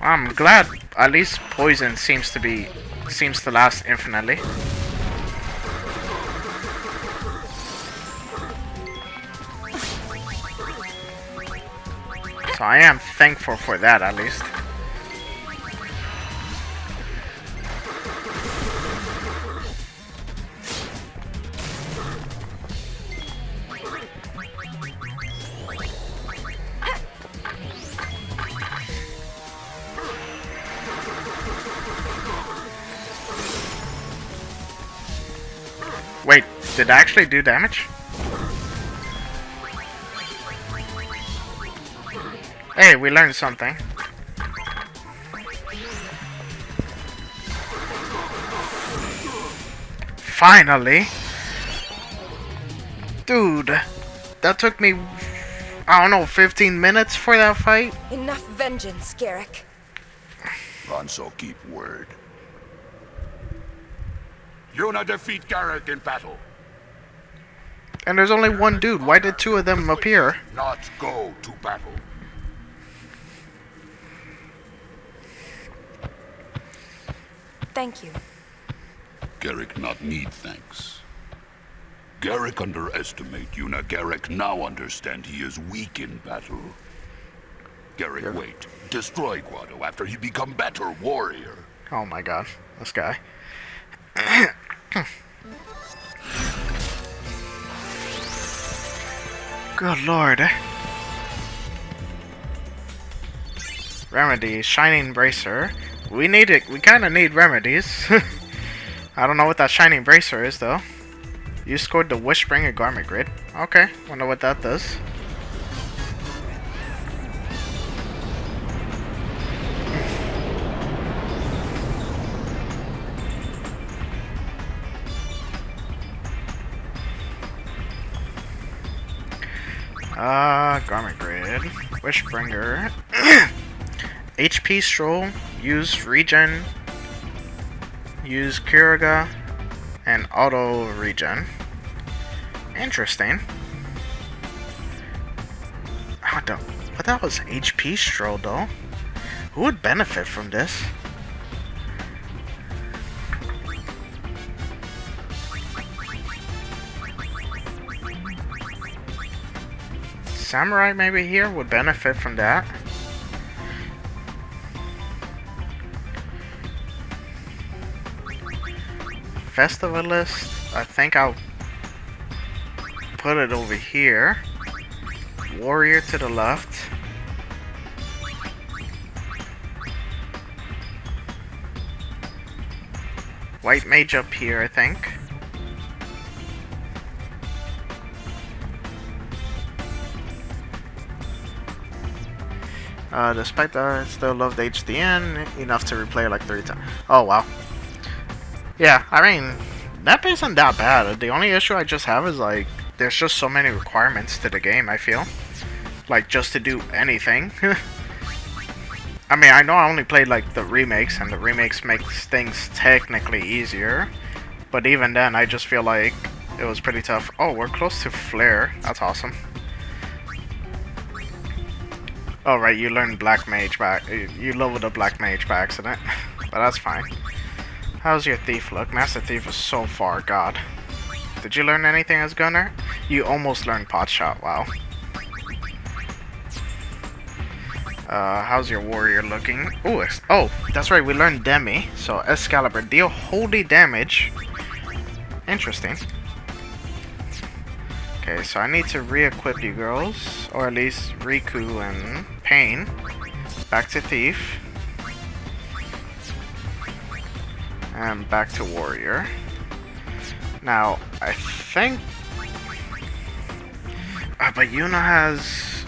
I'm glad at least poison seems to last infinitely. So I am thankful for that at least. Wait, did I actually do damage? Hey, we learned something. Finally! Dude, that took me, I don't know, 15 minutes for that fight? Enough vengeance, Garrick. Ronso, keep word. Yuna defeat Garrick in battle. And there's only one dude. Why did two of them appear? Not go to battle. Thank you. Garrick not need thanks. Garrick underestimate Yuna. Garrick now understand he is weak in battle. Garrick wait. Destroy Guado after he become better warrior. Oh my god, this guy. Good lord. Remedy, Shining Bracer. We need it. We kind of need remedies. I don't know what that Shining Bracer is though. You scored the Wishbringer Garment Grid. Okay, wonder what that does. Garment Grid. Wishbringer. HP Stroll. Use Regen. Use Kiriga. And Auto Regen. Interesting. But that was HP Stroll though. Who would benefit from this? Samurai maybe here would benefit from that. Festivalist, I think I'll put it over here. Warrior to the left. White mage up here, I think. Despite that, I still loved HDN enough to replay like 3 times. Oh wow. Yeah, I mean, that isn't that bad. The only issue I just have is like, there's just so many requirements to the game, I feel. Like, just to do anything. I mean, I know I only played like the remakes, and the remakes makes things technically easier. But even then, I just feel like it was pretty tough. Oh, we're close to Flare. That's awesome. Oh right, you learned Black Mage back. You leveled up Black Mage by accident. But that's fine. How's your Thief look? Master Thief is so far, god. Did you learn anything as Gunner? You almost learned Pot Shot, wow. How's your Warrior looking? Ooh, oh, that's right, we learned Demi. So, Excalibur, deal holy damage. Interesting. Okay, so I need to re-equip you girls. Or at least Riku and Pain. Back to Thief. And back to Warrior. Now, I think... but Yuna has...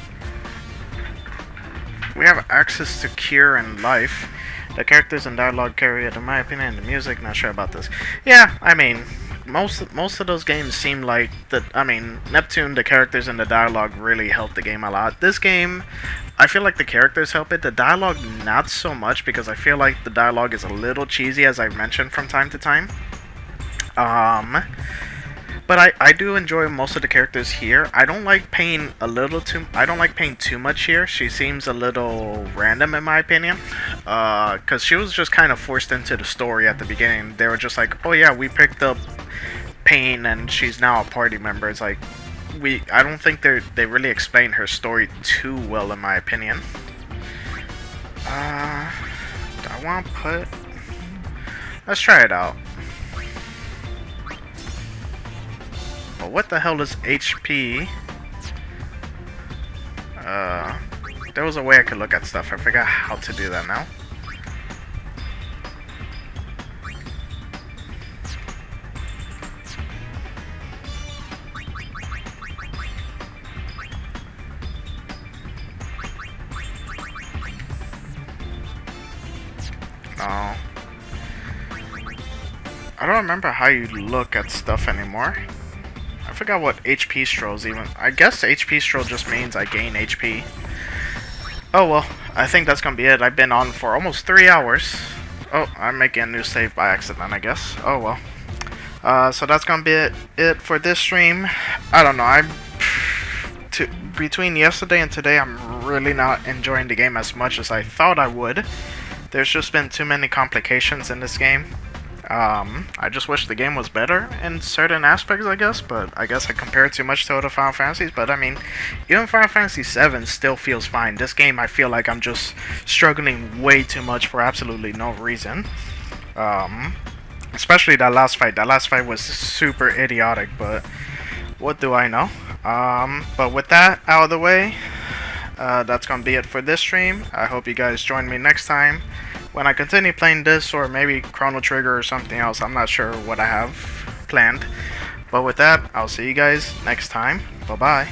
We have access to Cure and Life. The characters and dialogue carry it, in my opinion, and the music, not sure about this. Yeah, I mean, most of those games seem like... Neptune, the characters and the dialogue really help the game a lot. This game... I feel like the characters help it, the dialogue not so much, because I feel like the dialogue is a little cheesy, as I've mentioned from time to time. But I do enjoy most of the characters here. I don't like Pain too much here. She seems a little random in my opinion. Cause she was just kind of forced into the story at the beginning. They were just like, oh yeah, we picked up Pain and she's now a party member. It's like, I don't think they really explain her story too well in my opinion. Do I want to put... Let's try it out. But what the hell is HP? There was a way I could look at stuff. I forgot how to do that now. No. I don't remember how you look at stuff anymore. I forgot what HP strolls even. I guess HP stroll just means I gain HP. Oh well, I think that's gonna be it. I've been on for almost 3 hours. Oh, I'm making a new save by accident, I guess. Oh well. So that's gonna be it for this stream. I don't know. Between yesterday and today, I'm really not enjoying the game as much as I thought I would. There's just been too many complications in this game. I just wish the game was better in certain aspects, I guess, but I guess I compare it too much to other Final Fantasies, but I mean, even Final Fantasy VII still feels fine. This game, I feel like I'm just struggling way too much for absolutely no reason. Especially that last fight. That last fight was super idiotic, but what do I know? But with that out of the way, that's gonna be it for this stream. I hope you guys join me next time when I continue playing this, or maybe Chrono Trigger or something else. I'm not sure what I have planned. But with that, I'll see you guys next time. Bye-bye.